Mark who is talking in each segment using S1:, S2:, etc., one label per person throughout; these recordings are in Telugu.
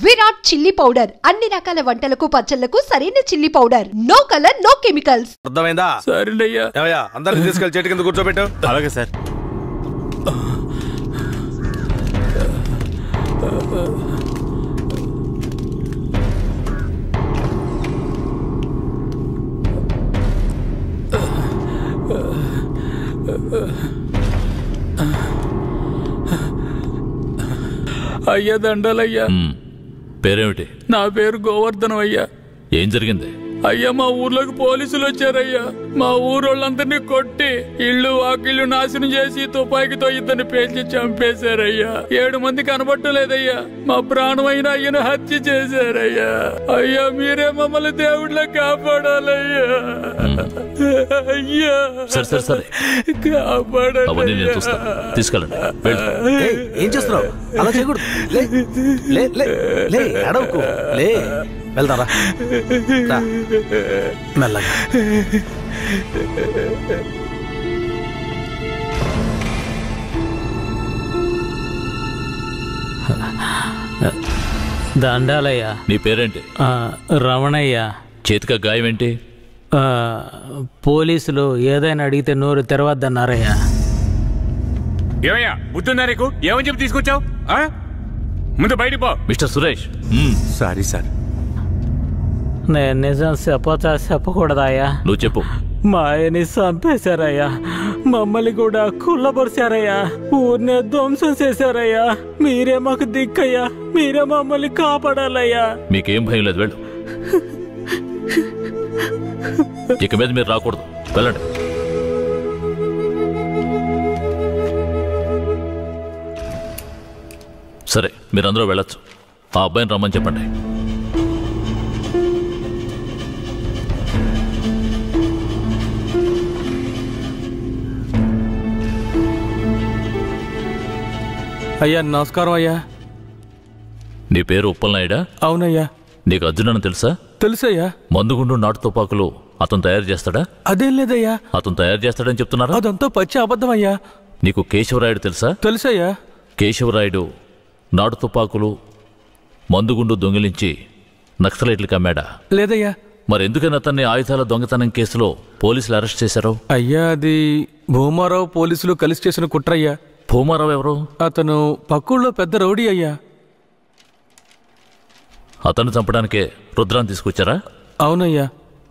S1: విరాట్ చిల్లీ పౌడర్ అన్ని రకాల వంటలకు పచ్చళ్లకు సరైన chilli powder. No colour no chemicals.
S2: అర్థమైందా?
S3: సరేనయ్యా.
S2: ఏమయ్యా అందరిని తీసుకెళ్లి చెట్టు కింద కూర్చోబెట్టు.
S3: అలాగే సార్. అయ్యా దండాలయ్యా.
S4: పేరేమిటి?
S3: నా పేరు గోవర్ధనం అయ్యా.
S4: ఏం జరిగింది?
S3: అయ్యా మా ఊర్లోకి పోలీసులు వచ్చారయ్యా. మా ఊరోళ్ళందరినీ కొట్టి ఇళ్ళు వాకిళ్ళు నాశనం చేసి తుపాకీతో ఇద్దరిని పేల్చి చంపేశారయ్యా. 7 మంది కనబట్టలేదయ్యా. మా ప్రాణమైన అయ్యను హత్య చేశారయ్యా. అయ్యా మీరే మమ్మల్ని దేవుళ్ళ కాపాడాలయ్యా. అయ్యా
S4: సరే
S3: కాపాడాలి.
S4: తీసుకెళ్ళండి.
S2: ఏం చేస్తున్నావు? అలా చేయకూడదు. అడవుకు లే, వెళ్తారా? మెల్లగా.
S5: దండాలయ్యా.
S4: నీ పేరేంటి?
S5: రమణయ్య.
S4: చేతిక గాయం ఏంటి?
S5: పోలీసులు ఏదైనా అడిగితే నోరు తెరవద్దన్నారయ్యా.
S3: ఏమయ్యా బుద్ధుందా నీకు? ఏమని చెప్పి తీసుకొచ్చావు? ముందు బయటికి పో.
S4: మిస్టర్ సురేష్.
S3: Sorry sir.
S5: నేను నిజం చెప్పకూడదాయా?
S4: నువ్వు చెప్పు.
S5: మా ఆయన్ని చంపేశారయ్యా. మమ్మల్ని కూడా కుళ్ళబరిచారయ్యా. ఊరినే ధ్వంసం చేశారయ్యా. మీరే మాకు దిక్కయ్యా. మీరే మమ్మల్ని కాపాడాలయ్యా.
S4: మీకేం భయం లేదు, వెళ్ళు. ఇక మీద మీరు రాకూడదు, వెళ్ళండి. సరే మీరందరూ వెళ్ళొచ్చు. ఆ అబ్బాయిని రమ్మని చెప్పండి.
S3: అయ్యా నమస్కారం అయ్యా.
S4: నీ పేరు ఉప్పలనాయుడా?
S3: అవునయ్యా.
S4: నీకు అర్జున్ అని తెలుసా?
S3: తెలుసయ్యా.
S4: మందుగుండు నాటు తుపాకులు అతను తయారు చేస్తాడా?
S3: అదేం లేదయ్యా.
S4: అతను తయారు చేస్తాడని చెప్తున్నారా?
S3: అదంతా పచ్చి అబద్ధం అయ్యా.
S4: నీకు కేశవరాయుడు తెలుసా?
S3: తెలుసయ్యా.
S4: కేశవరాయుడు నాటు తుపాకులు మందుగుండు దొంగిలించి నక్సలైట్లకు అమ్మాడా?
S3: లేదయ్యా.
S4: మరి ఎందుకని అతన్ని ఆయుధాల దొంగతనం కేసులో పోలీసులు అరెస్ట్ చేశారు?
S3: అయ్యా అది భూమారావు పోలీసులు కలిసి చేసిన కుట్రయ్యా.
S4: భూమారావు ఎవరు?
S3: అతను పక్కూళ్ళో పెద్ద రౌడీ అయ్యా.
S4: అతన్ని చంపడానికే రుద్రాన్ని తీసుకొచ్చారా?
S3: అవునయ్యా.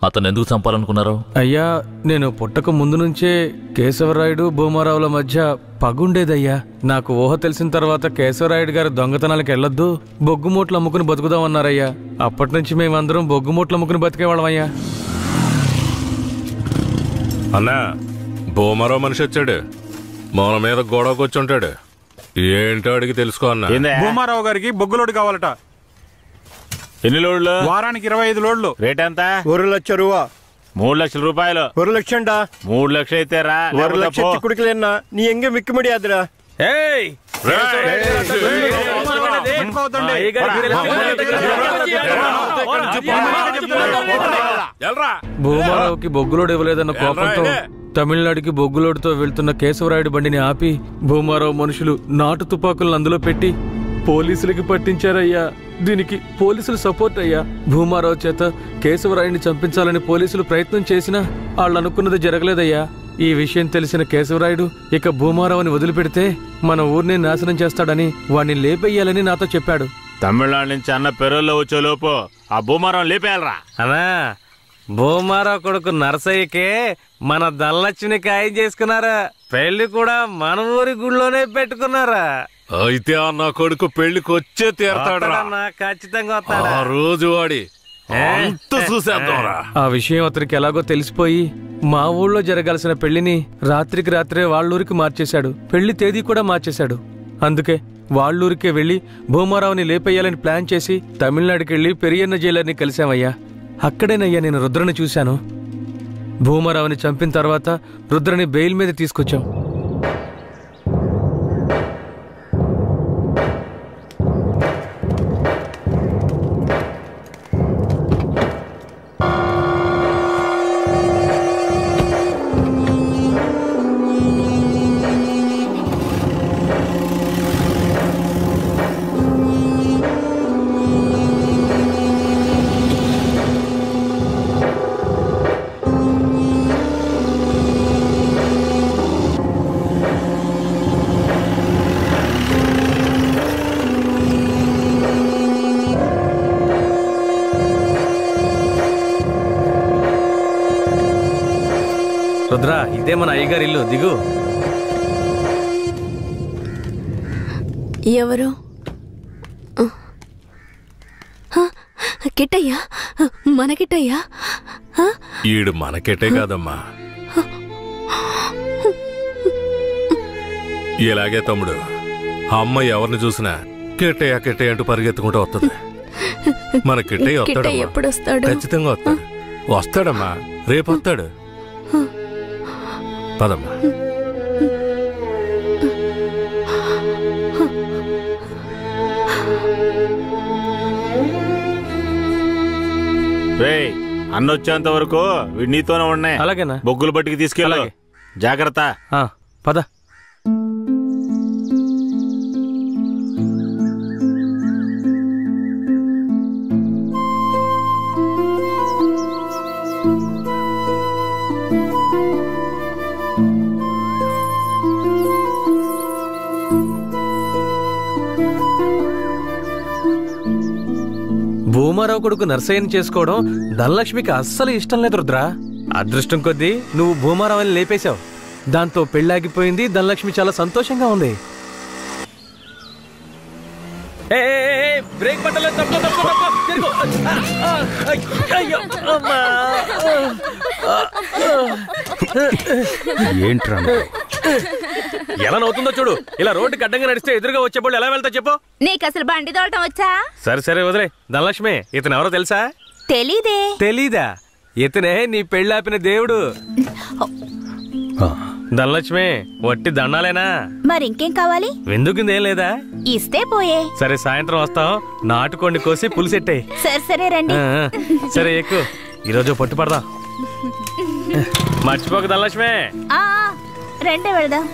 S4: అతను ఎందుకు చంపాలనుకున్నారు?
S3: అయ్యా నేను పుట్టక ముందు నుంచే కేశవరాయుడు భూమారావుల మధ్య పగుండేదయ్యా. నాకు ఊహ తెలిసిన తర్వాత కేశవరాయుడు గారు దొంగతనాలకు వెళ్ళొద్దు, బొగ్గుమూట్లు అమ్ముకుని బతుకుదామన్నారయ్యా. అప్పటి నుంచి మేమందరం బొగ్గుమూట్లు అమ్ముకుని బతికేవాళ్ళమయ్యా.
S6: అన్నా భూమారావు మనిషి వచ్చాడు. మన మీద గొడవకు వచ్చి ఉంటాడు. ఏంటో అడిగి తెలుసుకో అన్నా.
S7: భూమారావు గారికి బొగ్గులోడు కావాలట.
S8: ఎన్ని లోడ్లు?
S7: వారానికి 25 లోడ్లు.
S8: రేట్ ఎంత?
S7: 1 లక్ష రూపా.
S8: 3 లక్షల రూపాయలు.
S7: 1 లక్షండా?
S8: 3 లక్షలు అయితే రా.
S7: 1 లక్ష చిక్కుడుకులేనా నీ ఎంగే మిక్కు ముడియాదురా.
S3: భూమారావుకి బొగ్గులోడు ఇవ్వలేదన్న కోపంతో తమిళనాడుకి బొగ్గులోడుతో వెళ్తున్న కేశవరాయుడు బండిని ఆపి భూమారావు మనుషులు నాటు తుపాకులను అందులో పెట్టి పోలీసులకి పట్టించారయ్యా. దీనికి పోలీసులు సపోర్ట్ అయ్యా. భూమారావు చేత కేశవరాయుడిని చంపించాలని పోలీసులు ప్రయత్నం చేసినా వాళ్ళు అనుకున్నది జరగలేదయ్యా. ఈ విషయం తెలిసిన కేశవరాయుడు ఇక భూమారావుని వదిలిపెడితే మన ఊరిని నాశనం చేస్తాడని వాణ్ణి లేపేయాలని నాతో చెప్పాడు.
S8: తమిళనాడు నుంచి అన్న పెరోల్లో వచ్చేలోపు ఆ భూమారావు లేపేయాలరా.
S5: అన్నా భూమారావు కొడుకు నరసయ్యకే మన ధనలక్ష్మిని ఖాయం చేసుకున్నారా. పెళ్లి కూడా మన ఊరి గుళ్ళోనే పెట్టుకున్నారా.
S6: అయితే నా కొడుకు పెళ్లికి వచ్చే తీరతాడు.
S5: ఖచ్చితంగా
S6: ఆ రోజు వాడి చూసేద్దాంరా.
S3: ఆ విషయం అతనికి ఎలాగో తెలిసిపోయి మా ఊళ్ళో జరగాల్సిన పెళ్లిని రాత్రికి రాత్రే వాళ్ళూరికి మార్చేశాడు. పెళ్లి తేదీ కూడా మార్చేశాడు. అందుకే వాళ్ళూరికే వెళ్లి భూమారావుని లేపేయాలని ప్లాన్ చేసి తమిళనాడుకి వెళ్లి పెరియన్న జైలర్ని కలిశామయ్యా. అక్కడేనయ్యా నేను రుద్రని చూశాను. భూమారావుని చంపిన తర్వాత రుద్రని బెయిల్ మీద తీసుకొచ్చాం.
S5: రుద్రా, ఇదే మన అయ్యగారి ఇల్లు, దిగు.
S9: ఎవరు? కిట్టయ్యా, మన కిట్టయ్యా?
S6: ఈడు మనకెటే కాదమ్మా. ఇలాగే తమ్ముడు, అమ్మ ఎవరిని చూసినా కిట్టయ్య కిట్టయ్య అంటూ పరిగెత్తుకుంటూ వస్తుంది. మన కిట్టయ్య వస్తాడమ్మా,
S9: ఎప్పుడు వస్తాడు?
S6: ఖచ్చితంగా వస్తాడు. వస్తాడమ్మా, రేపు వస్తాడు. పదమ్మా.
S8: రేయ్, అన్నొచ్చేంత వరకు వీడి నీతోనే ఉన్నాయి.
S5: అలాగేనా?
S8: బొగ్గులు బట్టికి తీసుకెళ్ళి జాగ్రత్త.
S5: పద. భూమారావు కొడుకు నర్సయ్యని చేసుకోవడం ధనలక్ష్మికి అస్సలు ఇష్టం లేదు రుద్రా. అదృష్టం కొద్దీ నువ్వు భూమారావుని లేపేశావు. దాంతో పెళ్ళాగిపోయింది. ధనలక్ష్మి చాలా సంతోషంగా ఉంది. బ్రేక్ పట్టలేదు.
S2: ఏంట్రా
S5: ఎలా నవ్వుతుందో చూడు. ఇలా రోడ్డుకి అడ్డంగా నడిస్తే ఎదురుగా వచ్చేప్పుడు ఎలా వెళ్తా చెప్పు.
S10: నీకు అసలు బండి తోలటం వచ్చా?
S5: సరే సరే వదిలే. ధనలక్ష్మి, ఇతను ఎవరో తెలుసా?
S10: తెలీదే.
S5: తెలీదా? ఇతనే నీ పెళ్ళాపిన దేవుడు. ధనలక్ష్మి, వట్టి దండాలేనా?
S10: మరి ఇంకేం కావాలి?
S5: విందుకుందేం లేదా?
S10: ఇస్తే పోయే.
S5: సరే, సాయంత్రం వస్తాం. నాటుకోండి కోసి పులిసెట్టాయి.
S10: సరే సరే రండి.
S5: సరే ఎక్కువ. ఈరోజు పట్టు పడదాం. మర్చిపోక ధనలక్ష్మి.
S10: రండి వెళదాం.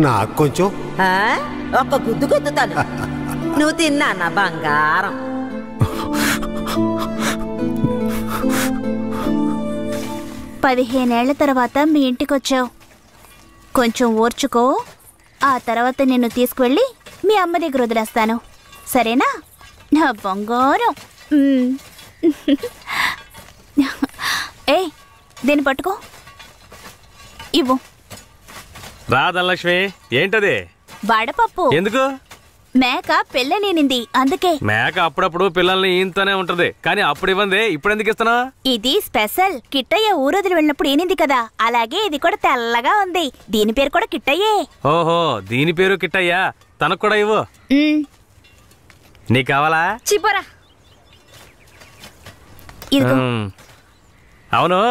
S11: నాకు కొంచెం
S12: ఒక్క గుద్దు గుద్దుతాను. నువ్వు తిన్నా నా బంగారం.
S10: పదిహేనేళ్ల తర్వాత మీ ఇంటికొచ్చావు. కొంచెం ఓర్చుకో. ఆ తర్వాత నిన్ను తీసుకువెళ్ళి మీ అమ్మ దగ్గర వదిలేస్తాను. సరేనా నా బంగారం? ఏ, దీన్ని పట్టుకో. ఇవ్వు.
S5: రా ధనలక్ష్మి. ఏంటది?
S10: వడపప్పు.
S5: ఎందుకు?
S10: మేక పెళ్ళనేనింది, అందుకే.
S5: మేక అప్పుడప్పుడు పిల్లల్ని ఈంతోనే ఉంటది, కానీ అప్పుడు ఇవ్వండి. ఇప్పుడు ఎందుకు ఇస్తున్నా?
S10: ఇది స్పెషల్. కిట్టయ్య ఊరొదిలి వెళ్ళినప్పుడు ఏనింది కదా, అలాగే ఇది కూడా తెల్లగా ఉంది. దీని పేరు కూడా కిట్టయ్యే.
S5: ఓహో, దీని పేరు కిట్టయ్యా. తనకు కూడా ఇవ్వు. నీకు కావాలా?
S10: చిపోరా.
S5: అవును,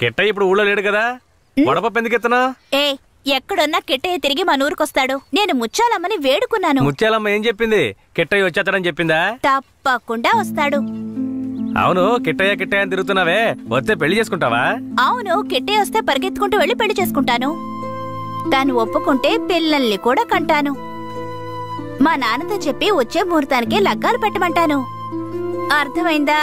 S5: కిట్టయ్య ఇప్పుడు ఊళ్ళో లేడు కదా, వడపప్పు ఎందుకు ఇస్తున్నా?
S10: ఏ, ఎక్కడున్నా కిట్టయ్య తిరిగి మన ఊరికొస్తాడు. నేను ముచ్చాలమ్మని వేడుకున్నాను.
S5: ముత్యాలమ్మ ఏం చెప్పింది? కిట్టయ్య వచ్చేస్తాడని చెప్పిందా?
S10: తప్పకుండా వస్తాడు.
S5: అవును, కిట్టయ్య కిట్టయ్య అని తిరుగుతున్నావే, వస్తే పెళ్లి చేసుకుంటావా?
S10: అవును, కిట్టయ్య వస్తే పరిగెత్తుకుంటూ వెళ్ళి పెళ్లి చేసుకుంటాను. తాను ఒప్పుకుంటే పిల్లల్ని కూడా కంటాను. మా నాన్నతో చెప్పి వచ్చే ముహూర్తానికి లగ్గాలు పెట్టమంటాను. అర్థమైందా?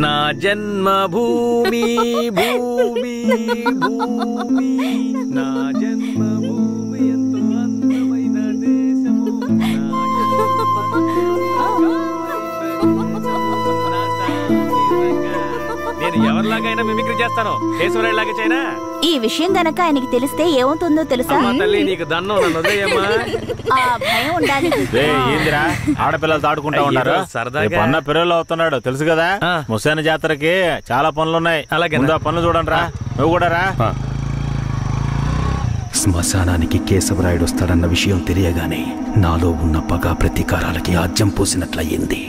S5: నా జన్మభూమి భూమి భూమి, నా జన్మభూమి ఎంతో అందమైన దేశము. నేను ఎవరిలాగైనా మిమిక్రీ చేస్తాను, కేశవరాయులాగా చైనా.
S10: ఈ విషయం గనక ఆయనకి తెలిస్తే ఏమవుతుందో తెలుసా?
S5: తల్లి, నీకు దన్నం, నన్ను వదిలేయమ్మా.
S10: ఆ భయం ఉండాలి.
S8: ఏందిరా ఆడపిల్లలు దాడుకుంటా ఉన్నారు?
S5: సరదాగా
S8: అన్న పిల్లలు అవుతున్నాడు తెలుసు కదా. ముసాని జాతరకి చాలా పనులున్నాయి. ముందు ఆ పనులు చూడండి రా. నువ్వు కూడా రా.
S2: శ్మశానానికి కేశవరాయుడు వస్తాడన్న విషయం తెలియగానే నాలో ఉన్న పగ ప్రతీకారాలకి ఆజ్యం పోసినట్లయింది.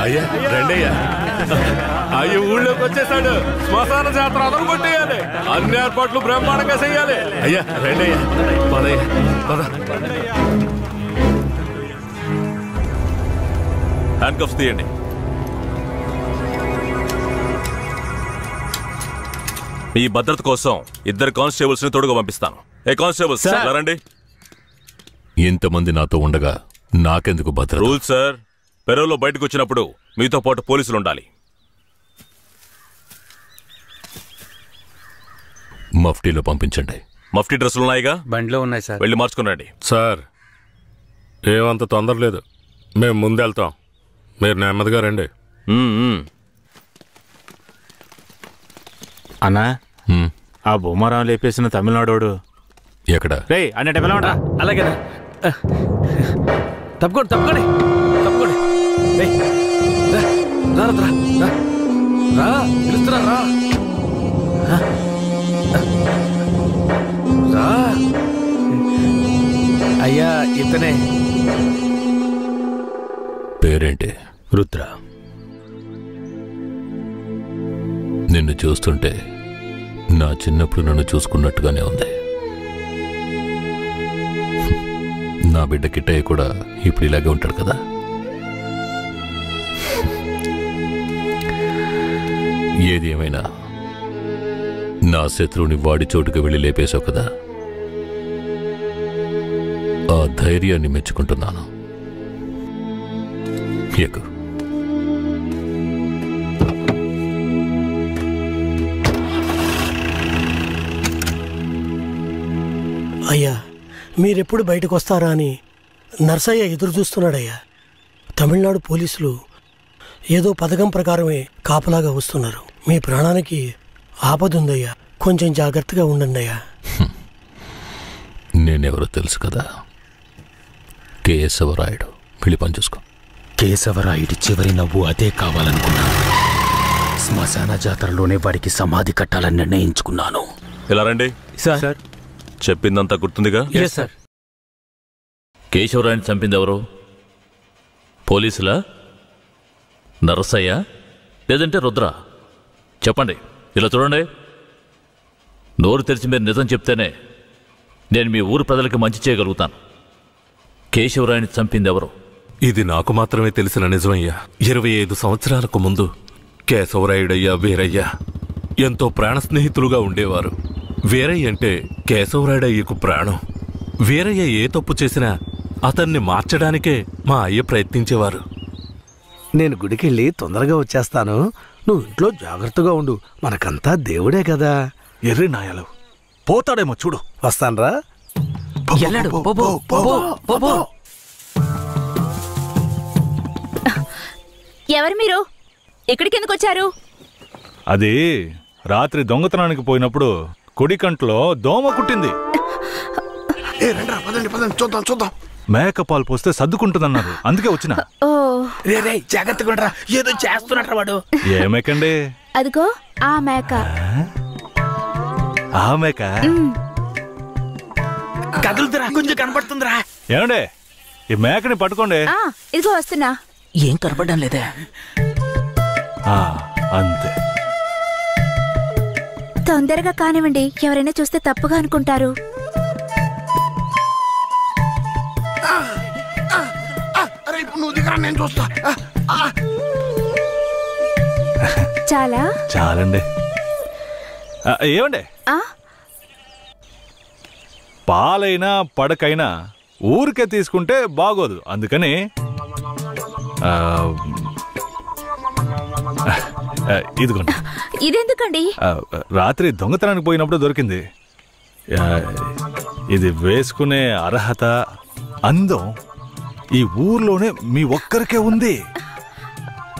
S6: అయ్యా రండయ్యా. అయ్యో ఊళ్ళోకి వచ్చేసాడు. శ్మశాన జాతర అదలు కొట్టేయాలి. అన్ని ఏర్పాట్లు బ్రహ్మాండంగా చెయ్యాలి. అయ్యా రండయ్యా. పదయ్యా పద.
S13: హ్యాండ్ కప్స్ తీయండి. మీ భద్రత కోసం 2 కానిస్టేబుల్స్ ని తోడుగా పంపిస్తాను. ఏ కానిస్టేబుల్స్ రండి.
S6: ఇంతమంది నాతో ఉండగా నాకెందుకు భద్రత?
S13: రూల్ సార్, పెరోల్లో బయటకు వచ్చినప్పుడు మీతో పాటు పోలీసులు ఉండాలి.
S6: మఫ్టీలో పంపించండి.
S13: మఫ్టీ డ్రెస్సులు ఉన్నాయిగా?
S3: బండిలో ఉన్నాయి సార్.
S13: వెళ్ళి మార్చుకునండి.
S6: సార్ ఏమంత తొందర లేదు. మేము ముందెళ్తాం. మీరు నెమ్మదిగా రండి.
S8: అన్నా ఆ భూమారావు లేపేసిన తమిళనాడోడు
S6: ఎక్కడ?
S8: రే అన్నట్టు పిలవండి.
S5: అలాగేనా? తప్పుకోండి తప్పుకోండి తప్పుకోండి. పిలుస్తున్నా రా. అయ్యా ఇతనే.
S6: పేరేంటి?
S2: రుద్ర.
S6: నిన్ను చూస్తుంటే నా చిన్నప్పుడు నన్ను చూసుకున్నట్టుగానే ఉంది. నా బిడ్డ కిట్టయ్య కూడా ఇప్పుడు ఇలాగే ఉంటాడు కదా. ఏది ఏమైనా నా శత్రువుని వాడి చోటుకు వెళ్ళి లేపేశావు కదా, ఆ ధైర్యాన్ని మెచ్చుకుంటున్నాను. ఎక్కు.
S14: అయ్యా మీరెప్పుడు బయటకు వస్తారా అని నర్సయ్య ఎదురు చూస్తున్నాడయ్యా. తమిళనాడు పోలీసులు ఏదో పథకం ప్రకారమే కాపలాగా వస్తున్నారు. మీ ప్రాణానికి ఆపదుందయ్యా, కొంచెం జాగ్రత్తగా ఉండండి అయ్యా.
S6: నేనెవరో తెలుసు కదా, కేశవరాయుడు. వెళ్ళి పని చూసుకో.
S2: కేశవరాయుడి చివరి నవ్వు అదే కావాలనుకున్నాను. శ్మశాన జాతరలోనే వాడికి సమాధి కట్టాలని నిర్ణయించుకున్నాను.
S13: ఇలా రండి.
S5: సార్
S13: చెప్పిందంతా గుర్తుందిగా?
S5: సార్.
S4: కేశవరాయుని చంపింది ఎవరు? పోలీసులా, నరసయ్య, లేదంటే రుద్ర? చెప్పండి. ఇలా చూడండి, నోరు తెరిచి మీరు నిజం చెప్తేనే నేను మీ ఊరు ప్రజలకి మంచి చేయగలుగుతాను. కేశవరాయుని చంపింది ఎవరు?
S6: ఇది నాకు మాత్రమే తెలిసిన నిజమయ్యా. 25 సంవత్సరాలకు ముందు కేశవరాయుడయ్యా వీరయ్య ఎంతో ప్రాణ స్నేహితులుగా ఉండేవారు. వీరయ్య అంటే కేశవరాయుడయ్యకు ప్రాణం. వీరయ్య ఏ తప్పు చేసినా అతన్ని మార్చడానికే మా అయ్య ప్రయత్నించేవారు.
S15: నేను గుడికెళ్ళి తొందరగా వచ్చేస్తాను. నువ్వు ఇంట్లో జాగ్రత్తగా ఉండు. మనకంతా దేవుడే కదా.
S2: ఎర్రి నాయలు పోతాడేమో చూడు.
S15: వస్తాన్రా.
S10: ఎవరు మీరు? ఇక్కడికి ఎందుకు వచ్చారు?
S16: అది రాత్రి దొంగతనానికి పోయినప్పుడు కుడి కంట్లో దోమ కుట్టింది.
S15: చూద్దాం.
S16: మేకపాలు పోస్తే సర్దుకుంటుందన్నారు, అందుకే వచ్చిన.
S15: జాగ్రత్తగా ఏదో చేస్తున్నట్టు వాడు.
S16: ఏ మేకండి?
S10: అదిగో ఆ మేక.
S16: ఆ మేక
S15: కదులుతురా, కొంచెం కనపడుతుందిరా.
S16: ఏమండే, ఈ మేకని పట్టుకోండి.
S10: ఇదిగో వస్తున్నా.
S12: ఏం కనపడడం లేదే.
S16: అంతే.
S10: తొందరగా కానివ్వండి, ఎవరైనా చూస్తే తప్పుగా అనుకుంటారు.
S15: నేను చూస్తా.
S10: చాలా
S16: చాలండి. ఏమండే, పాలైనా పడకైనా ఊరికే తీసుకుంటే బాగోదు. అందుకని ఇదిగోండి.
S10: ఇదెందుకండి?
S16: రాత్రి దొంగతనానికి పోయినప్పుడు దొరికింది. ఇది వేసుకునే అర్హత, అందం ఈ ఊర్లోనే మీ ఒక్కరికే ఉంది.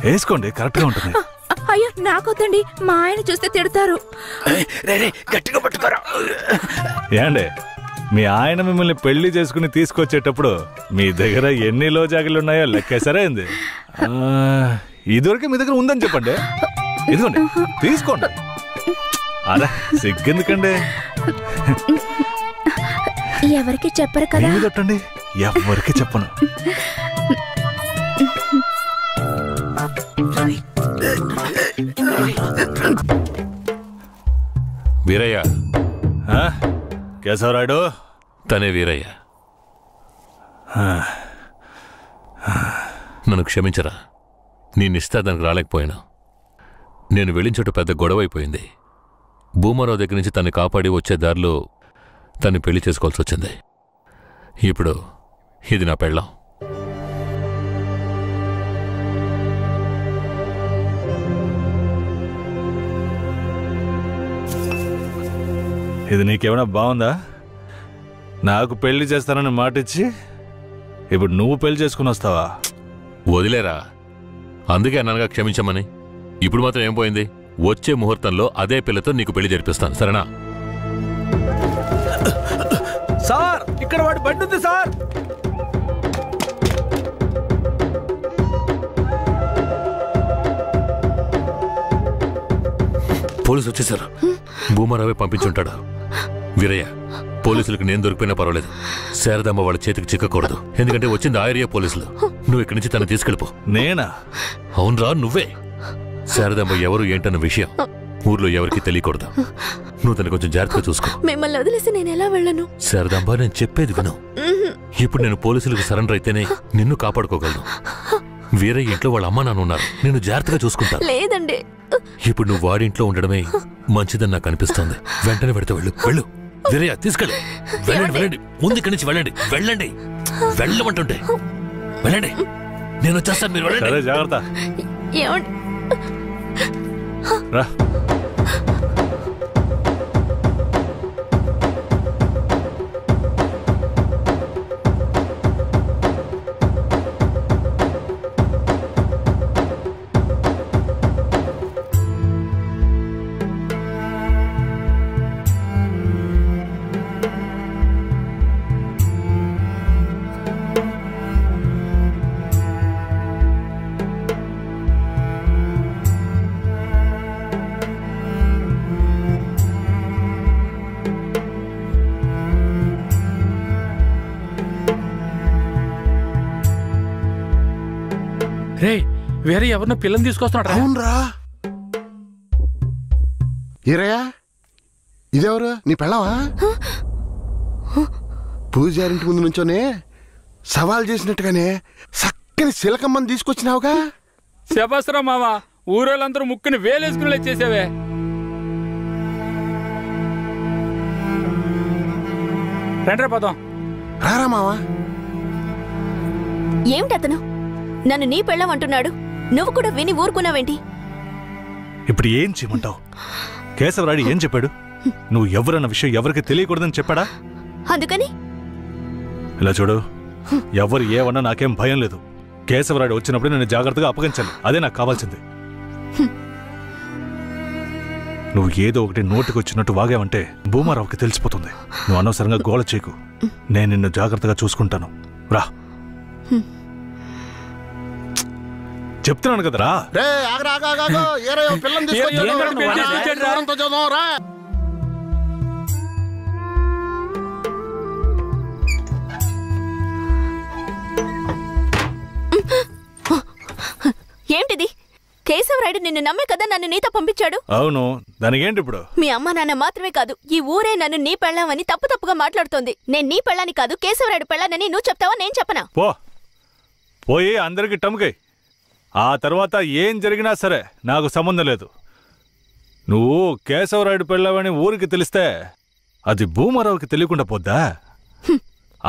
S16: వేసుకోండి, కరెక్ట్ గా ఉంటుంది.
S9: అయ్యో నాకొద్దండి, మా ఆయన చూస్తే తిడతారు.
S15: గట్టిగా పట్టుకోరా.
S16: ఏండి మీ ఆయన మిమ్మల్ని పెళ్లి చేసుకుని తీసుకొచ్చేటప్పుడు మీ దగ్గర ఎన్ని లోజాగిలు ఉన్నాయో లెక్కేసరే ఏంది? ఇదివరకే మీ దగ్గర ఉందని చెప్పండి. ఇదిగోండి తీసుకోండి. అరే సిగ్గెందుకండి?
S9: ఎవరికి చెప్పరు కదా.
S16: కట్టండి, ఎవరికి చెప్పను.
S4: వీరయ్య.
S16: కేశవరాయుడు
S4: తనే వీరయ్య. నన్ను క్షమించరా, నీ నిశ్చితార్థానికి రాలేకపోయాను. నేను వెళ్ళిన చోటు పెద్ద గొడవ అయిపోయింది. భూమారావు దగ్గర నుంచి తన్ని కాపాడి వచ్చే దారిలో తన్ని పెళ్లి చేసుకోవాల్సి వచ్చింది. ఇప్పుడు ఇది నా పెళ్ళాం.
S16: ఇది నీకేమైనా బాగుందా? నాకు పెళ్లి చేస్తానని మాటిచ్చి ఇప్పుడు నువ్వు పెళ్లి చేసుకుని వస్తావా?
S4: వదిలేరా, అందుకే అన్నగా క్షమించమని. ఇప్పుడు మాత్రం ఏం పోయింది? వచ్చే ముహూర్తంలో అదే పిల్లతో నీకు పెళ్లి జరిపిస్తాను, సరేనా?
S15: సార్, ఇక్కడ వాడి బండి ఉంది సార్.
S4: పోలీసు వచ్చేసారు. భూమారావే పంపించుంటాడు. వీరయ్య, పోలీసులకు నేను దొరికిపోయినా పర్వాలేదు, శారదమ్మ వాళ్ళ చేతికి చిక్కకూడదు. ఎందుకంటే వచ్చింది ఆ ఏరియా పోలీసులు. నువ్వు ఇక్కడి నుంచి తను తీసుకెళ్ళిపో.
S16: నేనా?
S4: అవునరా, నువ్వే. శారదమ్మ ఎవరు ఏంటన్న విషయం ఊర్లో ఎవరికి తెలియకూడదు. నువ్వు తను కొంచెం జాగ్రత్తగా చూసుకో.
S9: మిమ్మల్ని వదిలేసి నేను ఎలా వెళ్ళను?
S4: శారదమ్మ, నేను చెప్పేది విను. ఇప్పుడు నేను పోలీసులకు సరెండర్ అయితేనే నిన్ను కాపాడుకోగలను. వీరయ్య ఇంట్లో వాళ్ళ అమ్మ నాన్న ఉన్నారు, నేను జాగ్రత్తగా చూసుకుంటా.
S9: లేదండి,
S4: ఇప్పుడు నువ్వు వాడింట్లో ఉండడమే మంచిదని నాకు అనిపిస్తోంది. వెంటనే పెడితే వెళ్ళు. వెళ్ళు వీరయ్య, తీసుకెళ్ళు. వెళ్ళండి, వెళ్ళండి, ముందు ఇక్కడి నుంచి వెళ్ళండి. వెళ్ళండి, వెళ్ళమంటుంటే వెళ్ళండి. నేను వచ్చేస్తాను, మీరు వెళ్ళండి.
S16: జాగ్రత్త. రా.
S3: రే, వేరే ఎవరినో పిల్లని తీసుకొస్తున్నాడు.
S11: అవునరా. ఈరయ్యా, ఇదెవరు? నీ పెళ్ళవా? పూజారింటి ముందు నుంచోనే సవాల్ చేసినట్టుగానే చక్కని శిలకమ్మని తీసుకొచ్చినావుగా.
S17: శబాస్రా మామ, ఊరోళ్ళందరూ ముక్కుని వేలేసుకుని వచ్చేసావే. రండ్రా పదం.
S11: రారా మావా.
S9: ఏమిటతను నన్ను నీ పెళ్ళం అంటున్నాడు? నువ్వు కూడా విని ఊరుకున్నావేంటి?
S16: ఇప్పుడు ఏం చేయమంటావు? కేశవరాయుడు ఏం చెప్పాడు? నువ్వు ఎవరన్న విషయం ఎవరికి తెలియకూడదని చెప్పాడా?
S9: అందుకని
S16: ఇలా చూడు, ఎవరు ఏమన్నా నాకేం భయం లేదు. కేశవరాయుడు వచ్చినప్పుడు నేను జాగ్రత్తగా అప్పగించాలి, అదే నాకు కావాల్సింది. నువ్వు ఏదో ఒకటి నోటికి వచ్చినట్టు వాగావంటే భూమారావుకి తెలిసిపోతుంది. నువ్వు అనవసరంగా గోల చేయకు. నేను నిన్ను జాగ్రత్తగా చూసుకుంటాను. రా, చెప్తున్నాను కదరా.
S9: ఏంటిది? కేశవరాయుడు నిన్ను నమ్మే కదా నన్ను నీతో పంపించాడు.
S16: అవును, దానికేంటి ఇప్పుడు?
S9: మీ అమ్మ నాన్న మాత్రమే కాదు, ఈ ఊరే నన్ను నీ పెళ్ళామని తప్పుగా మాట్లాడుతోంది. నేను నీ పెళ్ళాని కాదు, కేశవరాయుడు పెళ్ళానని నువ్వు చెప్తావా, నేను చెప్పనా?
S16: పోయి అందరికి టమ్కై. ఆ తర్వాత ఏం జరిగినా సరే నాకు సంబంధం లేదు. నువ్వు కేశవరాయుడు పెళ్ళావని ఊరికి తెలిస్తే అది భూమారావుకి తెలియకుండా పోద్దా?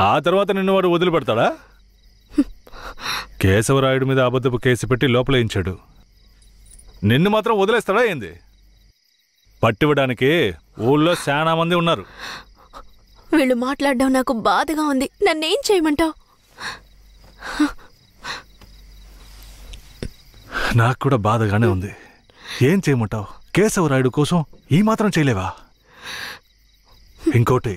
S16: ఆ తర్వాత నిన్ను వాడు వదిలిపెడతాడా? కేశవరాయుడు మీద అబద్ధపు కేసు పెట్టి లోపలేయించాడు. నిన్ను మాత్రం వదిలేస్తాడా ఏంది? పట్టివ్వడానికి ఊళ్ళో చాలా మంది ఉన్నారు.
S9: వీళ్ళు మాట్లాడడం నాకు బాధగా ఉంది. నన్నేం చేయమంటావు?
S16: నాకు కూడా బాధగానే ఉంది. ఏం చేయమంటావు? కేశవరాయుడు కోసం ఈ మాత్రం చేయలేవా? ఇంకోటి,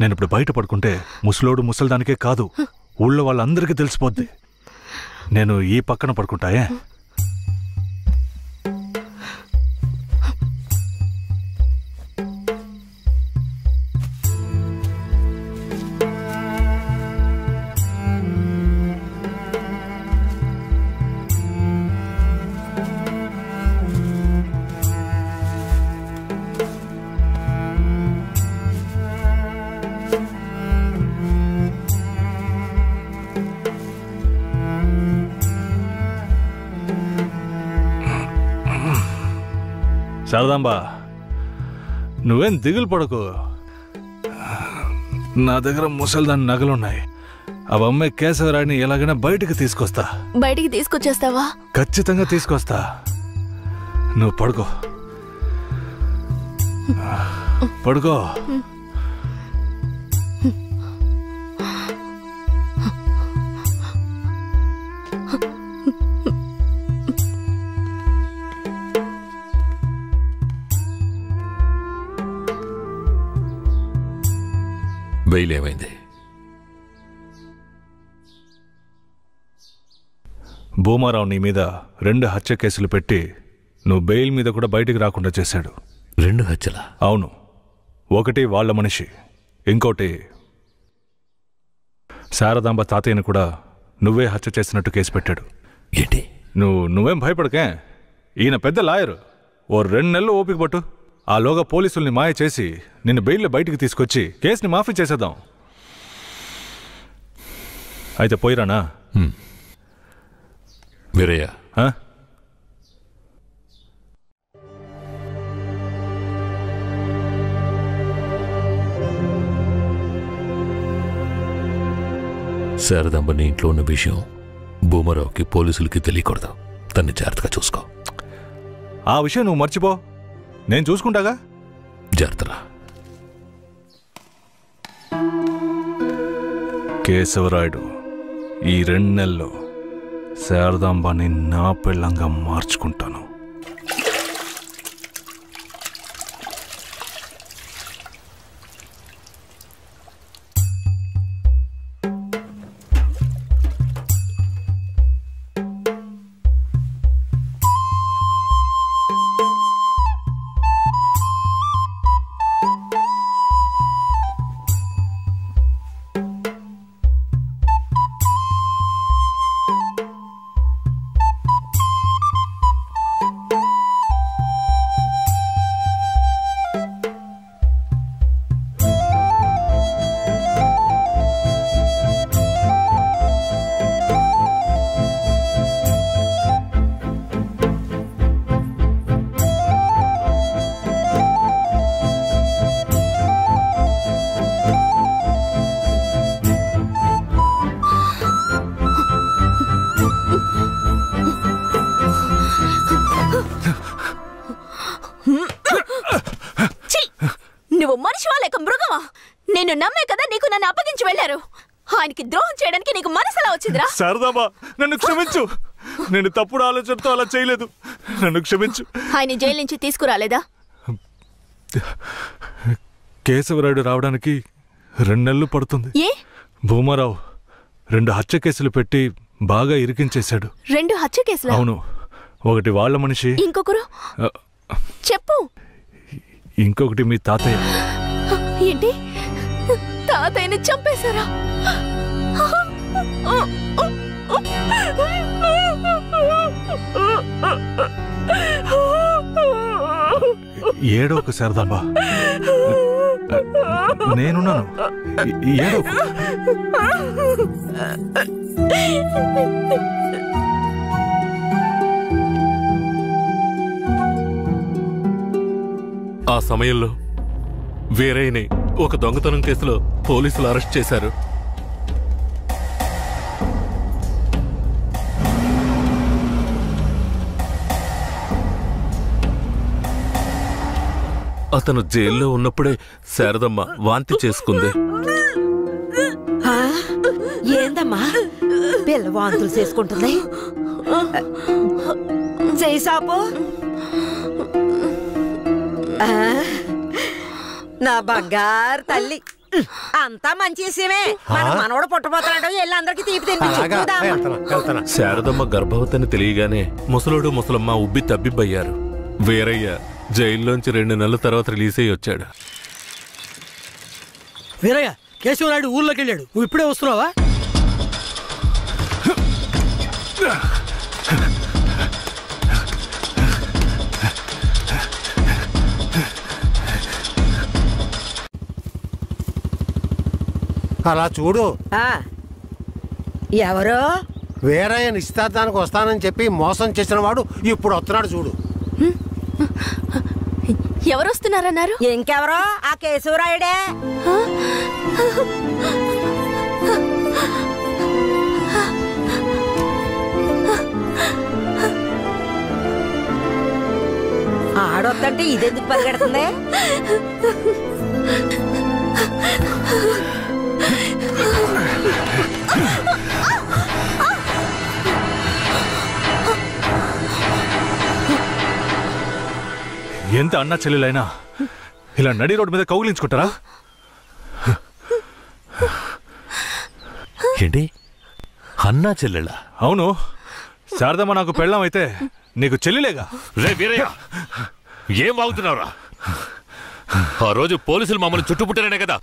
S16: నేను ఇప్పుడు బయట పడుకుంటే ముసలోడు ముసలిదానికే కాదు, ఊళ్ళో వాళ్ళందరికీ తెలిసిపోద్ది. నేను ఈ పక్కన పడుకుంటాయే. శారదాంబా, నువ్వేం దిగులు పడకు. నా దగ్గర ముసలిదాని నగలున్నాయి. అవమ్మే కేశవరాయుడిని ఎలాగైనా బయటికి తీసుకొస్తా.
S9: బయటికి తీసుకొచ్చేస్తావా?
S16: ఖచ్చితంగా తీసుకొస్తా. నువ్వు పడుకో, పడుకో.
S6: బెయిల్ ఏమైంది?
S16: భూమారావు నీ మీద 2 హత్య కేసులు పెట్టి నువ్వు బెయిల్ మీద కూడా బయటికి రాకుండా చేశాడు.
S6: 2 హత్యలా?
S16: అవును. ఒకటి వాళ్ళ మనిషి, ఇంకోటి శారదాంబ తాతయ్యను కూడా నువ్వే హత్య చేసినట్టు కేసు పెట్టాడు.
S6: ఏంటి?
S16: నువ్వేం భయపడకే. ఈయన పెద్ద లాయరు. ఓ 2 నెలలు ఓపిక పట్టు. ఆలోగా పోలీసుల్ని మాయ చేసి నిన్ను బెయిల్లో బయటికి తీసుకొచ్చి కేసుని మాఫీ చేసేద్దాం. అయితే పోయిరానా?
S6: వీరయ్య, శారదాంబ నీ ఇంట్లో ఉన్న విషయం భూమారావుకి పోలీసులకి తెలియకూడదు. తన్ని జాగ్రత్తగా చూసుకో.
S16: ఆ విషయం నువ్వు మర్చిపో, నేను చూసుకుంటాగా.
S6: జాగ్రత్తరా.
S16: కేశవరాయుడు ఈ 2 నెలల్లో శారదాంబాని నా పెళ్ళంగా మార్చుకుంటాను.
S9: నేను నమ్మే కదా నీకు నన్ను అప్పగించి వెళ్ళారు. ఆయనకి ద్రోహం చేయడానికి నీకు మనసులా వచ్చిందిరా?
S16: శారదాంబా, నన్ను క్షమించు. నేను తప్పుడు ఆలోచనతో అలా చేయలేదు. నన్ను క్షమించు.
S9: ఆయన జైలు నుంచి తీసుకురాలేదా?
S16: కేశవరాయుడు రావడానికి 2 నెలలు పడుతుంది.
S9: ఏ?
S16: భూమారావు 2 హత్య కేసులు పెట్టి బాగా ఇరికించేశాడు.
S9: 2 హత్య కేసులు?
S16: అవును. ఒకటి వాళ్ళ మనిషి,
S9: ఇంకొకరు చెప్పు.
S16: ఇంకొకటి మీ తాతయ్య.
S9: ఏంటి? తాతయ్యని చంపేశారా?
S16: ఏడోకు శారదాంబా, నేనున్నాను. ఏడోకు.
S6: ఆ సమయంలో వీరయ్యని ఒక దొంగతనం కేసులో పోలీసులు అరెస్ట్ చేశారు. అతను జైల్లో ఉన్నప్పుడే శారదమ్మ వాంతి చేసుకుంది.
S12: ఏందమ్మా పిల్ల వాంతులు చేసుకుంటుంది? చేయి సాపు. నా బంగారు తల్లి, అంతా మంచి విషయమే. మన మనవడు పుట్టబోతున్నాడు, వెళ్ళి అందరికి తీపి తినిపించు.
S6: శారదమ్మ గర్భవతిని తెలియగానే ముసలోడు ముసలమ్మ ఉబ్బి తబ్బిబ్బయ్యారు. వీరయ్య జైల్లోంచి 2 నెలల తర్వాత రిలీజ్ అయ్యి వచ్చాడు.
S14: వీరయ్య, కేశవరాయుడు ఊర్లోకి వెళ్ళాడు. నువ్వు ఇప్పుడే వస్తున్నావా?
S18: అలా చూడు.
S12: ఎవరో
S18: వీరయ్య నిశ్చితార్థానికి వస్తానని చెప్పి మోసం చేసిన వాడు ఇప్పుడు వస్తున్నాడు చూడు.
S9: ఎవరు వస్తున్నారన్నారు?
S12: ఇంకెవరో ఆ కేశవరాయుడే. ఆడొద్దంటే ఇదెందుకు పరిగెడుతుంది?
S16: ఎంత అన్న చెల్లెలైనా ఇలా నడి రోడ్డు మీద కౌగిలించుకుంటారా?
S6: ఏంటి అన్నా చెల్లెళ్ళ?
S16: అవును, శారదమ్మ నాకు పెళ్ళం అయితే నీకు చెల్లిలేగా.
S4: రే వీరయ్య, ఏం వాగుతున్నావురా? ఆ రోజు పోలీసులు మమ్మల్ని చుట్టుముట్టారనే కదా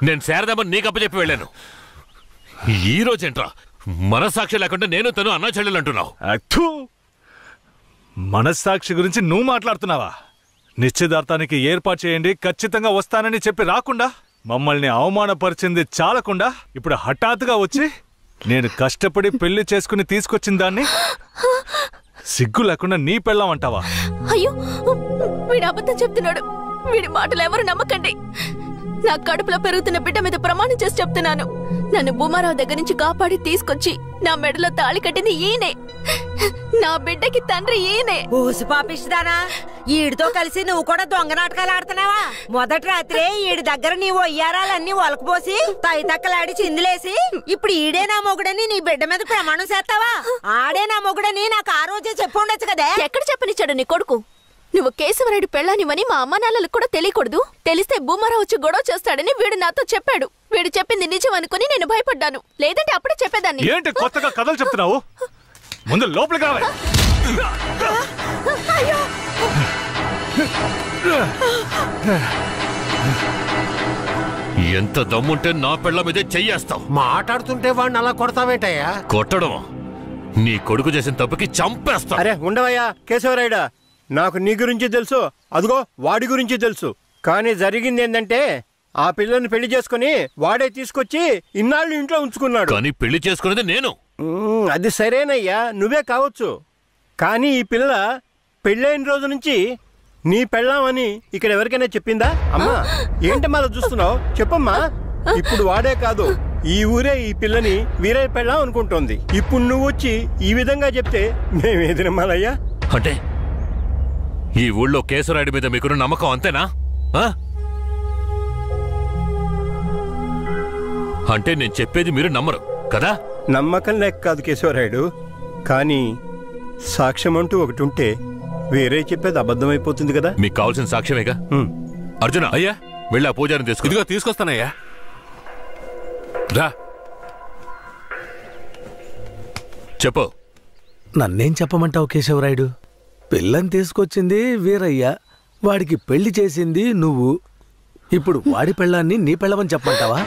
S4: నేను శారదమ్మని నీకు అప్పచెప్పి వెళ్ళాను. ఈ రోజేంట్రా మనస్సాక్షి లేకుండా నేను తను అన్నా చెల్లెలు అంటున్నావు?
S16: మనస్సాక్షి గురించి నువ్వు మాట్లాడుతున్నావా? నిశ్చితార్థానికి ఏర్పాటు చేయండి, ఖచ్చితంగా వస్తానని చెప్పి రాకుండా మమ్మల్ని అవమానపరిచింది చాలకుండా ఇప్పుడు హఠాత్తుగా వచ్చి నేను కష్టపడి పెళ్లి చేసుకుని తీసుకొచ్చిన దాన్ని సిగ్గు లేకుండా నీ పెళ్ళాం అంటావా?
S9: అయ్యో, వీడు అబద్ధం చెప్తున్నాడు. వీడి మాటలు ఎవరు నమ్మకండి. నా కడుపులో పెరుగుతున్న బిడ్డ మీద ప్రమాణం చేసి చెప్తున్నాను. నన్ను భూమారావు దగ్గర నుంచి కాపాడి తీసుకొచ్చి నా మెడలో తాళి కట్టింది ఈయనే. నా బిడ్డకి తండ్రి ఈయనే.
S12: ఊసి పాపిస్తానా? ఈడితో కలిసి నువ్వు కూడా దొంగ నాటకాలు ఆడుతున్నావా? మొదటి రాత్రే ఈడి దగ్గర నీ ఒయ్యారాలన్నీ ఒలకపోసి తైతక్కలాడి చిందులేసి ఇప్పుడు ఈడే నా మొగుడని నీ బిడ్డ మీద ప్రమాణం చేస్తావా? ఆడే నా మొగుడని నాకు ఆ రోజే చెప్పు ఉండొచ్చు కదా.
S9: ఎక్కడ చెప్పనిచ్చాడు నీ కొడుకు? నువ్వు కేశవరాయుడు పెళ్ళానివని మా అమ్మ నాన్నలకు కూడా తెలియకూడదు. తెలిస్తే భూమారావు వచ్చి గొడవ చేస్తాడని వీడు నాతో చెప్పాడు. వీడు చెప్పింది నిజం అనుకుని నేను భయపడ్డాను. లేదంటే అప్పుడే చెప్పేదాన్ని.
S16: ఏంటి కొత్తగా కథలు చెప్తున్నావు? ముందు లోపలికి రావే.
S4: ఎంత దమ్ముంటే నా పెళ్ళ మీదే చెయ్యేస్తావు?
S18: మాట్లాడుతుంటే వాడిని అలా కొడతావేంటయ్యా?
S4: కొట్టడం నీ కొడుకు చేసిన తప్పుకి చంపేస్తా.
S7: అరే ఉండవయ్యా కేశవరాయుడా, నాకు నీ గురించి తెలుసు, అదిగో వాడి గురించి తెలుసు. కానీ జరిగింది ఏంటంటే ఆ పిల్లని పెళ్లి చేసుకుని వాడే తీసుకొచ్చి ఇన్నాళ్ళు ఇంట్లో ఉంచుకున్నాడు.
S4: కానీ పెళ్లి చేసుకునేది నేను.
S7: అది సరేనయ్యా, నువ్వే కావచ్చు. కానీ ఈ పిల్ల పెళ్ళైన రోజు నుంచి నీ పెళ్ళామని ఇక్కడ ఎవరికైనా చెప్పిందా? అమ్మా ఏంటి మళ్ళీ చూస్తున్నావు? చెప్పమ్మా. ఇప్పుడు వాడే కాదు, ఈ ఊరే ఈ పిల్లని వీరయ్య పెళ్ళాం అనుకుంటోంది. ఇప్పుడు నువ్వు వచ్చి ఈ విధంగా చెప్తే మేమేది నమ్మాలయ్యా?
S4: అంటే ఈ ఊళ్ళో కేశవరాయుడి మీద మీకున్న నమ్మకం అంతేనా? అంటే నేను చెప్పేది మీరు నమ్మరు కదా?
S7: నమ్మకం లేక కాదు కేశవరాయుడు, కానీ సాక్ష్యం అంటూ ఒకటి ఉంటే వేరే చెప్పేది అబద్ధమైపోతుంది కదా.
S4: మీకు కావాల్సిన సాక్ష్యమేగా. అర్జున, అయ్యా వెళ్ళి ఆ పూజారిని తీసుకు.
S6: ఇదిగో తీసుకొస్తానయ్యా. రా.
S4: చెప్పు.
S15: నన్నేం చెప్పమంటావు కేశవరాయుడు? పిల్లని తీసుకొచ్చింది వీరయ్య, వాడికి పెళ్లి చేసింది నువ్వు. ఇప్పుడు వాడి పెళ్ళాన్ని నీ పెళ్ళమని చెప్పమంటావా?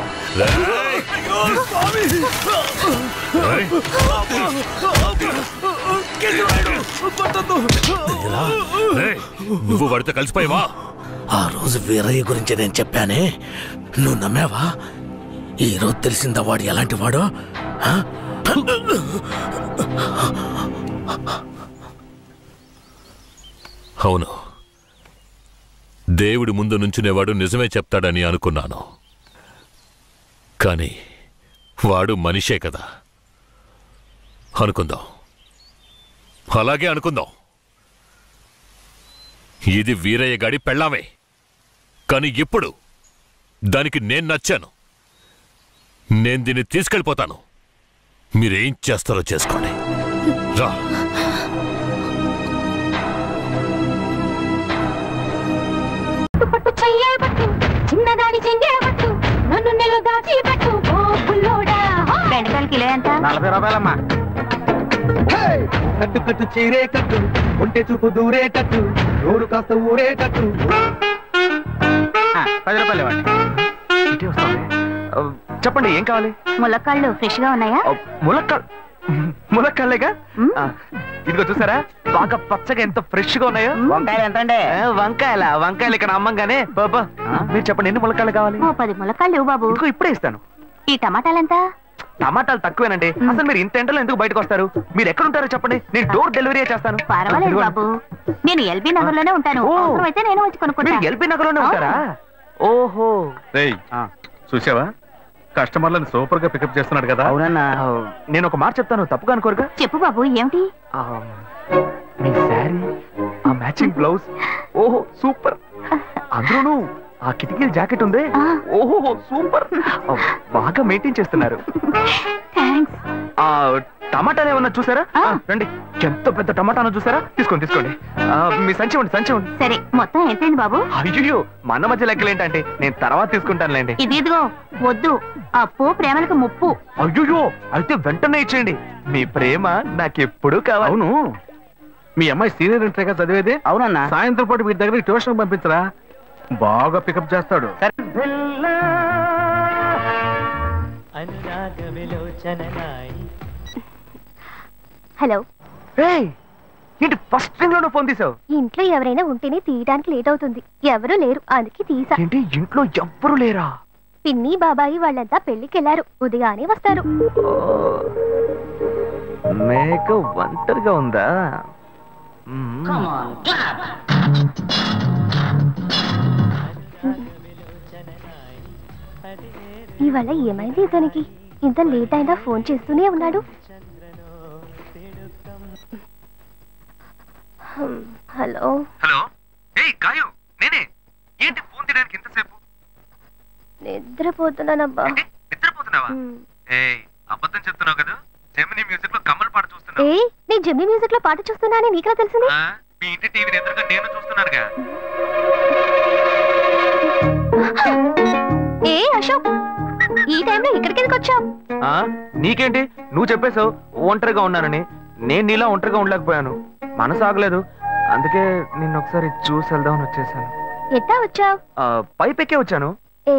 S4: నువ్వు వాడితో కలిసిపోయావా?
S15: ఆ రోజు వీరయ్య గురించి నేను చెప్పానే, నువ్వు నమ్మావా? ఈరోజు తెలిసిందా వాడు ఎలాంటి వాడో?
S4: అవును, దేవుడి ముందు నుంచునేవాడు నిజమే చెప్తాడని అనుకున్నాను. కానీ వాడు మనిషే కదా. అనుకుందాం, అలాగే అనుకుందాం. ఇది వీరయ్య గాడి పెళ్ళామే. కానీ ఇప్పుడు దానికి నేను నచ్చాను.
S6: నేను దీన్ని తీసుకెళ్ళిపోతాను. మీరేం చేస్తారో చేసుకోండి. రా.
S10: చిన్నదాని చెంగేబట్టు నన్ను నెల దాచి పెట్టు బెండకాయలు కిలో ఎంత?
S19: 40 రూపాయలమ్మా. కట్టు కట్టు చీరే కట్టు, ఒంటె చూపు దూరే కట్టు, నోరు కాస్త ఊరే కట్టు. 10 రూపాయలు ఇవ్వండి.
S5: చెప్పండి, ఏం కావాలి?
S10: ములక్కాళ్ళు ఫ్రెష్ గా ఉన్నాయా?
S5: ములక్కాళ్ళేగా. ఇదిగో చూసారా, బాగా పచ్చగా ఎంత ఫ్రెష్ గా ఉన్నాయో.
S19: వంకాయలు ఎంత అండి?
S5: వంకాయలు ఇక్కడ అమ్మంగానే. బాబా మీరు చెప్పండి, ఎన్ని ములక్కాళ్ళు కావాలి?
S10: 10 ములక్కాళ్ళు ఇవ్వు బాబు.
S5: ఇదిగో ఇప్పుడే ఇస్తాను.
S10: ఈ టమాటాలు ఎంత?
S5: టమాటాలు తక్కువేనండి. అసలు మీరు ఇంత ఎండలో ఎందుకు బయటకు వస్తారు? మీరు ఎక్కడ ఉంటారో చెప్పండి, నేను డోర్ డెలివరీ చేస్తాను.
S10: పర్వాలేదు బాబు, నేను ఎల్బీ నగర్ లోనే ఉంటాను. అయితే నేను వచ్చి కొనుక్కుంటా.
S5: ఎల్బీ నగర్ లోనే ఉంటారా? ఓహో. చూసావా, కస్టమర్లను సూపర్ గా పికప్ చేస్తున్నాడు కదా.
S19: అవునన్నా.
S5: నేను ఒక మాట చెప్తాను, తప్పుగా అనుకోరుగా?
S10: చెప్పు బాబు, ఏమిటి?
S5: మీ శారీ, ఆ మ్యాచింగ్ బ్లౌజ్, ఓహో సూపర్. అందులోనూ ఆ కిటికీల జాకెట్ ఉంది, ఓహో సూపర్. బాగా మెయింటైన్ చేస్తున్నారు. టమాటాలు ఏమన్నా చూసారా? రండి, ఎంత పెద్ద టమాటానో చూసారా? తీసుకోండి తీసుకోండి. మీ సంచి ఉండి సంచి ఉండి.
S10: సరే, మొత్తం ఎంతైంది బాబు?
S5: అయ్యో, మన మధ్య లెక్కలు ఏంటంటే నేను తర్వాత తీసుకుంటానులేండి.
S10: ఇదిగో వద్దు, అప్పు ప్రేమలకు ముప్పు.
S5: అయ్యో, అయితే వెంటనే ఇచ్చేయండి. మీ ప్రేమ నాకెప్పుడు కావాలి.
S19: అవును, మీ అమ్మాయి సీనియర్ ఇంటర్గా చదివేది? అవునన్నా. సాయంత్రం పాటు వీటి దగ్గర ట్యూషన్ పంపించరా, బాగా పికప్ చేస్తాడు.
S10: హలో.
S5: ఏంటి ఫస్ట్ థింగ్ లోనే ఫోన్ తీసావు?
S10: ఇంట్లో ఎవరైనా ఉంటేనే తీయడానికి లేట్ అవుతుంది. ఎవరూ లేరు, అందుకే తీసా.
S5: ఏంటి ఇంట్లో ఎవ్వరు లేరా?
S10: పిన్ని బాబాయి వాళ్ళంతా పెళ్లికెళ్లారు, ఉదయానే వస్తారు.
S5: మేక ఒంటరిగా ఉందా?
S10: ఇవాళ ఏమైంది ఇతనికి? ఇంత లేట్ అయినా ఫోన్ చేస్తూనే ఉన్నాడు. హలో.
S5: హలో. ఏయ్ గాయు, నేనే. ఏంటి ఫోన్ తీయడానికి ఇంతసేపు?
S10: నిద్రపోతున్నానబ్బా.
S5: నిద్రపోతున్నావా? ఏయ్, అబద్ధం చెప్తున్నావు కదా. జెమినీ మ్యూజిక్ లో కమల్ పాట చూస్తున్నావు.
S10: ఏ, నేను జెమినీ మ్యూజిక్ లో పాట చూస్తున్నానని నీకెలా తెలిసింది?
S5: మీ ఇంటి టీవీని ఎదురుగా నేను చూస్తున్నానుగా.
S10: ఏ అశోక్, ఈ టైంలో ఇక్కడికి ఎందుకు వచ్చావు?
S5: నీకేంటి, నువ్వు చెప్పేశావు ఒంటరిగా ఉన్నానని. నేను నీలా ఒంటరిగా ఉండలేకపోయాను, మనసు ఆగలేదు. అందుకే నిన్న ఒకసారి చూసి వెళ్దామని వచ్చేసాను.
S10: ఎట్టా వచ్చావు?
S5: పైపెక్కే వచ్చాను.
S10: ఏ,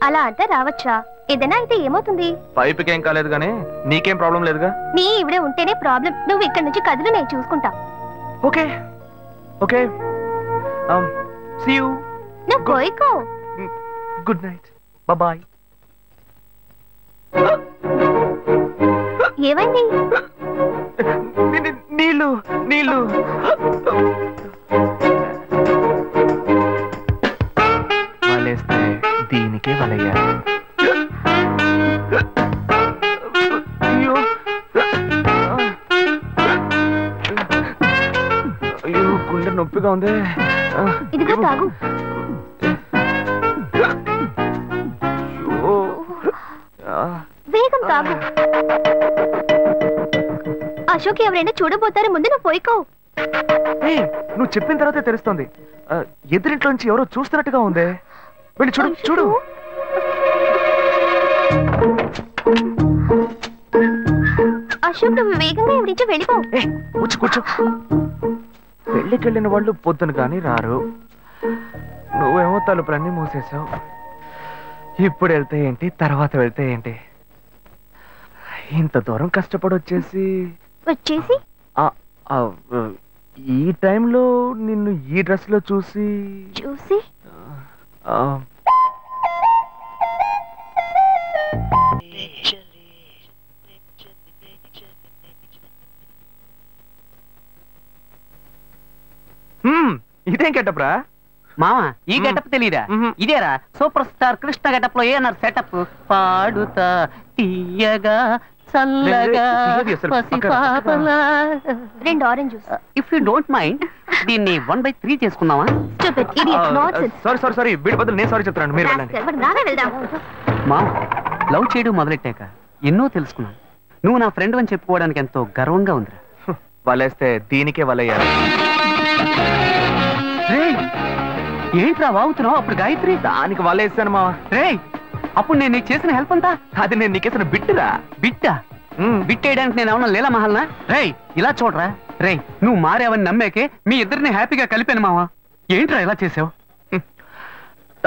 S10: అలా అంటే రావచ్చా? ఏదైనా అయితే ఏమవుతుంది?
S5: పైపెక్కేం కాలేదు గానీ నీకేం ప్రాబ్లం లేదుగా.
S10: నీ ఇవిడే ఉంటేనే ప్రాబ్లం. నువ్వు ఇక్కడ నుంచి కదులు, నేను చూసుకుంటా.
S5: Okay okay, see you.
S10: నువ్వు కోయికో.
S5: Good night, bye.
S10: ఏమైంది?
S5: నీళ్ళు నీళ్ళు. వలేస్తే దీనికే వలయ్యారు. అయ్యో అయ్యో, గుండె నొప్పిగా ఉంది.
S10: ఇదిగో తాగు. వేగం తాగు. అశోక్ ఎవరైనా చూడబోతారు, ముందు నువ్వు పోయికో.
S5: నువ్వు చెప్పిన తర్వాతే తెలుస్తుంది. ఎదురింట్లో నుంచి ఎవరో చూస్తున్నట్టుగా ఉంది. వెళ్ళి చూడు చూడు.
S10: అశోక్, నువ్వు వేగంగా ఇవి నుంచి వెళ్ళిపో.
S5: కూర్చో కూర్చో. పెళ్ళికెళ్ళిన వాళ్ళు పొద్దున కానీ రారు. నువ్వేమో తలుపులన్నీ మూసేసావు. ఇప్పుడు వెళ్తే ఏంటి, తర్వాత వెళ్తే ఏంటి? ఇంత దూరం కష్టపడి వచ్చేసి ఈ టైంలో నిన్ను ఈ డ్రెస్ లో చూసి ఇదేం గెటప్రా
S19: మామా? ఈ గెటప్ తెలీదా? ఇదేరా సూపర్ స్టార్ కృష్ణ గెటప్ లో ఏనారు సెటప్. పాడుతా తీయగా
S20: చల్లగా పసిపాపలా.
S10: 2 orange juice.
S20: If you don't mind దీన్ని 1/3 చేసుకుందామా?
S5: సారీ వీడి బదులు నేను సారీ చెప్తాను, మీరు వెళ్ళండి.
S20: మా లవ్ చేయడం మొదలెట్టాక ఎన్నో తెలుసుకున్నాను. నువ్వు నా ఫ్రెండ్ అని చెప్పుకోవడానికి ఎంతో గర్వంగా ఉందిరా.
S5: వలేస్తే దీనికే వలయ్యారు.
S20: ఏంట్రా వాగుతున్నావు? అప్పుడు గాయత్రి
S5: దానికి వలేసాను మా.
S20: రే అప్పుడు నేను నీకు చేసిన హెల్ప్ అంతా
S5: అది నేను నీకేసిన బిట్టురా.
S20: బిట్టా? బిట్టేయడానికి నేను ఏమన్నా లీలా మహల్నా? రే ఇలా చూడరా. రే నువ్వు మారేవని నమ్మేకే మీ ఇద్దరిని హ్యాపీగా కలిపాను మావా. ఏంట్రా ఇలా చేసావు?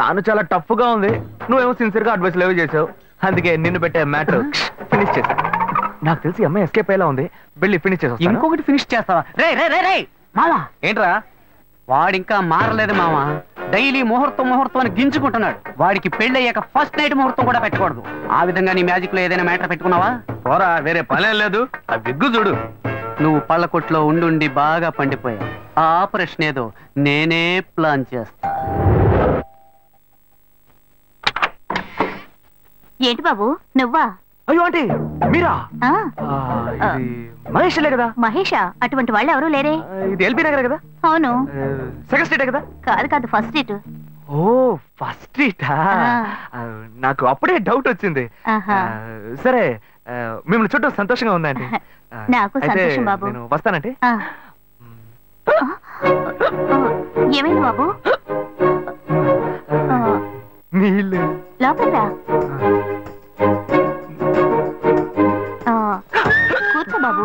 S5: తాను చాలా టఫ్ గా ఉంది, నువ్వేమో సిన్సియర్ గా అడ్వైస్ లేవు చేసావు. అందుకే నిన్ను పెట్టే మ్యాటర్ ఫినిష్ చేసా. నాకు తెలిసి అమ్మాయి ఎస్కేప్ అయ్యేలా ఉంది, వెళ్ళి ఫినిష్ చేసా.
S20: ఇంకొకటి ఫినిష్ చేస్తావా? రే రే రే రే మావా. ఏంట్రా? వాడింకా మారలేదు మావా. డైలీ ముహూర్తం అని గింజుకుంటున్నాడు. వాడికి పెళ్ళయ్యాక ఫస్ట్ నైట్ ముహూర్తం కూడా పెట్టకూడదు. ఆ విధంగా నీ మ్యాజిక్ లో ఏదైనా మ్యాటర్ పెట్టుకున్నావా? పోరా, వేరే పనేం లేదు. ఆ విగ్గు చూడు. నువ్వు పళ్ళ కొట్లో ఉండి బాగా పండిపోయావు. ఆ ఆపరేషన్ ఏదో నేనే ప్లాన్ చేస్తా.
S10: ఏంటి బాబు నువ్వా?
S5: అయ్యో ఆంటీ మీరా? మహేష్లే కదా?
S10: మహేషా? అటువంటి వాళ్ళు ఎవరూ లేరే.
S5: ఇది ఎల్బీ నగర్ కదా?
S10: అవును.
S5: సెకండ్ స్ట్రీట్ కదా?
S10: కాదు ఫస్ట్ స్ట్రీట్.
S5: ఓ ఫస్ట్ స్ట్రీటా? నాకు అప్పుడే డౌట్ వచ్చింది. సరే మిమ్మల్ని చూడటం సంతోషంగా ఉందండి.
S10: నాకు సంతోషం బాబు.
S5: నేను వస్తానంటే.
S10: ఏమైంది బాబు?
S5: నీళ్ళు
S10: లోపల కూర్చో బాబు.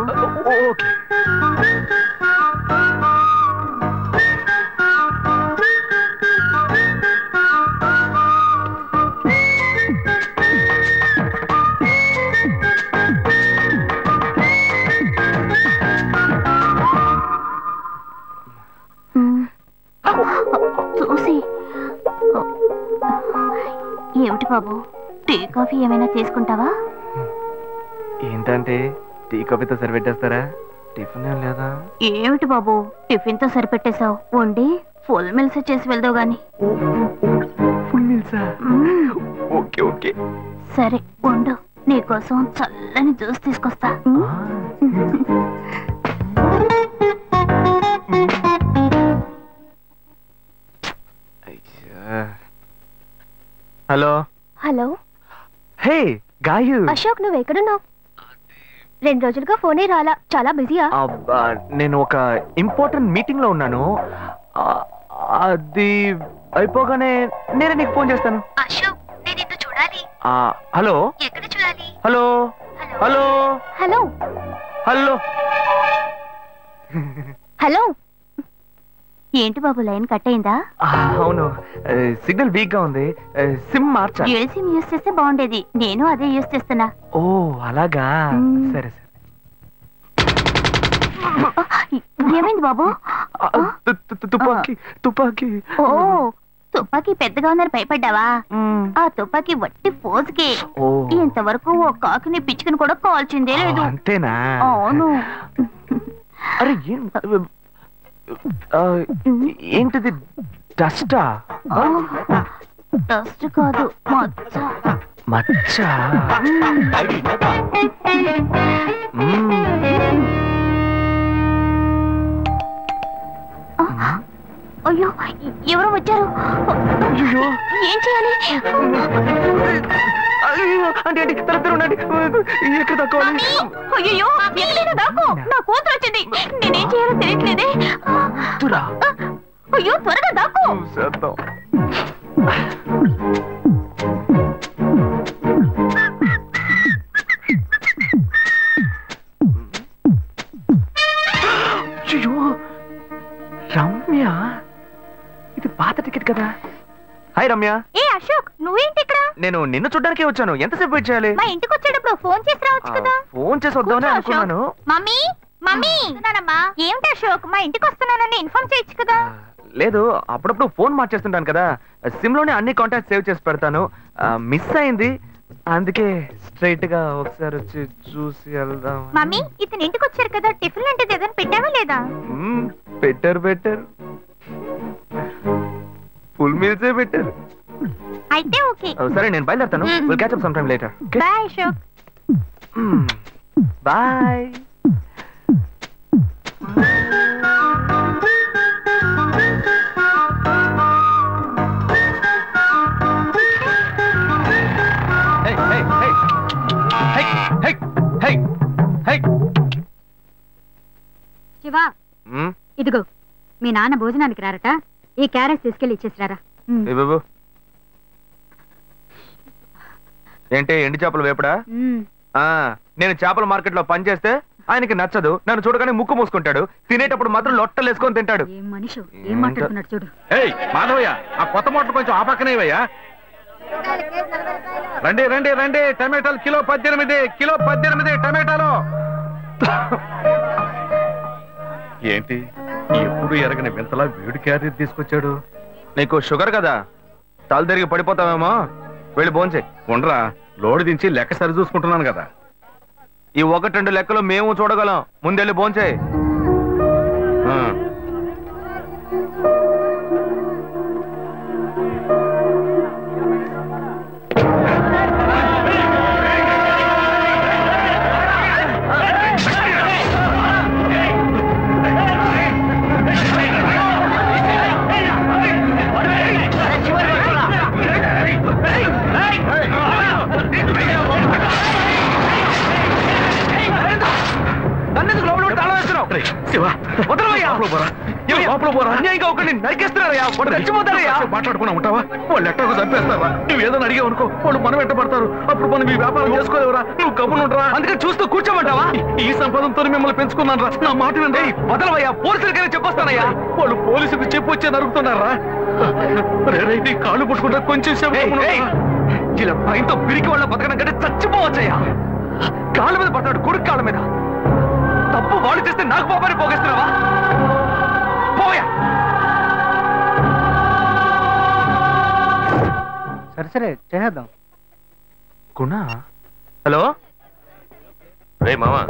S10: చూసి ఏమిటి బాబు, టీ కాఫీ ఏమైనా తీసుకుంటావా?
S5: ఏంటంటే టీ కాఫీతో సరిపెట్టేస్తారా? టిఫిన్ ఏం లేదా?
S10: ఏమిటి బాబు టిఫిన్ తో సరిపెట్టేశావు? వండి ఫుల్ మిల్స్ చేసి వెళ్దావు గాని.
S5: ఫుల్ మిల్సా? ఓకే ఓకే
S10: సరే వండు, నీకోసం చల్లని జ్యూస్ తీసుకొస్తా.
S5: Hello
S10: hello.
S5: Hey Gayu.
S10: Ashok నువ్వు ఎక్కడున్నావు? 2 రోజులుగా ఫోనే రాలా, చాలా బిజీయా?
S5: నేను ఒక ఇంపార్టెంట్ మీటింగ్ లో ఉన్నాను. అది అయిపోగానే నేనే నీకు ఫోన్ చేస్తాను.
S10: అశోక్ నేను నిన్ను చూడాలి.
S5: హలో.
S10: ఎక్కడ చూడాలి?
S5: Hello hello
S10: hello
S5: hello
S10: hello. ఏంటి బాబు లైన్ కట్ అయిందా?
S5: అవును సిగ్నల్ వీక్ గా ఉంది, సిమ్ మార్చా.
S10: డ్యూయల్ సిమ్ యూస్ చేస్తే బాగుండేది, నేను అదే యూస్ చేస్తున్నా.
S5: ఓ అలాగా, సరే సరే.
S10: ఏమైంది బాబు?
S5: తుపాకీ తుపాకీ.
S10: ఓ తుపాకీ పెద్దగా ఉందని భయపడ్డావా? ఆ తుపాకీ వట్టి ఫోజుకే. ఇంతవరకు ఓ కాకిని పిచ్చుకుని కూడా కాల్చిందే లేదు.
S5: అంతేనా?
S10: అవును.
S5: అరే ఏంటిది? డస్టా?
S10: డస్ట్ కాదు, మచ్చ.
S5: మచ్చ?
S10: అయ్యో ఎవరో వచ్చారు. ఏం చేయాలి?
S5: ఎక్కడ తక్కువాలి?
S10: అయ్యో ఎక్కడైనా దాకో, నా కూతురు వచ్చింది. నేనేం చేయాలో తెలియట్లేదే. అయ్యో త్వరగా దాకో.
S5: రమ్య, ఇది పాత టికెట్ కదా? హాయ్ రమ్య.
S10: ఏ అశోక్ నువ్వేంటి ఇక్కడ?
S5: నేను నిన్ను చూడ్డానికే వచ్చాను. ఎంతసేపు వెయిట్ చేయాలి?
S10: మా ఇంటికి వచ్చేటప్పుడు ఫోన్ చేసి రావచ్చు కదా.
S5: ఫోన్ చేసి వద్దామని అనుకున్నాను.
S10: మమ్మీ మమ్మీ ఏమిటి అశోక్ మా ఇంటికి వస్తున్నానని ఇన్ఫార్మ్ చేయొచ్చు కదా.
S5: లేదు, అప్పుడప్పుడు ఫోన్ మార్చేస్తుంటాను కదా, సిమ్ లోనే అన్ని కాంటాక్ట్ సేవ్ చేసి పెడతాను. మిస్ అయింది, అందుకే స్ట్రైట్ గా ఒకసారి వచ్చి చూసి వెళ్దాం.
S10: మమ్మీ ఇతను ఇంటికి వచ్చారు కదా, టిఫిన్ లాంటిది ఏదైనా పెట్టావా లేదా?
S5: బెటర్ బెటర్, ఫుల్ మీల్సే బెటర్.
S10: అయితే ఓకే.
S5: సరే నేను బయలుదేరుతాను. Will catch up some time later.
S10: Bye Ashok.
S5: Bye.
S21: Shiva, ఇదిగో మీ నాన్న భోజనానికి రారట, ఈ క్యారెట్ తీసుకెళ్లి ఇచ్చేసిరారా.
S5: బాబు ఏంటి ఎండి చేపలు వేపడా? నేను చేపల మార్కెట్ లో పనిచేస్తే ఆయనకి నచ్చదు, నన్ను చూడగానే ముక్కు మూసుకుంటాడు, తినేటప్పుడు మాత్రం లొట్టలు వేసుకొని తింటాడు.
S21: మనిషి ఏం మాట్లాడుతున్నాడు చూడు.
S19: ఏయ్ మాధవయ్య, ఆ కొత్త మోటార్ కొంచెం ఆ పక్కనేవయ్యా. రండి రండి రండి, టమాటాలు కిలో 18 టమాటాలు. ఏంటి ఎప్పుడు ఎరగని వింతలా వేడి క్యారెట్ తీసుకొచ్చాడు?
S5: నీకు షుగర్ కదా, తల తిరిగి పడిపోతావేమో, వెళ్ళి భోంచే.
S19: ఉండరా, లోడు దించి లెక్క సరి చూసుకుంటున్నాను కదా.
S5: ఈ 1-2 లెక్కలు మేము చూడగలం, ముందెళ్ళి భోంచే.
S19: మాట్లాడుకున్నా ఉంటావా? వాళ్ళు ఎట్టకు చంపేస్తారా? నువ్వు ఏదైనా అడిగావు అనుకో, వాళ్ళు మనం ఎట్టబడతారు. అప్పుడు మనం ఈ వ్యాపారం చేసుకోలేవురా. నువ్వు గమ్మునుంటరా, అందుకని చూస్తూ కూర్చోమంటావా? ఈ సంపదంతో మిమ్మల్ని పెంచుకున్నాను రా, నా మాట వినండి. వదలవయ్యా, పోలీసులకైనా చెప్పొస్తానయ్యా. వాళ్ళు పోలీసులకు చెప్పు వచ్చే నరుగుతున్నారా? నీ కాళ్ళు పుట్టుకుంటా కొంచెం ఇలా భయంతో పిరికి వాళ్ళ బతకడం కంటే చచ్చిపోవచ్చయ్యా. కాళ్ళ మీద పడతాడు, కొడుకు కాళ్ళ మీద. తప్పు వాళ్ళు చేస్తే నాకు పాపాన్ని పోగేస్తున్నావా? పోయా.
S20: సరే చేద్దాం.
S5: గుణ, హలో.
S13: రే మామా,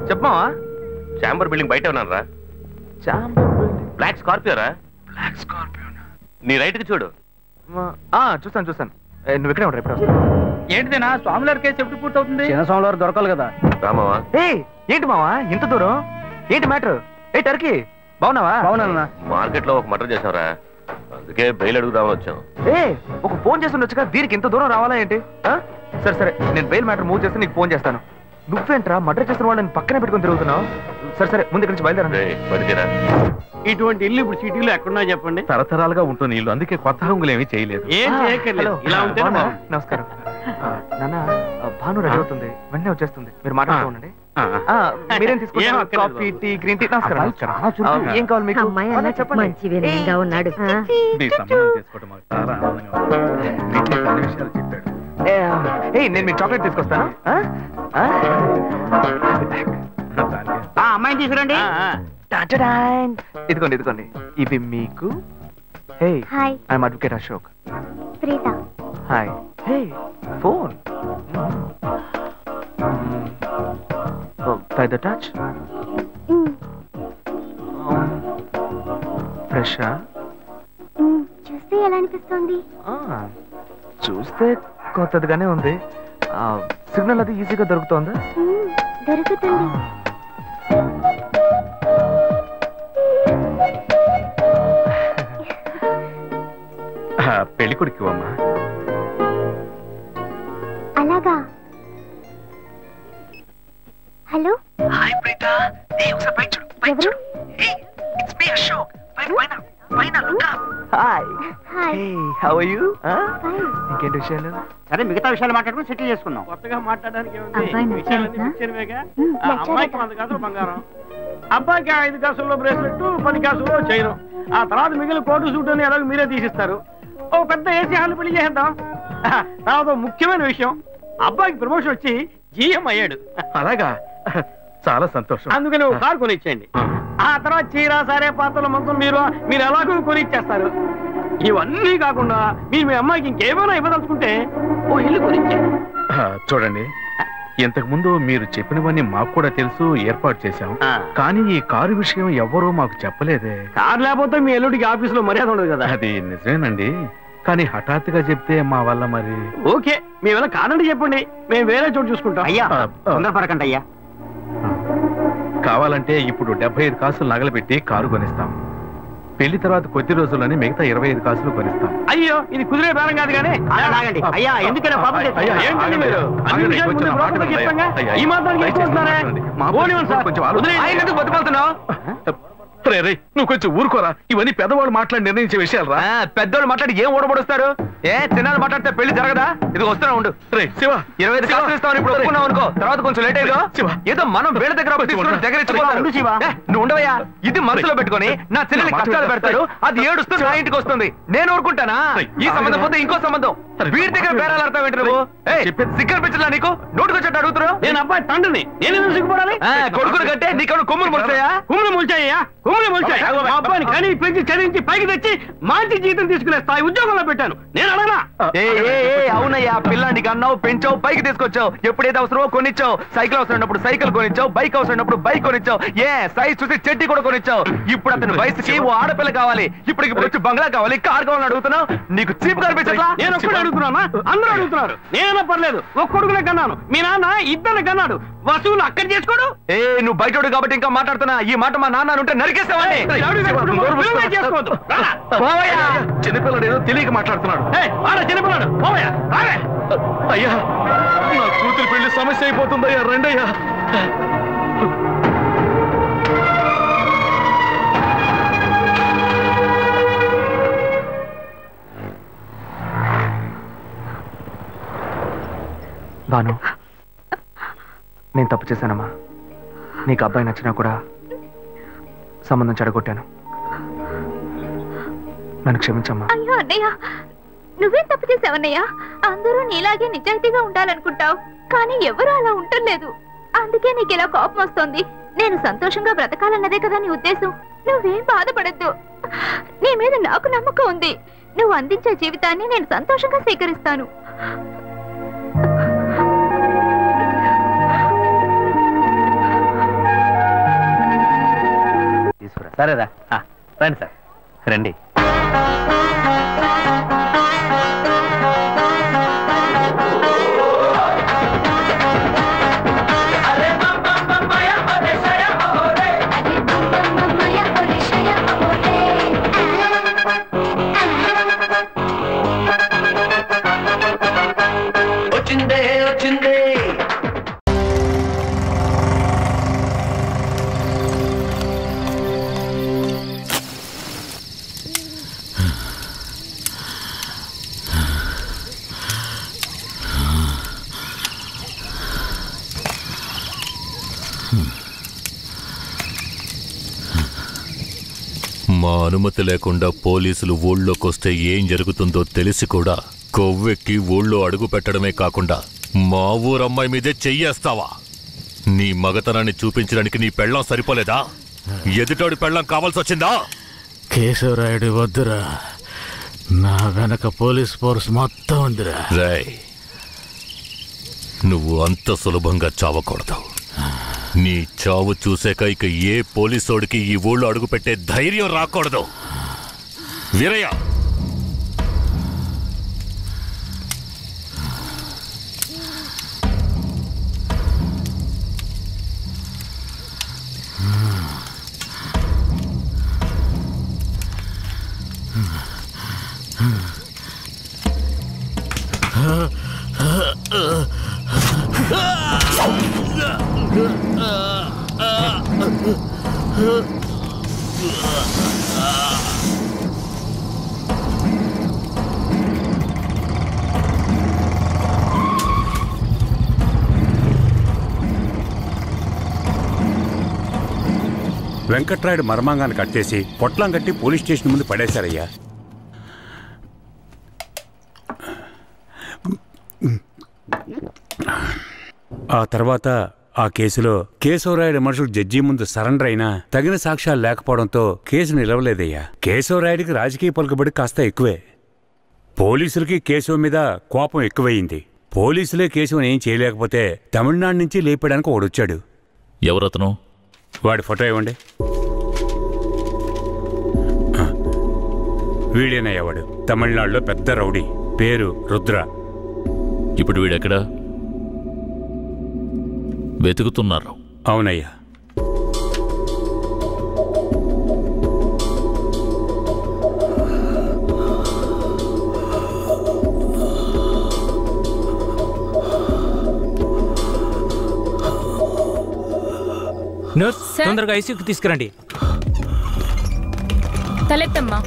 S5: చెప్పమావా.
S13: చాంబర్ బిల్డింగ్ బయట ఉన్నాను రా.
S5: Chamber building?
S13: బ్లాక్ స్కార్పియో రా.
S5: Black Scorpio?
S13: నీ రైట్ కి చూడు.
S5: చూస్తాను. నువ్వు ఇక్కడే ఉంటా, ఎప్పుడు వస్తా?
S20: ఏంటిదేనా స్వామివారి కేసు ఎప్పుడు పూర్తవుతుంది? చిన్న స్వామివారు దొరకాలి కదా.
S13: రామావా.
S5: ఏంటి మావా ఇంత దూరం? ఏంటి మ్యాటర్? టర్కీ బాగున్నావా?
S20: బాగున్నా.
S13: మార్కెట్ లో ఒక మర్డర్ చేసావురా, అందుకే బెయిల్ అడుగుదామని వచ్చాం.
S5: ఒక ఫోన్ చేస్తుండొచ్చుగా, దీనికి ఇంత దూరం రావాలా ఏంటి? సరే నేను బెయిల్ మ్యాటర్ మూవ్ చేస్తే నీకు ఫోన్ చేస్తాను. నువ్వేంట్రా మర్డర్ చేసిన వాళ్ళని పక్కనే పెట్టుకుని తిరుగుతున్నావు? సరే ముందు ఇక్కడి నుంచి బయలుదేరా.
S20: ఇటువంటి ఇల్లు ఇప్పుడు సిటీలో ఎక్కడున్నా చెప్పండి.
S19: తరతరాలుగా ఉంటుంది ఇల్లు, అందుకే కొత్త హంగులు ఏమీ చేయలేదు.
S20: ఏం చేయక్కర్లేదు, ఇలా ఉంటే.
S5: నమస్కారం నాన్న. భాను రెడీ అవుతుంది, వెంటనే వచ్చేస్తుంది, మీరు మాట్లాడుతూ ఉండండి. మీరేం తీసుకుంటారు? Coffee, tea, green tea? నమస్కారం. ఏం కావాలి మీకు? చెప్పండి.
S21: మంచి వినయంగా ఉన్నాడు.
S19: మీ సంబంధం చేసుకోవడం మాకు చాలా ఆనందంగా ఉంది. అన్ని విషయాలు చెప్పాడు.
S5: నేను మీ చాక్లెట్ తీసుకొస్తాను.
S20: అమ్మాయిని తీసుకురండి.
S5: ఇదిగోండి ఇవి మీకు. I'm advocate Ashok. Hi. Phone by the touch. Fresh
S21: చూస్తే ఎలా అనిపిస్తుంది?
S5: చూస్తే కొత్తదిగానే ఉంది. సిగ్నల్ అది ఈజీగా దొరుకుతుందా?
S21: దొరుకుతుంది.
S19: పెళ్లి కొడుకు అమ్మా.
S21: అలాగా. హలో.
S5: హాయ్ ప్రీత. ఒకసారి బయట చూడు, బయట చూడు. It's me Ashok. పైన look up. Hi. How are you? ఇంకేంటి విషయాలు?
S20: సరే మిగతా విషయాలు మాట్లాడుకుని సెటిల్ చేసుకుందాం. కొత్తగా మాట్లాడడానికి అమ్మాయికి 100 కాసులు బంగారం, అబ్బాయికి 5 కాసుల్లో బ్రేస్లెట్, 10 కాసుల్లో చైన్. ఆ తర్వాత మిగిలిన కోటు సూట్ అని ఎలాగో మీరే తీసిస్తారు. ఓ పెద్ద ఏసీ హాల్ పెళ్లి చేద్దాం. తర్వాత ముఖ్యమైన విషయం, అబ్బాయికి ప్రమోషన్ వచ్చి జీఎం అయ్యాడు.
S19: అలాగా, చాలా సంతోషం.
S20: అందుకని ఒక కారు కొనిచ్చేయండి. ఆ తర్వాత చీర, సారే, పాత్రల మొత్తం మీరు ఎలాగో కొనిచ్చేస్తారు. ఇవన్నీ కాకుండా మీరు మీ అమ్మాయికి ఇంకేమైనా ఇవ్వదలుచుకుంటే ఓ ఇల్లు కొనిచ్చేయండి.
S19: చూడండి, ఇంతకు ముందు మీరు చెప్పినవన్నీ మాకు కూడా తెలుసు, ఏర్పాటు చేశాం. కానీ ఈ కారు విషయం ఎవ్వరూ మాకు చెప్పలేదే.
S20: కారు లేకపోతే మీ ఎల్లుడికి ఆఫీసులో మర్యాద ఉండదు కదా.
S19: అది నిజమేనండి, కానీ హఠాత్తుగా చెప్తే మా వల్ల మరి.
S20: ఓకే, మీ వల్ల కాదండి చెప్పండి, మేము వేరే చోటు చూసుకుంటాం. అయ్యా తొందరపడకండి అయ్యా,
S19: కావాలంటే ఇప్పుడు 75 కాసులు నగలబెట్టి కారు కొనిస్తాం. పెళ్లి తర్వాత కొద్ది రోజుల్లోనే మిగతా 25 కాసులు కొనిస్తాం.
S1: అయ్యో ఇది కుదిరే బేరం కాదు కానీ అయ్యా ఎందుకైనా పాపం ఏంటండి మీరు ఈ మాత్రం
S19: బతుకుతున్నావు. నువ్వు కొంచెం ఊరుకోరా. ఇవన్నీ పెద్దవాళ్ళు మాట్లాడి నిర్ణయించే విషయాలు రా. పెద్దవాళ్ళు మాట్లాడి ఏం ఓడబడుస్తారు? చిన్నాళ్ళు మాట్లాడితే పెళ్లి జరగదా? ఇది వస్తున్నా ఉండు. రే శివ 25 కాసులు ఇస్తావు ఇప్పుడు ఒప్పుకున్నావు అనుకో, తర్వాత కొంచెం లేట్ అయ్యో ఏదో మనం వీళ్ళ దగ్గర నువ్వు ఉండవయ్యా. ఇది మనసులో పెట్టుకొని నా చెల్లెలు కష్టాలు పెడతాడు, అది ఏడుస్తూ నా ఇంటికి వస్తుంది. నేను ఊరుకుంటానా? ఈ సంబంధం పోతే ఇంకో సంబంధం. వీడి దగ్గర బేరాలు ఆడతావు ఏంటి నువ్వు? సిగ్గర్ పిచ్చలా నీకు? నోటుకొచ్చాడు అడుగుతున్నావు. నేను అబ్బాయి తండ్రిని, నేను సిగ్గుపడాలి? కొడుకులు కంటే నీకు కొమ్ములు మొలిచాయా? కొమ్ములు మొలిచాయ్యా, కొమ్ములు మొలిచాయి. మా అబ్బాయిని కానీ పెంచి చదివించి పైకి తెచ్చి మంచి జీతం తీసుకునే స్థాయి ఉద్యోగంలో పెట్టాను. నేను అడగనా? అవునయ్యా, పిల్లానికి అన్నావు, పెంచావు, పైకి తీసుకొచ్చావు. ఎప్పుడైతే అవసరమో కొనిచ్చావు. సైకిల్ అవసరమైనప్పుడు సైకిల్ కొనిచ్చావు, బైక్ అవసరమైనప్పుడు బైక్ కొనిచ్చావు. సైజ్ చూసి చెడ్డీ కూడా కొనిచ్చావు. ఇప్పుడు అతని వయసుకి ఓ ఆడపిల్ల కావాలి, ఇప్పుడు వచ్చి బంగ్లా కావాలి, కార్ కావాలని అడుగుతున్నావు. నీకు చీప్ కనిపించట్లా? నేను ఒక్కడే అడుగుతున్నా, అందరూ అడుగుతున్నారు. నేనైనా పర్లేదు, ఒక కొడుకునే కన్నాను, మీ నాన్న ఇద్దరిని కన్నాడు. వసూలు అక్కడ చేసుకోడు. నువ్వు బయటోడు కాబట్టి ఇంకా మాట్లాడుతున్నా. ఈ మాట మా నాన్న ఉంటే నరికేస్తావని. చిన్నపిల్లడు ఏదో తెలియక మాట్లాడుతున్నాడు. చిన్నపిల్లడు అయ్యా, నా కూతురు పెళ్లి సమస్య అయిపోతుందయ్యా. రండయ్యా.
S5: భాను, నేను తప్పు చేశానమ్మా. నీకు అబ్బాయి నచ్చినా కూడా సంబంధం చెడగొట్టాను. నన్ను క్షమించమ్మా.
S10: అయ్యో అన్నయ్య, నువ్వేం తప్పు చేసావన్నయ్య? అందరూ నీలాగే నిజాయితీగా ఉండాలనుకుంటావు, కానీ ఎవరు అలా ఉండలేదు. అందుకే నీకు ఇలా కోపం వస్తుంది. నేను సంతోషంగా బ్రతకాలన్నదే కదా నీ ఉద్దేశం. నువ్వేం బాధపడద్దు. నీ మీద నాకు నమ్మకం ఉంది. నువ్వు అందించే జీవితాన్ని నేను సంతోషంగా స్వీకరిస్తాను.
S5: సరేరా, రండి సార్, రండి.
S22: వచ్చిందే వచ్చిందే
S6: మా అనుమతి లేకుండా పోలీసులు ఊళ్ళోకొస్తే ఏం జరుగుతుందో తెలిసి కూడా కొవ్వెక్కి ఊళ్ళో అడుగు పెట్టడమే కాకుండా మా ఊరమ్మాయి మీదే చెయ్యేస్తావా? నీ మగతనాన్ని చూపించడానికి నీ పెళ్ళం సరిపోలేదా? ఎదుటోడి పెళ్ళం కావాల్సొచ్చిందా?
S15: కేశవరాయుడు వద్దురా, నా వెనక పోలీస్ ఫోర్స్ మొత్తం ఉందిరా.
S6: రాయ్, నువ్వు అంత సులభంగా చావకూడదు. నీ చావు చూసాక ఇక ఏ పోలీసోడికి ఈ ఊళ్ళో అడుగు పెట్టే ధైర్యం రాకూడదు. వీరయ్య,
S23: వెంకట్రాయుడు మర్మాంగాన్ని కట్టేసి పొట్లం కట్టి పోలీస్ స్టేషన్ ముందు పడేశారయ్యా. ఆ తర్వాత ఆ కేసులో కేశవరాయుడు మనుషులు జడ్జి ముందు సరెండర్ అయినా తగిన సాక్ష్యాలు లేకపోవడంతో కేసు నిలవలేదయ్యా. కేశవరాయుడికి రాజకీయ పలుకుబడి కాస్త ఎక్కువే. పోలీసులకి కేశవ మీద కోపం ఎక్కువయింది. పోలీసులే కేశవని ఏం చేయలేకపోతే తమిళనాడు నుంచి లేపడానికి ఒకడొచ్చాడు.
S4: ఎవరతను?
S23: వాడి ఫోటో ఇవ్వండి. వీడేనయ్యా వాడు. తమిళనాడులో పెద్ద రౌడీ, పేరు రుద్ర.
S4: ఇప్పుడు వీడెక్కడా? వెతుకుతున్నారు.
S23: అవునయ్యా.
S2: నర్స్ తొందరగా ఐసీయూకి తీసుకురండి.
S3: తలెత్తమ్మా.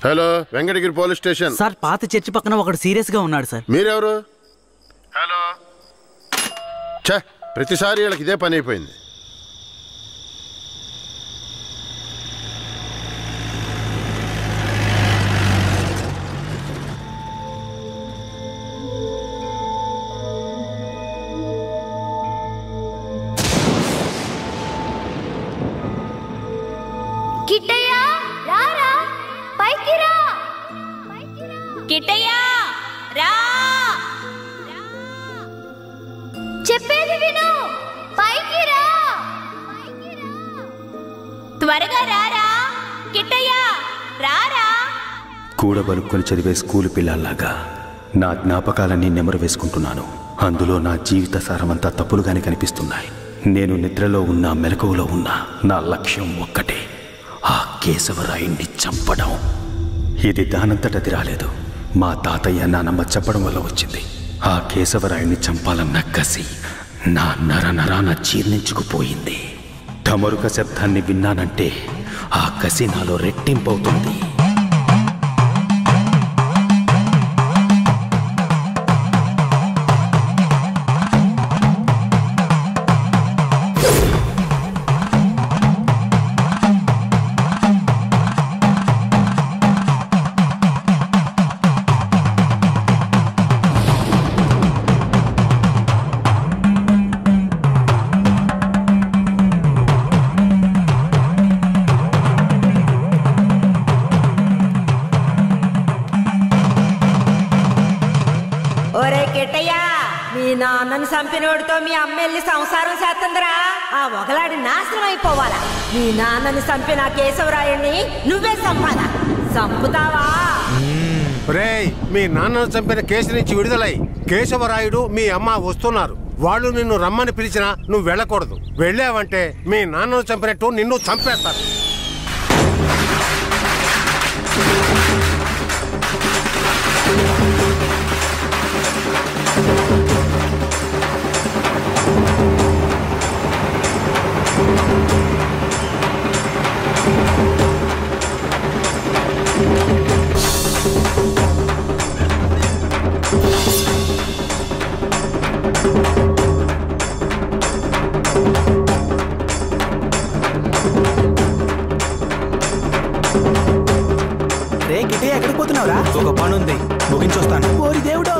S11: Hello, Venkatagiri police station
S8: sir. పాత చర్చి పక్కన ఒకడు సీరియస్ గా ఉన్నాడు సార్.
S11: మీరెవరు? హలో. ఛే, ప్రతిసారి వీళ్ళకి ఇదే పని అయిపోయింది.
S10: కిట్టయ్యా రారా, పైకి రా. కిట్టయ్యా రా, చెప్పేది విను, పైకి రా, త్వరగా రారా. కిట్టయ్యా రారా.
S24: కూడబలుక్కొని చదివే స్కూలు పిల్లల్లాగా నా జ్ఞాపకాలన్నీ నెమరు వేసుకుంటున్నాను. అందులో నా జీవిత సారమంతా తప్పులుగానే కనిపిస్తున్నాయి. నేను నిద్రలో ఉన్నా మెలకువలో ఉన్నా నా లక్ష్యం ఒక్కటే, ఆ కేశవరాయుణ్ణి చంపడం. ఇది దానంతటది రాలేదు, మా తాతయ్య నానమ్మ చెప్పడం వల్ల వచ్చింది. ఆ కేశవరాయుణ్ణి చంపాలన్న కసి నా నరనరాన జీర్ణించుకుపోయింది. ధమరుక శబ్దాన్ని విన్నానంటే ఆ కసి నాలో రెట్టింపవుతుంది.
S12: ఒరే కిట్టయ్యా, మీ నాన్నని చంపినోడితో మీ అమ్మ వెళ్ళి సంసారం చేస్తుందిరా. ఆ ఒకలాడి నాశనం అయిపోవాలా. మీ నాన్నని చంపిన కేశవరాయుణ్ణి నువ్వే చంపాలా. చంపుతావా?
S18: రేయ్, మీ నాన్నను చంపిన కేసు నుంచి విడుదలై కేశవరాయుడు మీ అమ్మ వస్తున్నారు. వాళ్ళు నిన్ను రమ్మని పిలిచినా నువ్వు వెళ్ళకూడదు. వెళ్ళావంటే మీ నాన్నను చంపినట్టు నిన్ను చంపేస్తారు.
S8: రే కిట్టయ్య, ఎక్కడికి పోతున్నావురా? ఒక పని ఉంది, ముగించొస్తాను. ఓరి దేవుడు.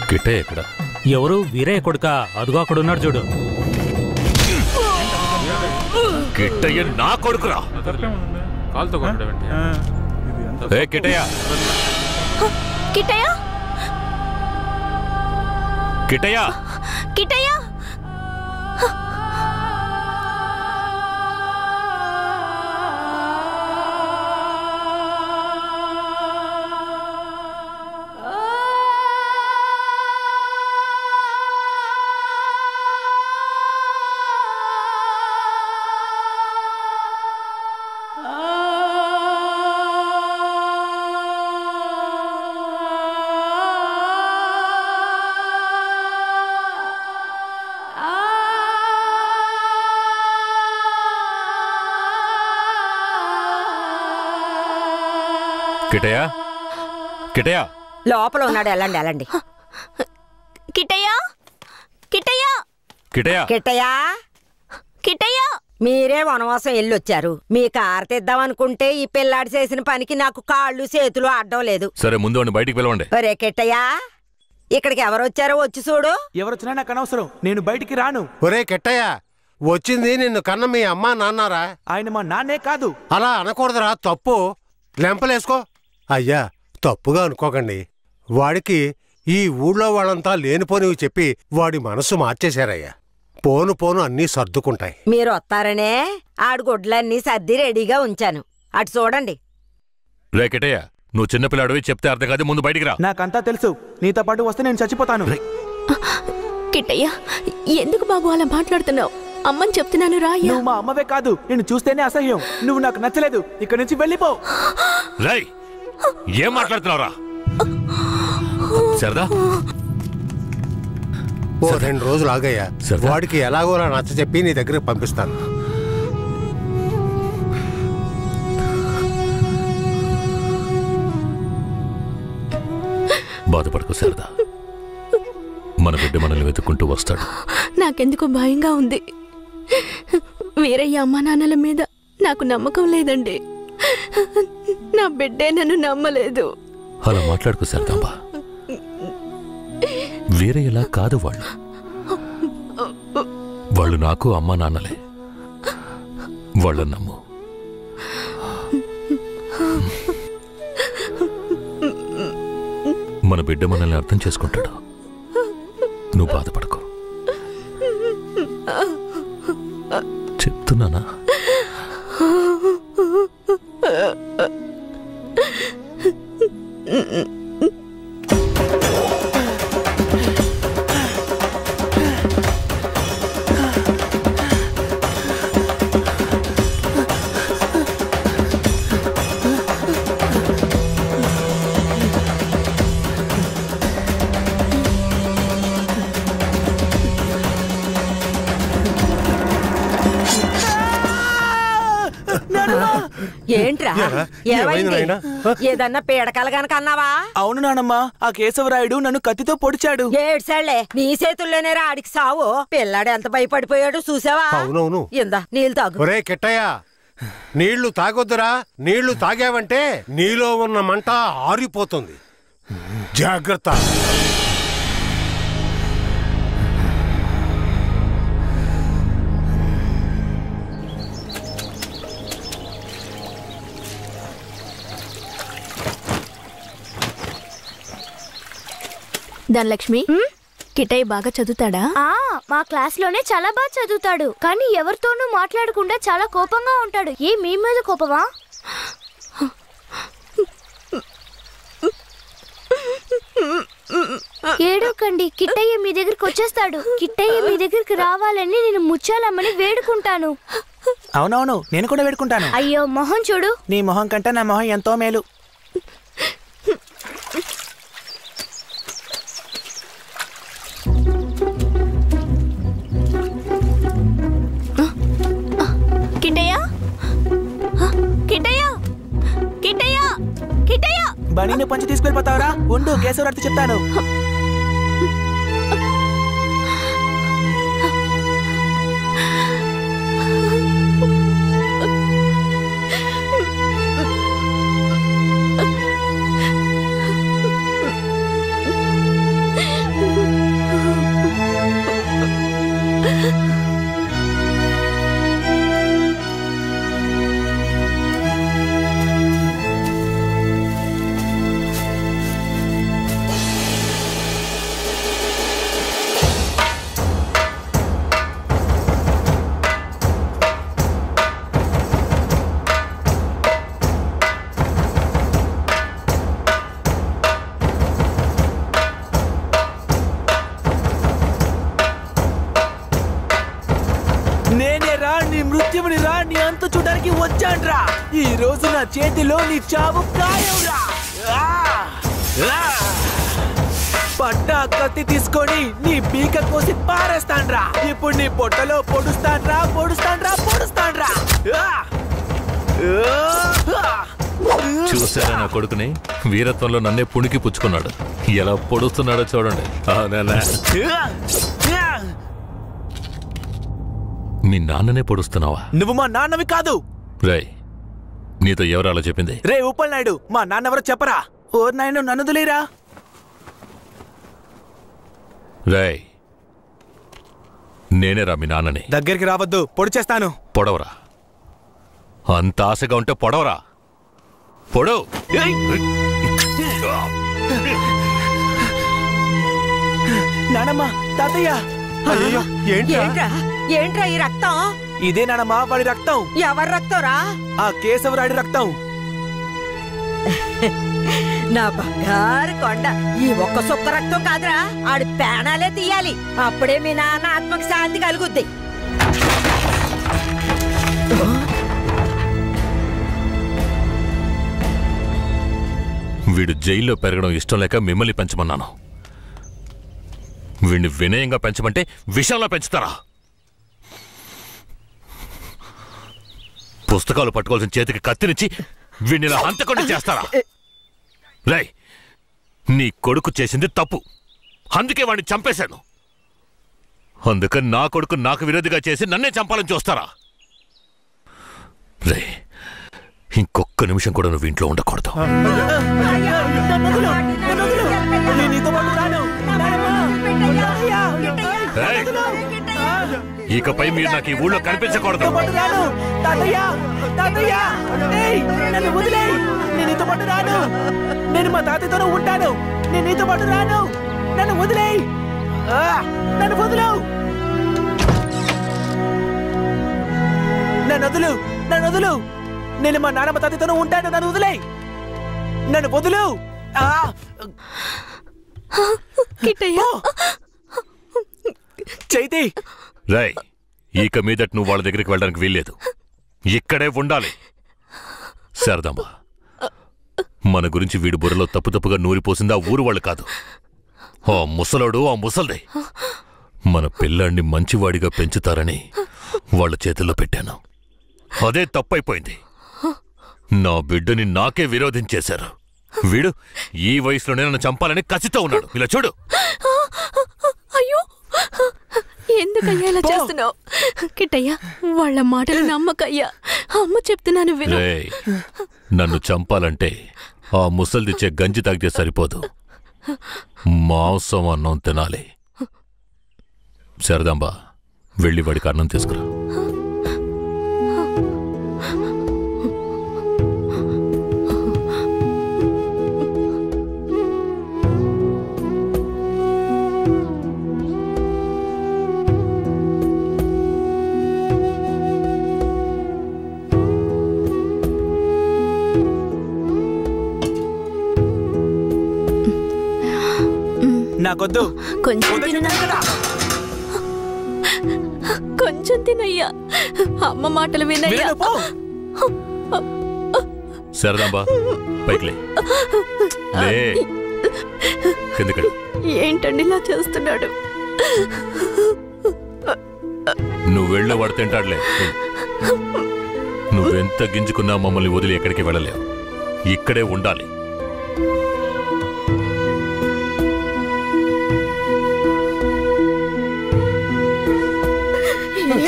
S4: కిట్టయ్య ఎక్కడ?
S2: ఎవరు? వీరయ్య కొడుక. అదుగో అక్కడున్నాడు చూడు.
S4: కిట్టయ్య నా కొడుకురా. ఏ కిట్టయ్య,
S9: కిట్టయ్య,
S4: కిట్టయ్య,
S9: కిట్టయ్య.
S13: కిటయా కిటయా
S12: లోపల ఉన్నాడు. వెళ్ళండి వెళ్ళండి.
S9: కిట్టయ్యా కిట్టయ్యా
S13: కిటయా
S12: కిట్టయా
S9: కిట్టయ్యా
S12: మీరే వనవాసం వెళ్ళొచ్చారు. మీ కారు తెద్దామనుకుంటే ఈ పిల్లాడు చేసిన పనికి నాకు కాళ్ళు చేతులు అడ్డం లేదు.
S13: సరే ముందు వాడిని బయటికి పిలవండి.
S12: ఒరే కిట్టయ్యా, ఇక్కడికి ఎవరొచ్చారో వచ్చి చూడు.
S8: ఎవరొచ్చినా నాకు అనవసరం, నేను బయటికి రాను.
S18: ఒరే కిట్టయ్య, వచ్చింది నిన్ను కన్న మీ అమ్మా నాన్నారా?
S8: ఆయన మా నాన్నే కాదు.
S18: అలా అనకూడదురా, తప్పు. లెంపలేసుకో. అయ్యా, తప్పుగా అనుకోకండి. వాడికి ఈ ఊళ్ళో వాళ్ళంతా లేనిపోనివి చెప్పి వాడి మనసు మార్చేశారయ్యా. పోను పోను అన్నీ సర్దుకుంటాయి.
S12: మీరు వస్తారనే ఆడు గుడ్లన్నీ సర్ది రెడీగా ఉంచాను. అటు చూడండి.
S13: రే కిటయా, నువ్వు చిన్నపిల్లాడివి, చెప్తే అర్థం కాదు, ముందు బయటికి రా.
S8: నాకంతా తెలుసు. నీతో పాటు వస్తే నేను చచ్చిపోతాను.
S9: కిట్టయ్యా, ఎందుకు బాబు అలా మాట్లాడుతున్నావు? అమ్మని చెప్తున్నాను రా.
S8: నువ్వు మా అమ్మవే కాదు, నేను చూస్తేనే అసహ్యం. నువ్వు నాకు నచ్చలేదు, ఇక్కడి నుంచి వెళ్ళిపో.
S13: రై, ఏం మాట్లాడుతున్నావురా? సరదా
S18: ఓ 2 రోజులు ఆగయ్యా. వాడికి ఎలాగోలా నచ్చ చెప్పి నీ దగ్గరికి పంపిస్తాను.
S4: బాధపడకు శారదా, మన బిడ్డ మనల్ని వెతుక్కుంటూ వస్తాడు.
S9: నాకెందుకో భయంగా ఉంది. వీరయ్య అమ్మా నాన్నల మీద నాకు నమ్మకం లేదండి. నా బిడ్డే నన్ను నమ్మలేదు.
S4: అలా మాట్లాడుకు శారదాంబా. వేరే ఎలా కాదు వాళ్ళు నాకు అమ్మా నాన్నలే. వాళ్ళని నమ్ము. మన బిడ్డ మనల్ని అర్థం చేసుకుంటాడు. నువ్వు బాధపడకు, చెప్తున్నానా?
S12: ఏంట్రా ఏదన్నా పీడకలు గనక అన్నావా?
S8: అవును నానమ్మా, ఆ కేశవరాయుడు నన్ను కత్తితో పొడిచాడు.
S12: ఏడ్సాళ్లే, నీ చేతుల్లోనే ఆడికి సావు. పిల్లాడు ఎంత భయపడిపోయాడు చూసావా?
S18: అవునవును.
S12: ఇందా నీళ్ళు తాగు.
S18: ఒరే కిట్టయ్య, నీళ్లు తాగొద్దురా. నీళ్లు తాగావంటే నీలో ఉన్న మంట ఆరిపోతుంది. జాగ్రత్త.
S9: ధనలక్ష్మి, కిట్టయ్య బాగా చదువుతాడా?
S3: మా క్లాస్ లోనే చాలా బాగా చదువుతాడు, కానీ ఎవరితోనూ మాట్లాడకుండా చాలా కోపంగా ఉంటాడు. మీ మీద కోపమా? ఏడోకండి, కిట్టయ్య మీ దగ్గరికి వచ్చేస్తాడు. కిట్టయ్య మీ దగ్గరికి రావాలని నేను ముచ్చాలమ్మని వేడుకుంటాను.
S8: అవునవును, నేను కూడా వేడుకుంటాను.
S3: అయ్యో మొహం చూడు.
S8: నీ మొహం కంటే నా మొహం ఎంతో మేలు. బనీని పంచి తీసుకెళ్ళిపోతావరా? ఉండు, కేశవరాడితో చెప్తాను. చూడడానికి వచ్చాన్రా. ఈ రోజు నా చేతిలో నీ చావు ఖాయంరా. పట్టా కత్తి తీసుకొని నీ పీక కోసి పారేస్తాన్రా. ఇప్పుడు నీ పొట్టలో పొడుస్తాన్రా, పొడుస్తాన్రా, పొడుస్తాన్రా.
S6: చూసారా నా కొడుకుని? వీరత్వంలో నన్నే పుణికి పుచ్చుకున్నాడు. ఎలా పొడుస్తున్నాడో చూడండి. మీ నాన్ననే పొడుస్తున్నావా?
S8: నువ్వు మా నాన్నవి కాదు.
S6: రే, నీతో ఎవరు అలా చెప్పింది?
S8: రే ఉప్పల్ నాయుడు, మా నాన్నెవరో చెప్పరా? ఓ నాయన నన్ను వదిలేరా.
S6: రే, నేనేరా మీ నాన్నని.
S8: దగ్గరికి రావద్దు, పొడి చేస్తాను.
S6: పొడవరా. అంత ఆశగా ఉంటే పొడవరా. పొడవు.
S8: నానమ్మ, తాతయ్య.
S12: అయ్యో, ఏంట్రా ఏంట్రా ఈ రక్తం?
S8: ఇదే నానమ్మ వాడి రక్తం.
S12: ఎవరి రక్తంరా?
S8: ఆ కేశవరాయుడి రక్తం.
S12: నా బంగారు కొండ, ఈ ఒక్క సుక్క రక్తం కాదురా, ఆడి పేణాలే తీయాలి. అప్పుడే మీ నాన్న ఆత్మకి శాంతి కలుగుద్ది.
S6: వీడు జైల్లో పెరగడం ఇష్టం లేక మిమ్మల్ని పెంచమన్నాను. వీడిని వినయంగా పెంచమంటే విషంలో పెంచుతారా? పుస్తకాలు పట్టుకోవాల్సిన చేతికి కత్తినిచ్చి వీడిని ఇలా హంతకుండా చేస్తారా? రై, నీ కొడుకు చేసింది తప్పు, అందుకే వాడిని చంపేశాను. అందుకని నా కొడుకు నాకు విరోధిగా చేసి నన్నే చంపాలని చూస్తారా? రే, ఇంకొక్క నిమిషం కూడా నువ్వు ఇంట్లో ఉండకూడదు. ఇకపై మీరు నాకు ఈ ఊళ్ళో కనిపించకూడదు.
S8: నేను మా తాతయ్యతోనే ఉంటాను. నేను నీతో పాటు రాను. నన్ను వదిలేయ్. నన్ను వదులు. నన్ను వదులు. నన్ను వదులు. నేను మా నాన్నమ్మ తాతయ్యతోనే ఉంటాను. నన్ను వదిలేయ్. నన్ను వదులు. చైతి.
S6: రై, ఇక మీదట నువ్వు వాళ్ళ దగ్గరికి వెళ్ళడానికి వీల్లేదు. ఇక్కడే ఉండాలి. శారదమ్మ, మన గురించి వీడి బుర్రలో తప్పుగా నూరిపోసింది ఆ ఊరు వాళ్ళు కాదు, ఆ ముసలోడు, ఆ ముసల్దే. మన పిల్లాన్ని మంచివాడిగా పెంచుతారని వాళ్ళ చేతుల్లో పెట్టాను. అదే తప్పైపోయింది. నా బిడ్డని నాకే విరోధించేశారు. వీడు ఈ వయసులోనే నన్ను చంపాలని కసితో ఉన్నాడు. ఇలా చూడు.
S9: అయ్యో, ఎందుకయ్యా ఇలా చేస్తున్నావు? కిట్టయ్యా, వాళ్ళ మాటలు నమ్మకయ్యా. అమ్మ చెప్తున్నాను విను.
S6: నన్ను చంపాలంటే ఆ ముసల్దిచ్చే గంజి తాగితే సరిపోదు, మాంసం అన్నం తినాలి. శారదాంబ, వెళ్ళి వాడికి అన్నం తీసుకురా.
S8: నాకొద్దు.
S9: కొంచెం తినయ్యా. అమ్మ మాటలు వినయ్యా.
S6: శారదాంబ, పైకి లే.
S9: ఏంటండి ఇలా చేస్తున్నాడు?
S6: నువ్వు వెళ్ళే వాడు తింటాడులే. నువ్వెంత గింజుకున్నా మమ్మల్ని వదిలి ఎక్కడికి వెళ్ళలేవు. ఇక్కడే ఉండాలి.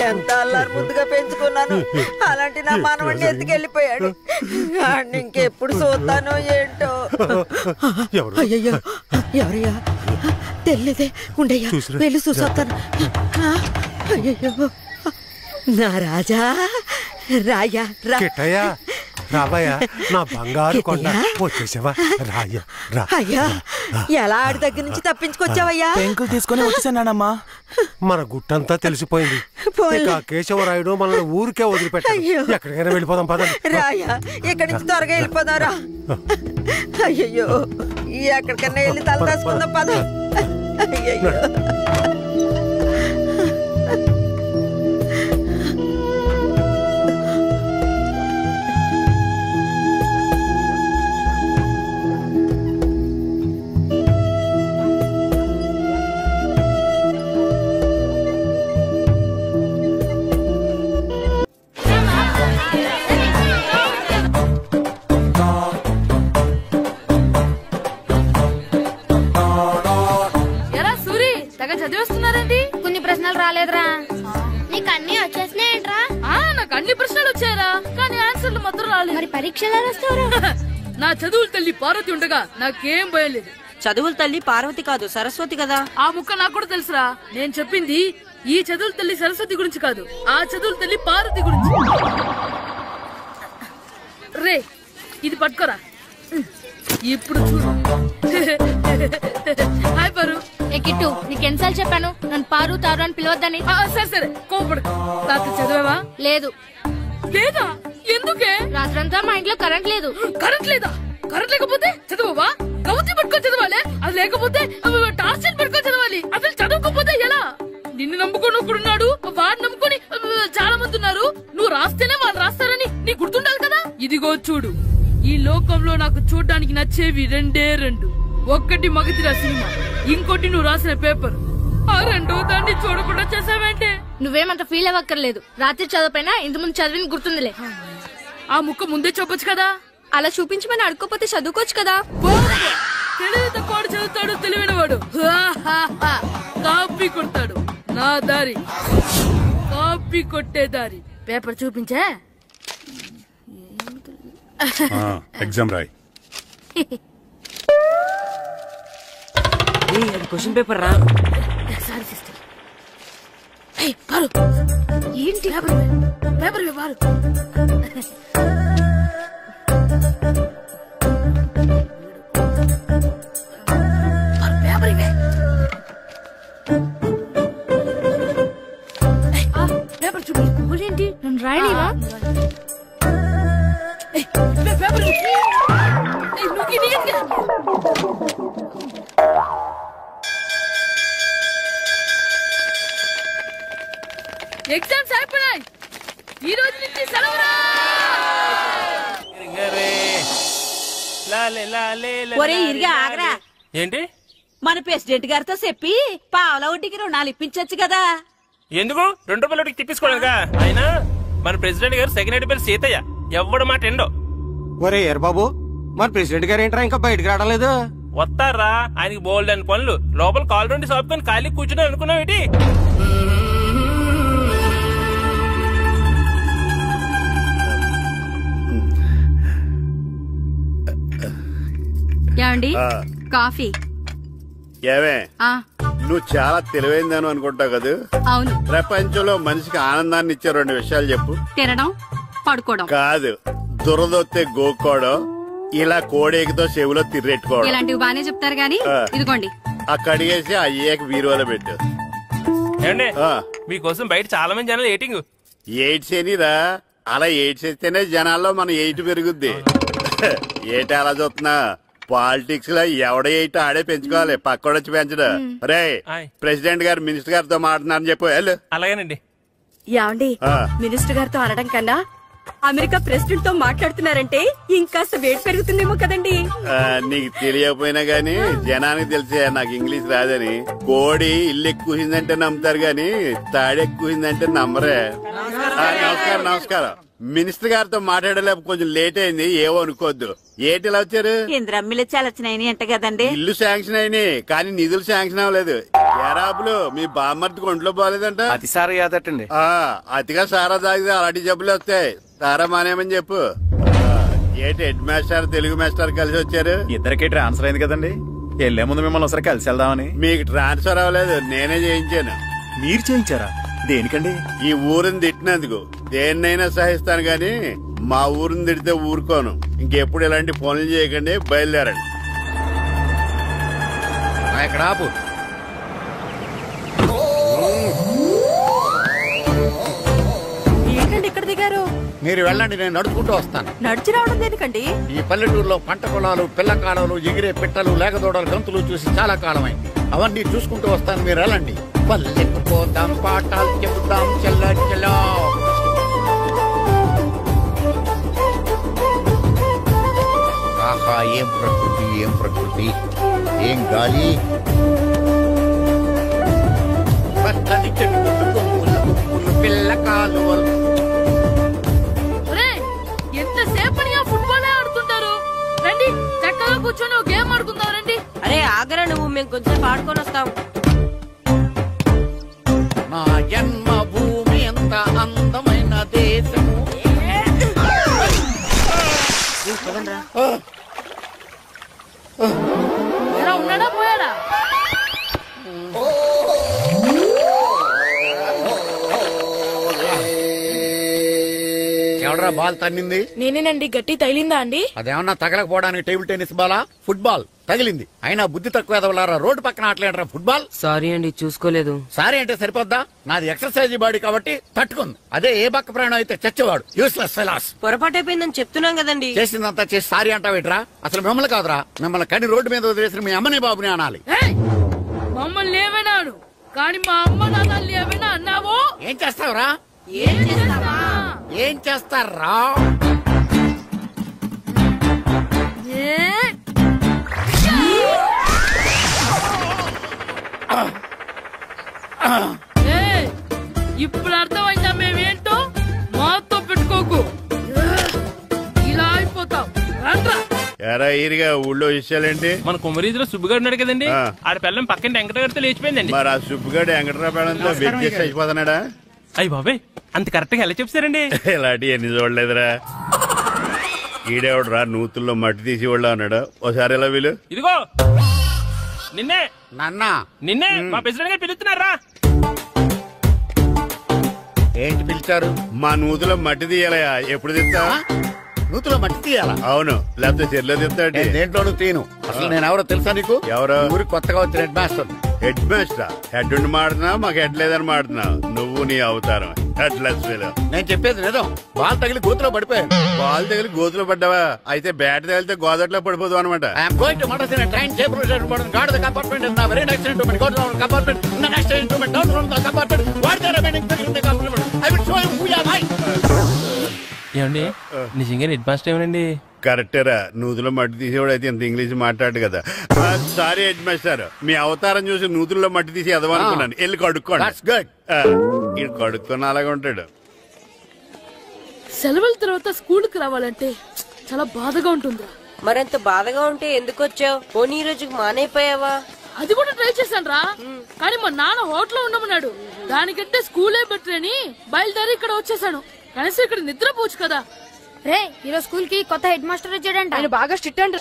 S12: ఎంత అల్లారు ముద్దుగా పెంచుకున్నాను, అలాంటి నా మనవడిని ఎత్తుకెళ్ళిపోయాడు. ఇంకెప్పుడు చూస్తానో ఏంటో. అయ్యయ్యో, ఎవరయ్యా? తెలీదే. ఉండయ్యా, వెళ్ళి చూసొస్తాను. అయ్యయ్యో, నా రాజా, రాయా
S18: కిట్టయ్యా, రాబయ్యా, నా బంగారు కొండ. వచ్చేసావా? రాయ్యా, రా.
S12: అయ్యా, ఎలా ఆడి దగ్గర నుంచి తప్పించుకొచ్చావయ్యా?
S8: పెంకులు తీసుకొని వచ్చేసానమ్మా.
S18: మన గుట్టంతా తెలిసిపోయింది. ఇక కేశవరాయుడు మనల్ని ఊరికే వదిలిపెట్టాడు. ఎక్కడికైనా వెళ్ళిపోదాం పదండి.
S12: రాయా, ఇక్కడి నుంచి త్వరగా వెళ్ళిపోదాం రా. అయ్యయ్యో, ఎక్కడికన్నా వెళ్ళి తల దాచుకుందాం పద. అయ్యయ్యో.
S7: రాలేదు.
S3: మరి పరీక్షలు రాస్తావురా?
S7: నా చదువుల తల్లి పార్వతి ఉండగా నాకేం భయం లేదు.
S12: చదువుల తల్లి పార్వతి కాదు సరస్వతి కదా.
S7: ఆ ముక్క నాకు కూడా తెలుసురా. నేను చెప్పింది ఈ చదువుల తల్లి సరస్వతి గురించి కాదు, ఆ చదువుల తల్లి పార్వతి గురించి. రే ఇది పట్టుకోరా. ఇప్పుడు చూడు. హాయ్ పారు.
S3: ఏ కిట్టు, నీకు ఎన్నిసార్లు చెప్పాను నన్ను పారు తారు అని పిలవద్దని?
S7: సరే సరే కోపడకు. రాత్రి చదివావా?
S3: లేదు.
S7: లేదా? ఎందుకే?
S3: రాత్రంతా మా ఇంట్లో కరెంట్ లేదు.
S7: కరెంట్ లేదా? కరెంట్ లేకపోతే చదవవా? కవిత పట్టుకొని చదవాలి. అది లేకపోతే టార్చర్ పట్టుకొని చదవాలి. అసలు చదవకపోతే ఎలా? నిన్ను నమ్ముకొని ఒకడున్నాడు, వాడు నమ్ముకొని చాలా మంది ఉన్నారు. నువ్వు రాస్తేనే వాళ్ళు రాస్తారని నీ గుర్తుండాలి కదా. ఇదిగో చూడు, ఈ లోకంలో నాకు చూడ్డానికి నచ్చేవి రెండే రెండు. ఒక్కటి మగతిరా సినిమా, ఇంకోటి నువ్వు రాసిన పేపర్. ఆ రెండో దాన్ని చూడకుండా చేసావేంటే?
S3: నువ్వేమంత ఫీల్ అవ్వక్కర్లేదు. రాత్రి చదవపోయినా ఇంతకుముందు చదివిన గుర్తుందిలే.
S7: ఆ ముక్క ముందే చెప్పొచ్చు కదా.
S9: అలా చూపించమని అడుక్కోపోతే చదువుకోవచ్చు కదా.
S7: తెలివి తక్కువ చదువుతాడు, తెలివైన వాడు కాపీ కొడతాడు. నా దారి కాపీ కొట్టే దారి. పేపర్ చూపించా.
S23: ఎగ్జామ్ రాయ్.
S12: క్వశ్చన్ పేపర్ రా.
S7: Sorry sister. ఏంటి పేపర్ వారు? పేపర్ ఇవే. పేపర్ చూపి. ఏంటి నన్ను రాయలేవా? పేపర్ ఎగ్జామ్స్ అయిపోయాయి. ఈ రోజు నుంచి సెలవురా.
S12: ఒరే ఇరిగా ఆగరా.
S14: ఏంటి?
S12: మన ప్రెసిడెంట్ గారితో చెప్పి పావుల వడ్డీకి రుణాలు ఇప్పించొచ్చు కదా.
S14: ఎందుకు? 2 రూపాయల వడ్డీకి తిప్పించుకోలేదుగా. అయినా మన ప్రెసిడెంట్ గారు సెకండ్ హెడ్ పేరు సీతయ్య. ఎవ్వడు మాట ఎండో.
S16: ఒరే ఎర్ బాబు, మన ప్రెసిడెంట్ గారు ఏంట్రా ఇంకా బయటకు రావడం లేదు?
S14: వస్తారా? ఆయనకి బోల్డ్ అని పనులు. లోపల కాల్ నుండి సాపుకొని ఖాళీ కూర్చుని అనుకున్నావు ఏంటి?
S21: ఏమండి కాఫీ?
S11: ఏమే నువ్వు చాలా తెలివైందని అనుకుంటావు కదా.
S21: అవును.
S11: ప్రపంచంలో మనిషికి ఆనందాన్ని ఇచ్చే 2 విషయాలు చెప్పు.
S21: తినడం, పడుకోవడం.
S11: కాదు, దురదొత్తే గోక్కోవడం, ఇలా కోడేకితో చెవులో తిర్రెట్టుకోవడం.
S21: ఇలాంటివి బానే చెప్తారు గానీ ఇదిగోండి.
S11: ఆ కడిగేసి అయ్యాక బీరువాలో పెట్టు.
S14: ఏమండి మీకోసం బయట చాలా మంది జనాలు ఎయిటింగ్.
S11: ఎయిడ్స్ ఏనిరా? అలా ఎయిడ్స్ వేస్తేనే జనాల్లో మన ఎయిట్ పెరుగుద్ది. ఏటి అలా చూస్తున్నా? పాలిటిక్స్ లో ఎవడ ఎయిట్ ఆడే పెంచుకోవాలి, పక్కడొచ్చి పెంచడం. రే ప్రెసిడెంట్ గారు మినిస్టర్ గారితో మాట్లాడుతున్నారని చెప్పు. వెళ్ళు.
S14: అలాగేనండి.
S9: యాండి మినిస్టర్ గారితో అనడం కన్నా అమెరికా ప్రెసిడెంట్ తో మాట్లాడుతున్నారంటే ఇంకాస్త వేడి పెరుగుతుందేమో కదండి.
S11: నీకు తెలియకపోయినా గానీ జనానికి తెలిసే నాకు ఇంగ్లీష్ రాదని. కోడి ఇల్లు ఎక్కువసిందంటే నమ్ముతారు గాని తాడెక్కువసిందంటే నమ్మరే. నమస్కారం నమస్కారం. మినిస్టర్ గారితో మాట్లాడలేక కొంచెం లేట్ అయింది, ఏవో అనుకోవద్దు. ఏటి ఇలా వచ్చారు?
S12: ఇంద్రమ్మిలు చాలచ్చినాయని అంట కదండి.
S11: ఇల్లు శాంక్షన్ అయినాయి కానీ నిధులు శాంక్షన్ అవ్వలేదు. ఎరాబులు మీ బామ్మర్తికి ఒంట్లో పోలేదంట.
S16: అతిసారా యాదటండి.
S11: అతిగా సారా తాగితే అలాంటి జబ్బులు వస్తాయి. సారా మానేమని చెప్పు. ఏటి హెడ్ మాస్టర్ తెలుగు మాస్టర్ కలిసి వచ్చారు?
S16: ఇద్దరికి ట్రాన్స్ఫర్ అయింది కదండి. వెళ్లే ముందు మిమ్మల్ని ఒకసారి కలిసి వెళ్దామని.
S11: మీకు ట్రాన్స్ఫర్ అవ్వలేదు, నేనే చేయించాను.
S16: మీరు చేయించారా? దేనికండి?
S11: ఈ ఊరిని తిట్టినందుకు. దేన్నైనా సహిస్తాను గాని మా ఊరిని తిడితే ఊరుకోను. ఇంకెప్పుడు ఇలాంటి పనులు చేయకండి, బయలుదేరండి.
S16: ఇక్కడ ఆపు.
S9: ఏంటండి ఇక్కడ దిగారు?
S11: మీరు వెళ్ళండి, నేను నడుచుకుంటూ వస్తాను.
S9: నడిచి రావడం దేనికండి?
S11: ఈ పల్లెటూరులో పంట పొలాలు, పిల్ల కాలాలు, ఎగిరే పిట్టలు, లేకదోడలు, గంతులు చూసి చాలా కాలమైంది. అవన్నీ చూసుకుంటూ వస్తాను, మీరు వెళ్ళండి. పల్లెకు పోతాం, పాఠాలు చెబుతాం, చెల్లో. ఆహా, ఏం ప్రకృతి, ఏం ప్రకృతి, ఏం గాలి. పచ్చని చెట్టు, కొమ్ములు, పిల్ల కాలువలు.
S7: ఎంతసేపని ఆ ఫుట్బాల్ ఆడుతుంటారు? రండి చక్కగా కూర్చొని ఒక గేమ్ ఆడుకుందాం. రండి.
S12: అరే ఆగరా నువ్వు, మేము కొంచెం ఆడుకొని వస్తాం.
S11: నా జన్మ భూమి ఎంత అందమైన దేశము.
S1: ఎవడరా బాల్ తన్నింది?
S7: నేనేనండి. గట్టి తగిలిందా అండి?
S1: అదేమన్నా తగలకపోవడానికి టేబుల్ టెన్నిస్ బాలా, ఫుట్బాల్ తగిలింది. అయినా బుద్ధి తక్కువ ఎదవలారా, రోడ్డు పక్కన ఆటలేడరా ఫుట్బాల్.
S17: సారీ అండి, చూసుకోలేదు.
S1: సారీ అంటే సరిపోద్దా? నాది ఎక్సర్సైజ్ బాడీ కాబట్టి తట్టుకుంది. అదే ఏ బక్క ప్రాణం అయితే చచ్చేవాడు. Useless fellas.
S17: పొరపాటు అయిపోయిందని చెప్తున్నాం కదండి.
S1: చేసిందంతా చేసి సారీ అంటావేట్రా? అసలు మిమ్మల్ని కాదురా, మిమ్మల్ని కని రోడ్డు మీద వదిలేసిన మీ అమ్మని బాబుని అనాలి.
S7: మమ్మల్ని ఏమైనాడు కానీ మా అమ్మ నాన్నల్ని ఏమైనా అన్నావో
S1: ఏం చేస్తావురా? ఏం చేస్తారా?
S7: ఇప్పుడు అర్థమైందా మేమేంటో? మాతో పెట్టుకోకు, ఇలా అయిపోతాం.
S11: ఎరా ఈరిగా ఊళ్ళో విషయాలేంటి?
S14: మన కుమరీజులో సుబ్బుగాడు ఉన్నాడు కదండి, ఆడ పిల్లం పక్కన వెంకటగారితో లేచిపోయిందండి.
S11: మరి ఆ సుబ్బుగాడు వెంకటరావు పిల్లంతో వెక్కేసి అయిపోతున్నాడా?
S14: అయ్యి బాబాయ్, అంత కరెక్ట్ గా ఎలా చెప్తారండి?
S11: ఇలాంటి ఎన్ని చూడలేదురా. ఈడేవడరా నూతుల్లో మట్టి తీసి వాళ్ళు అన్నాడు. ఓసారి ఎలా వీలు?
S14: ఇదిగో నిన్నే
S1: నిన్నే
S14: మా ప్రెసిడెంట్ గారు పిలుస్తున్నారా?
S1: ఏంటి పిలిచారు?
S11: మా నూతులో మట్టి తీయాలయా. ఎప్పుడు తీస్తా?
S1: నూతులో మట్టి తీయాలా?
S11: అవును, లేకపోతే చెర్లో తీస్తాడు.
S1: దేంట్లోనూ తీను. అసలు నేను ఎవరో తెలుసా నీకు?
S11: ఎవరో?
S1: ఊరికి కొత్తగా వచ్చిన head master.
S11: Head master? Head ఉండి మాడుతున్నావు, మాకు హెడ్ లేదని మాడుతున్నావు. నువ్వు నీ అవతారం హెడ్ లెస్.
S1: నేను చెప్పేది నిజం. బాల్ తగిలి గోతులో పడిపోయాను.
S11: బాల్ తగిలి గోతులో పడ్డావా? అయితే బ్యాట్ తగిలితే గోదట్లో పడిపోదు అనమాట.
S14: ఏమండి నిజంగా హెడ్ మాస్టర్ ఏమనండి?
S11: కరెక్టరా, నూతులో మట్టి తీసేవాడు అయితే ఇంత ఇంగ్లీష్ మాట్లాడు కదా. సారీ హెడ్ మాస్టర్, మీ అవతారం చూసి నూతుల్లో మట్టి తీసి ఎదవనుకున్నాను. వెళ్ళి కడుక్కోండి. ఇడు కడుక్కున్న అలాగే ఉంటాడు.
S7: సెలవుల తర్వాత స్కూల్ కి రావాలంటే చాలా బాధగా ఉంటుంది.
S17: మరింత బాధగా ఉంటే ఎందుకు వచ్చావు? పోనీ ఈ రోజుకి మానైపోయావా?
S7: అది కూడా ట్రై చేశాను రా, కానీ మా నాన్న హోటల్లో ఉండమన్నాడు. దానికంటే స్కూలే బెటర్ అని బయలుదేరి ఇక్కడ వచ్చేసాను. కనీసం ఇక్కడ నిద్రపోవచ్చు కదా.
S3: రే, ఈరోజు స్కూల్ కి కొత్త హెడ్ మాస్టర్ వచ్చాడంట.
S7: ఆయన బాగా స్ట్రిక్ట్ అంట.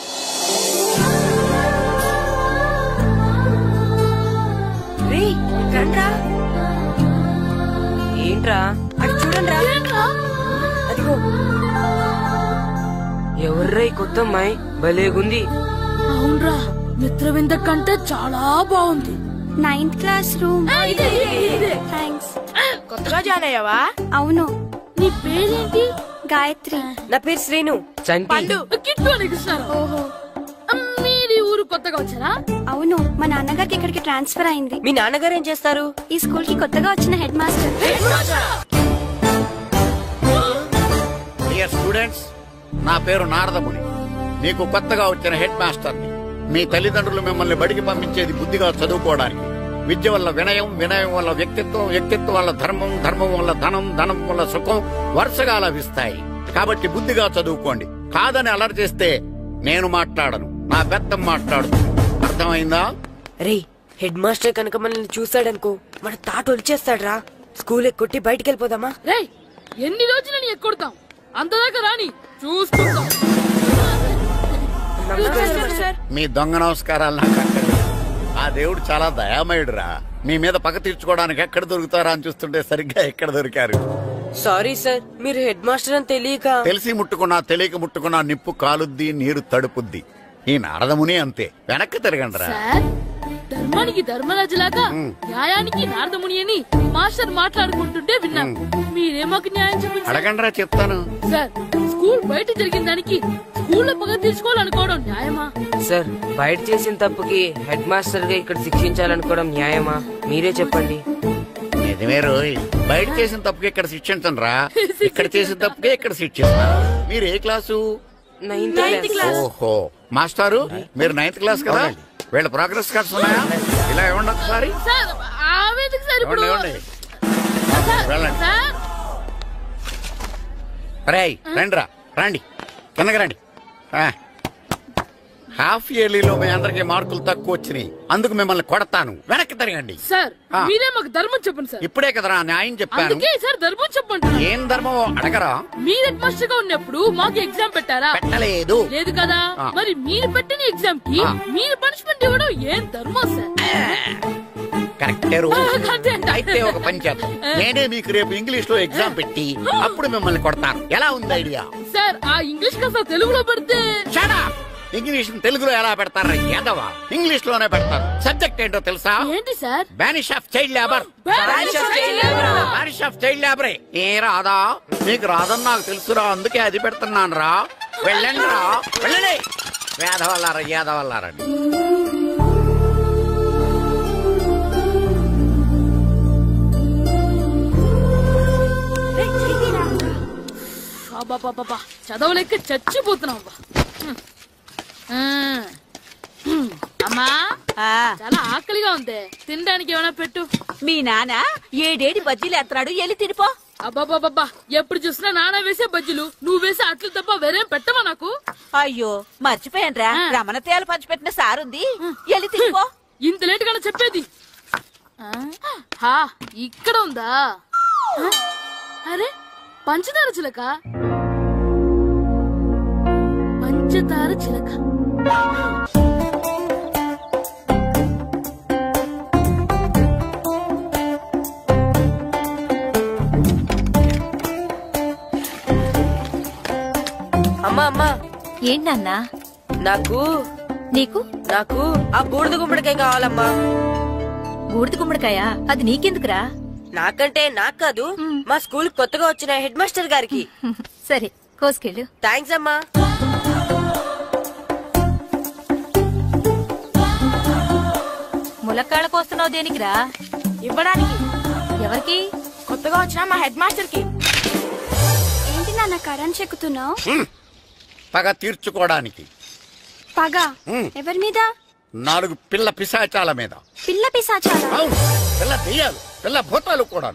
S17: ఏంట్రా అది చూడండి రా. అదిగో ఎవర్రా ఈ కొత్త అమ్మాయి? భలేగుంది.
S7: అవునరా, మిత్రవింద కంటే చాలా బాగుంది.
S3: 9th class room. థ్యాంక్స్.
S7: కొత్తగా జాయిన్ అయ్యావా?
S3: అవును.
S7: నీ పేరేంటి?
S3: గాయత్రి.
S17: నా పేరు శ్రీను.
S7: కిట్టు అని కృష్ణారా. ఓహో, మీరు ఊరు కొత్తగా వచ్చారా?
S3: అవును, మా నాన్నగారికి ఇక్కడికి ట్రాన్స్ఫర్ అయింది.
S17: మీ నాన్నగారు ఏం చేస్తారు?
S3: ఈ స్కూల్ కి కొత్తగా వచ్చిన హెడ్ మాస్టర్.
S1: డియర్ స్టూడెంట్స్, నా పేరు నారదముని. మీకు కొత్తగా వచ్చిన హెడ్ మాస్టర్ని. మీ తల్లిదండ్రులు మిమ్మల్ని బడికి పంపించేది బుద్ధిగా చదువుకోవడానికి. విద్య వల్ల వినయం, వినయం వల్ల వ్యక్తిత్వం, వ్యక్తిత్వం వల్ల ధర్మం, ధర్మం వల్ల ధనం, ధనం వల్ల సుఖం వరుసగా లభిస్తాయి. కాబట్టి బుద్ధిగా చదువుకోండి. కాదని అలర్ చేస్తే నేను మాట్లాడను, నా బెత్తం మాట్లాడుతుంది. అర్థమైందా?
S17: రే, హెడ్ మాస్టర్ కనుక మనల్ని చూసాడనుకో మన తాట వచ్చేస్తాడ్రా. స్కూల్ ఎక్కొట్టి బయటికి వెళ్ళిపోదామా?
S7: రే, ఎన్ని రోజులని ఎక్కొడతాం? అంతదాకా రాని చూసుకుంటాం.
S1: మీ దొంగ నమస్కారాలు నాకు అక్కర్లేదు. ఆ దేవుడు చాలా దయామయుడురా. మీ మీద పగ తీర్చుకోవడానికి ఎక్కడ దొరుకుతారా అని చూస్తుంటే సరిగ్గా ఎక్కడ దొరికారు.
S17: సారీ సార్, మీరు హెడ్ మాస్టర్ అని తెలియక.
S1: తెలిసి ముట్టుకున్నా తెలియక ముట్టుకున్నా నిప్పు కాలుద్ది, నీరు తడుపుద్ది. ఈ నారదముని అంతే. వెనక్కి తిరగండి రా.
S7: ధర్మానికి ధర్మరాజులాగా న్యాయానికి నారదముని అని మాస్టర్ మాట్లాడుకుంటుంటే విన్నాం. మీరే మాకు న్యాయం చెప్పండి.
S1: అడగండిరా, చెప్తాను.
S7: సార్, స్కూల్ బయట జరిగిన దానికి స్కూల్లో పగ తీర్చుకోవాలనుకోవడం న్యాయమా?
S17: సార్, బయట చేసిన తప్పుకి హెడ్ మాస్టర్ గా ఇక్కడ శిక్షించాలనుకోవడం న్యాయమా? మీరే చెప్పండి.
S1: నిజమే రోయ్, బయట చేసిన తప్పుకి ఇక్కడ శిక్షించను రా. ఇక్కడ చేసిన తప్పుకే ఇక్కడ శిక్షిస్తున్నారు. మీరు ఏ క్లాసు?
S17: 9th class.
S1: ఓహో, మాస్టారు మీరు 9th క్లాస్ కదా? వీళ్ళ ప్రోగ్రెస్ కార్డ్స్ ఉన్నాయా? ఇలా ఇవ్వండి ఒకసారి. వెళ్ళండి. రేయ్, రండిరా, రండి, కిందకి రండి. హాఫ్ ఇయర్లీలో మీ అందరికి మార్కులు తక్కువ వచ్చినాయి. అందుకు మిమ్మల్ని కొడతాను. వెనక్కి తిరగండి.
S7: సార్, మీరే మాకు ధర్మం చెప్పండి సార్.
S1: ఇప్పుడే కదరా న్యాయం చెప్పాను.
S7: అందుకే సార్ ధర్మం చెప్పండి.
S1: ఏం ధర్మం అడగరా?
S7: మీరు హెడ్ మాస్టర్ గా ఉన్నప్పుడు మాకు ఎగ్జామ్ పెట్టారా?
S1: పెట్టలేదు.
S7: లేదు కదా. మరి మీరు పెట్టిన ఎగ్జామ్ కి మీరు పనిష్మెంట్ ఇవ్వడం ఏం ధర్మం సార్?
S1: కరెక్టే అయితే ఒక పని చేద్దాం, నేనే మీకు రేపు ఇంగ్లీష్ లో ఎగ్జామ్ పెట్టి అప్పుడు మిమ్మల్ని కొడతాను. ఎలా ఉంది ఐడియా?
S7: సార్ ఆ ఇంగ్లీష్ కాస్త తెలుగులో పెడితే.
S1: ఇంగ్లీష్ తెలుగులో ఎలా పెడతారా యాదవా? ఇంగ్లీష్ లోనే పెడతారు. సబ్జెక్ట్ ఏంటో తెలుసా?
S7: ఏంటి sir?
S1: Banish of child labour. Banish of child లేబరే. ఏ రాదా? మీకు రాదని నాకు తెలుసురా, అందుకే అది పెడుతున్నాను రా. వెళ్ళండి రా, వెళ్ళండి. యాదవల్లారా, యాదవల్లారండి.
S7: చదవలేక చచ్చిపోతున్నాం. అమ్మా చాలా ఆకలిగా ఉంది, తినడానికి ఏమైనా పెట్టు.
S5: మీ నాన్న ఏడేడి బజ్జీలు ఎత్తాడు, ఎల్లి తినిపో.
S7: అబ్బాబాబా ఎప్పుడు చూసినా నాన్న వేసే బజ్జీలు, నువ్వు వేసే అట్లు తప్ప వేరేం పెట్టవా నాకు?
S5: అయ్యో మర్చిపోయానురా, రమణ తేలు పంచిపెట్టిన సారుంది, ఎల్లి తినిపో.
S7: ఇంత లేట్ గా చెప్పేది. ఇక్కడ ఉందా? అరే పంచదార చిలక, పంచదార చిలక.
S17: అమ్మా అమ్మా.
S10: ఏంటన్నా?
S17: నాకు
S10: నీకు
S17: నాకు ఆ బూడిద గుమ్మడికాయ కావాలమ్మా.
S10: బూడిద గుమ్మడికాయ? అది నీకెందుకురా?
S17: నాకంటే నాకు కాదు, మా స్కూల్ కొత్తగా వచ్చిన హెడ్ మాస్టర్ గారికి.
S10: సరే కోసుకెళ్ళు.
S17: థ్యాంక్స్ అమ్మా.
S10: ములక్కాళ్ళ కోస్తున్నావు దేనికిరా?
S3: ఇవ్వడానికి.
S10: ఎవరికి?
S3: కొత్తగా వచ్చిన మా హెడ్ మాస్టర్ కి. ఏంటి నాన్న కరెంట్ చెక్కుతున్నావు?
S1: పగ తీర్చుకోవడానికి.
S3: పగ ఎవరి మీద?
S1: 4 పిల్ల పిశాచాల మీద.
S3: పిల్ల పిశాచాల?
S1: పిల్ల దెయ్యాలు, పిల్ల భూతాలు కూడా.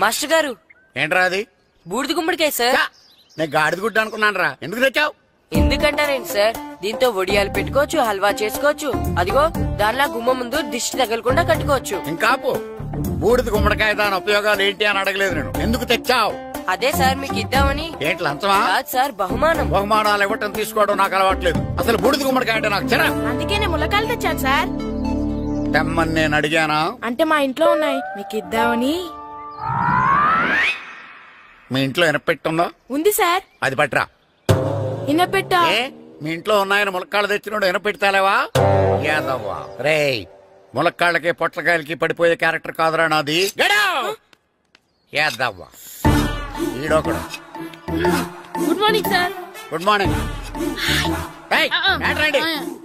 S17: మాస్టర్ గారు.
S1: ఏంట్రా అది?
S17: బూడిద గుమ్మడికాయ సార్.
S1: నేను గాడిద గుడ్డ అనుకున్నాను రా. ఎందుకు తెచ్చావు?
S17: ఎందుకంటారేంటి సార్, దీంతో వడియాలు పెట్టుకోవచ్చు, హల్వా చేసుకోవచ్చు. అదిగో దానిలా గుమ్మ ముందు దిష్టి తగలకుండా కట్టుకోవచ్చు.
S1: ఇంకాపు బూడిద గుమ్మడికాయ దాని ఉపయోగాలు ఏంటి అని అడగలేదు నేను. ఎందుకు తెచ్చావు?
S17: అదే సార్ మీకు ఇద్దామని.
S1: ఏంటి లంచమా?
S17: కాదు సార్, బహుమానం.
S1: బహుమానాలు ఇవ్వటం తీసుకోవడం నాకు అలవాట్లేదు. అసలు బూడిద గుమ్మడికాయ అంటే నాకు చిరా.
S3: అందుకే నేను ములకాయలు తెచ్చాను సార్.
S1: తెమ్మని నేను అడిగానా?
S3: అంటే మా ఇంట్లో ఉన్నాయి, మీకు ఇద్దామని.
S1: మీ ఇంట్లో ఎనపెట్టుందా?
S3: ఉంది సార్.
S1: అది పట్రా.
S3: ఇనపెట్టా?
S1: మీ ఇంట్లో ఉన్నాయని ములక్కాళ్ళు తెచ్చినోడు ఎనపెడతాలేవా? యాదవ్వా రే, ములక్కాళ్ళకి పొట్లకాయలకి పడిపోయే క్యారెక్టర్ కాదురా నాది. యాదవ్వా ఈడొకడు.
S7: Good morning sir.
S1: Good morning.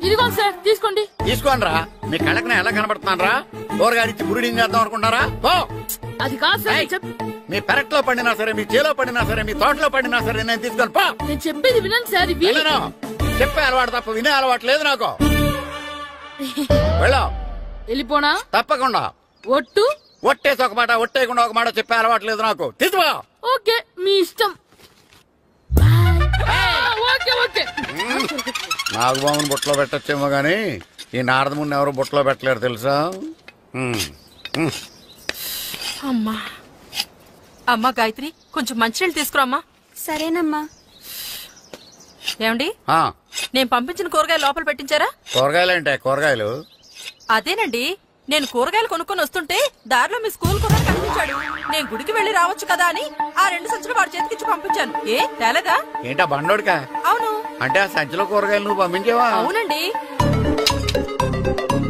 S7: ఇదిగో సార్ తీసుకోండి.
S1: తీసుకోండి రా. మీ కళ్ళకి నేను ఎలా కనబడుతున్నాను రా? కూరగాయలిచ్చి బురిడింగ్ చేద్దాం అనుకుంటారా?
S7: అది కాదు సార్.
S1: మీ పెరట్లో పండినా సరే, మీ చేలో పండినా సరే, మీ తోటలో పండినా సరే నేను తీసుకొని పో.
S7: నేను చెప్పేది వినండి సార్.
S1: చెప్పే అలవాటు తప్ప వినే అలవాటు లేదు నాకు. వెళ్ళా.
S7: వెళ్ళిపోనా?
S1: తప్పకుండా.
S7: ఒట్టు?
S1: ఒట్టేసి ఒక మాట, ఒట్టేయకుండా ఒక మాట చెప్పే అలవాటు లేదు నాకు. తీసుకో.
S7: ఓకే మీ ఇష్టం.
S1: నాగబాబుని బుట్టలో పెట్టచ్చేమో గాని ఈ నారదముని ఎవరు బుట్టలో పెట్టలేరు తెలుసా?
S19: అమ్మా అమ్మా గాయత్రి, కొంచెం మంచినీళ్ళు తీసుకురామ్మా.
S3: సరేనమ్మా.
S19: ఏమండి, నేను పంపించిన కూరగాయలు లోపల పెట్టించారా?
S1: కూరగాయలేంటే? కూరగాయలు
S19: అదేనండి, నేను కూరగాయలు కొనుక్కొని వస్తుంటే దారిలో మీ స్కూల్ కుర్రాడు కనిపించాడు. నేను గుడికి వెళ్లి రావచ్చు కదా అని ఆ 2 సంచులు వాడి చేతికిచ్చి పంపించాను. ఏ తేలేదా?
S1: ఏంటా బండోడికా?
S19: అవును.
S1: అంటే ఆ సంచిలో కూరగాయలు నువ్వు పంపించావా?
S19: అవునండి.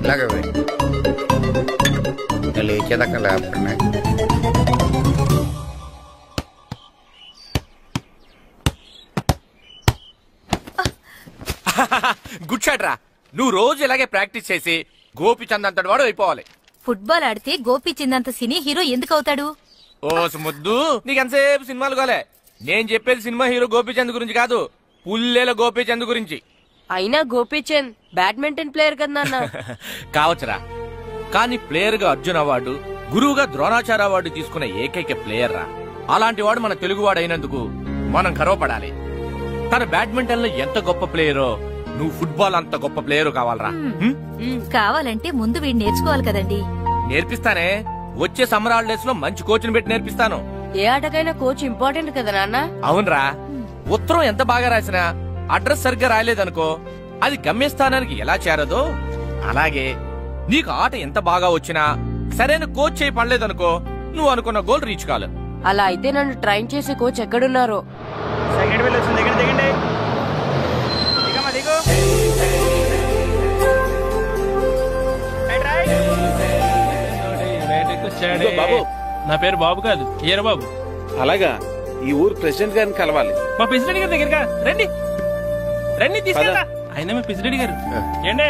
S1: ఇలాగే లేచేదాకా లేకుండా.
S20: గుడ్ షాట్ రా. నువ్వు రోజు ఇలాగే ప్రాక్టీస్ చేసి గోపిచంద్ అంతటి వాడు అయిపోవాలి.
S10: ఫుట్బాల్ ఆడితే గోపిచంద్ అంత సినీ హీరో ఎందుకు అవుతాడు?
S20: ఓ ముద్దు, నీకెంతసేపు సినిమాలు కాలే. నేను చెప్పేది సినిమా హీరో గోపిచంద్ గురించి కాదు, పుల్లేల గోపిచంద్ గురించి.
S17: అయినా గోపిచంద్ బ్యాడ్మింటన్ ప్లేయర్ కదా నాన్న.
S20: కావచ్చురా, కానీ ప్లేయర్ గా అర్జున్ అవార్డు, గురువుగా ద్రోణాచార్య అవార్డు తీసుకున్న ఏకైక ప్లేయర్ రా. అలాంటి వాడు మన తెలుగువాడు అయినందుకు మనం గర్వపడాలి. తన బ్యాడ్మింటన్ లో ఎంత గొప్ప ప్లేయరో నువ్వు ఫుట్బాల్ అంత గొప్ప ప్లేయర్ కావాలరా.
S10: కావాలంటే ముందు వీడు నేర్చుకోవాలి కదండి.
S20: నేర్పిస్తానే, వచ్చే సమ్మర్ హాలిడేస్ లో మంచి కోచ్ని పెట్టి నేర్పిస్తాను.
S17: ఏ ఆటకైనా కోచ్ ఇంపార్టెంట్ కదా నాన్న.
S20: అవునరా, ఉత్తరం ఎంత బాగా రాసినా అడ్రస్ సరిగ్గా రాయలేదనుకో, అది గమ్యస్థానానికి ఎలా చేరదో అలాగే నీకు ఆట ఎంత బాగా వచ్చినా సరైన కోచ్ చేయి పడలేదనుకో నువ్వు అనుకున్న గోల్ రీచ్ కాదు.
S17: అలా అయితే నన్ను ట్రైన్ చేసే కోచ్ ఎక్కడున్నారో.
S2: సెకండ్ బిల్ వచ్చింది, దిగండి.
S14: బాబు, నా పేరు బాబు కాదు, ఈయన బాబు.
S15: అలాగా, ఈ ఊరు ప్రెసిడెంట్ గారిని కలవాలి.
S14: మా ప్రెసిడెంట్ గారి దగ్గరగా రండి రండి, తీసుకెళ్ళా. ఆయన మా ప్రెసిడెంట్ గారు. ఏండే,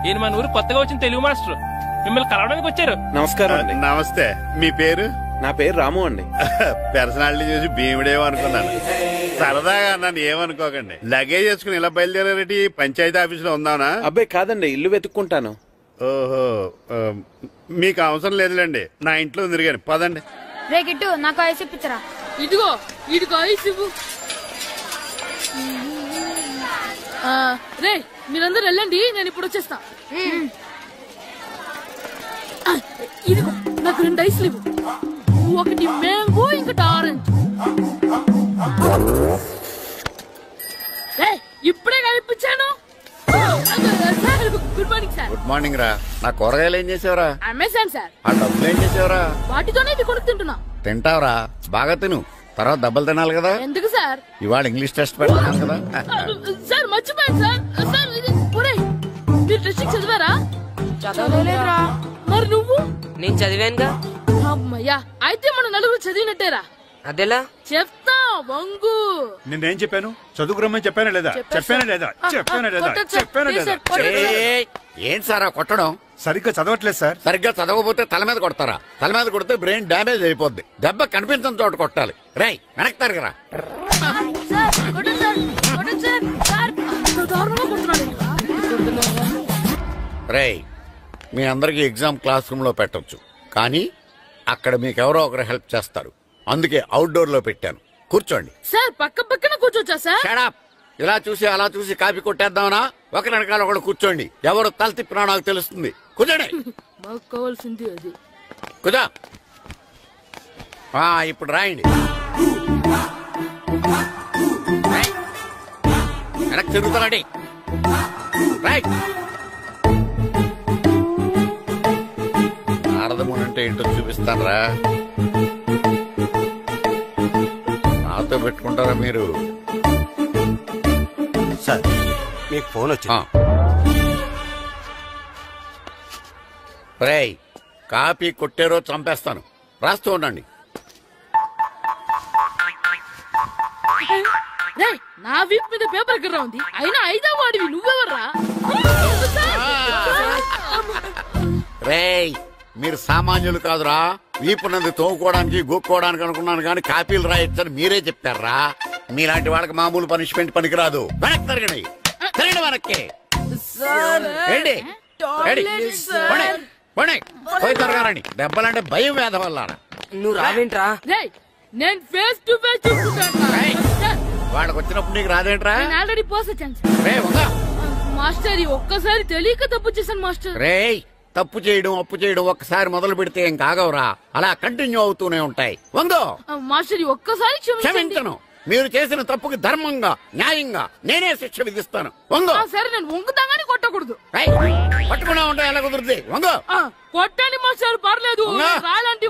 S14: ఈయన మన ఊరు కొత్తగా వచ్చిన తెలుగు మాస్టర్, మిమ్మల్ని కలవడానికి వచ్చారు.
S15: నమస్కారం అండి.
S11: నమస్తే. మీ పేరు?
S15: నా పేరు రాము అండి.
S11: పర్సనాలిటీ చూసి భీముడేమో అనుకున్నాను. సరదాగా అన్నాను, ఏమనుకోకండి. లగేజ్ చేసుకుని ఇలా బయలుదేరేటి పంచాయతీ ఆఫీసులో ఉందానా?
S15: అబ్బాయి కాదండి, ఇల్లు వెతుక్కుంటాను.
S11: ఓహో, మీకు అవసరం లేదులేండి, నా ఇంట్లో ఉంది కానీ పదండి.
S3: రే గిట్టు, నాకు ఐస్ ఇప్పించరా.
S7: ఇదిగో ఇదిగో ఐస్ ఇవ్వు. రే మీరందరూ వెళ్ళండి, నేను ఇప్పుడు వచ్చేస్తా. ఇదిగో నాకు 2 ఐస్లు ఇవ్వు. ఒకటి మ్యాంగో, ఇంకటి ఆరెంజ్. ఇప్పుడే కనిపించాను. Good morning sir.
S1: Good morning రా. నా కూరగాయలు ఏం చేసావురా?
S7: Amazon sir.
S1: ఆ డబ్బులు ఏం చేసావురా?
S7: వాటితోనే ఇది కొనుక్కు తింటున్నా.
S1: తింటావురా, బాగా తిను, తర్వాత దెబ్బలు తినాలి కదా.
S7: ఎందుకు సార్?
S1: ఇవాళ ఇంగ్లీష్ టెస్ట్ పెడతాను కదా.
S7: సార్ మర్చిపోయాను సార్. సార్ మీరు టెస్టింగ్ చదివారా?
S17: చదవలేదురా.
S7: మరి నువ్వు?
S17: నేను చదివానుగా.
S7: అమ్మయ్యా, అయితే మన నలుగురు చదివినట్టేరా.
S17: అదెలా?
S7: చెప్తా వంగు.
S22: నిన్నేం చెప్పాను? చదువుకురమ్మని చెప్పానా లేదా? చెప్పానా లేదా?
S1: ఏంటి సార్ కొట్టడం?
S22: సరిగ్గా చదవట్లేదు సార్.
S1: సరిగ్గా చదవకపోతే తల మీద కొడతారా? తల మీద కొడితే బ్రెయిన్ డ్యామేజ్ అయిపోద్ది. దెబ్బ కనిపించిన చోట కొట్టాలి. రై వెనక్కి తరగరా. రై, మీ అందరికి ఎగ్జామ్ క్లాస్ రూమ్ లో పెట్టొచ్చు, కానీ అక్కడ మీకు ఎవరో ఒకరు హెల్ప్ చేస్తారు. అందుకే అవుట్డోర్ లో పెట్టాను. కూర్చోండి.
S7: సార్ పక్క పక్కన కూర్చోచ్చా సార్?
S1: Shut up. ఇలా చూసి అలా చూసి కాపీ కొట్టేద్దామనా? ఒకరి వెనకాల ఒకడు కూర్చోండి. ఎవరు తల తిప్పినా నాకు తెలుస్తుంది. కూర్చోండి.
S7: మాకు కావాల్సింది అది.
S1: కూర్చో. ఇప్పుడు రాయండి. వెనక్కి తిరుగుతానండి. రైట్. నారదముని అంటే ఏంటో చూపిస్తాను రా. నాతో పెట్టుకుంటారా మీరు?
S16: సార్ మీకు ఫోన్ వచ్చింది.
S1: రేయ్, కాపీ కొట్టారో చంపేస్తాను. రాస్తూ ఉండండి.
S7: నా వీప్ మీద పేపర్ కర్ర ఉంది, అయినా 5వ వాడివి నువ్వెవర్రా?
S1: రేయ్, మీరు సామాన్యులు కాదురా. వీపునంది తోముకోవడానికి గోక్కోవడానికి అనుకున్నాను, కానీ కాపీలు రాయొచ్చని మీరే చెప్పారా. మీలాంటి వాళ్ళకి మామూలు పనిష్మెంట్ పనికిరాదు. వెనక్కి తిరగండి. తిరగండి వెనక్కి. పోయి తిరగారండి. దెబ్బలంటే భయం వేద వల్ల.
S17: నువ్వు రావేంట్రా?
S7: నేను ఫేస్ టు ఫేస్ చూసుకుంటాను.
S1: వాళ్ళకి వచ్చినప్పుడు నీకు రాదేంట్రా?
S7: Already పోసొచ్చాను master. ఒక్కసారి తెలియక తప్పు చేశాను మాస్టర్.
S1: రేయ్, తప్పు చేయడం అప్పు చేయడం ఒక్కసారి మొదలు పెడితే ఏం కాగవరా, అలా కంటిన్యూ అవుతూనే ఉంటాయి. వందో
S7: మాస్టర్, ఒక్కసారి
S1: క్షమించను. మీరు చేసిన తప్పుకి ధర్మంగా న్యాయంగా నేనే శిక్ష విధిస్తాను. వందో.
S7: సరే, నేను వంగుతాగానే కొట్టకూడదు.
S1: పట్టుకున్నా ఉంటా, ఎలా కుదురుతుంది? వందో.
S7: కొట్టండి మాస్టర్, పర్లేదు. రాలాంటి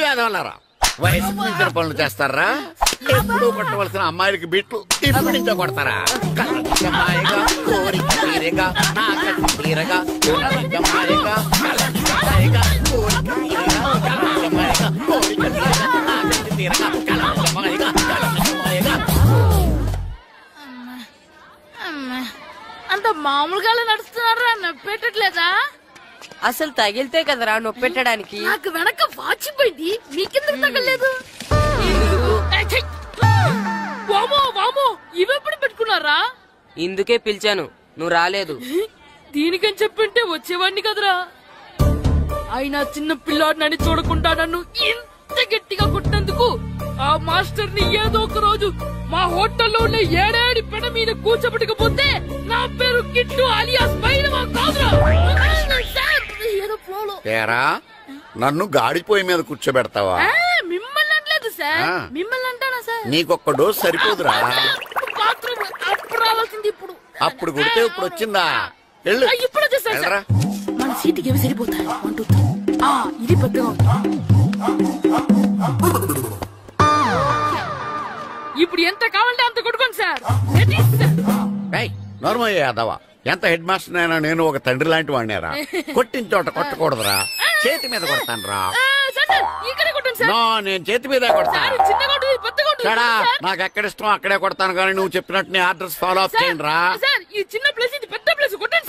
S7: వేదవల్లారా, వయసు మించిన పనులు చేస్తారా? ఎప్పుడు కొట్టవలసిన అమ్మాయిలకి బిట్లు ఇప్పుడు నుంచో కొడతారా? కలజమాయగా కోరిక తీరగా నా కట్టి తీరగా కలజమాయగా కలజమాయగా కోరిక తీరగా కలజమాయగా కోరిక తీరగా నా కట్టి తీరగా కలజమాయగా కలజమాయగా. అంత మామూలుగా నడుస్తున్నారా? నొప్పెట్టట్లేదా?
S17: అసలు తగిలితే కదరా నొప్పెట్టడానికి.
S7: నాకు వెనక వాచిపోయింది, మీకెందుకు తగలేదు? వామో వామో, ఇవెప్పుడు పెట్టుకున్నారా?
S17: ఇందుకే పిలిచాను, నువ్వు రాలేదు.
S7: దీనికని చెప్పింటే వచ్చేవాడిని కదరా. అయినా చిన్న పిల్లాడినని చూడకుండా నన్ను ఇంత గట్టిగా కొట్టినందుకు ఆ మాస్టర్ ని ఏదో ఒక రోజు మా హోటల్లో ఉన్న 7 పెడ మీద కూర్చోబెట్టకపోతే నా పేరు కిట్టు అలియాస్ బైరవా కాదురా.
S1: నన్ను గాడిపోయి మీద కూర్చోబెడతావా?
S7: మిమ్మల్ని అనలేదు సార్, మిమ్మల్ని అంటానా
S1: నీకొక్క డోస్ సరిపోదురా.
S7: బాత్రూమ్ అప్పుడు రావాల్సింది ఇప్పుడు.
S1: అప్పుడు కొడితే ఇప్పుడు వచ్చిందా? వెళ్ళు.
S7: ఇప్పుడు వచ్చేసారు సార్. మన సీటుకి ఏమి సరిపోతాయి? 1 2 3. ఇది పెద్దగా ఉంది. ఇప్పుడు ఎంత కావాలంటే అంత కొట్టుకోండి సార్.
S1: నార్మల్ యాదవ, ఎంత హెడ్ మాస్టర్ అయినా నేను ఒక తండ్రి లాంటి వాడినారా. కొట్టిన చోట కొట్టకూడదురా, చేతి మీద కొడతాను రా. నేను చేతి మీద కొడతాను. నాకు ఎక్కడ ఇష్టం అక్కడే కొడతాను, కానీ నువ్వు చెప్పినట్టు నీ ఆర్డర్స్ ఫాలో అప్ చేయండి రా.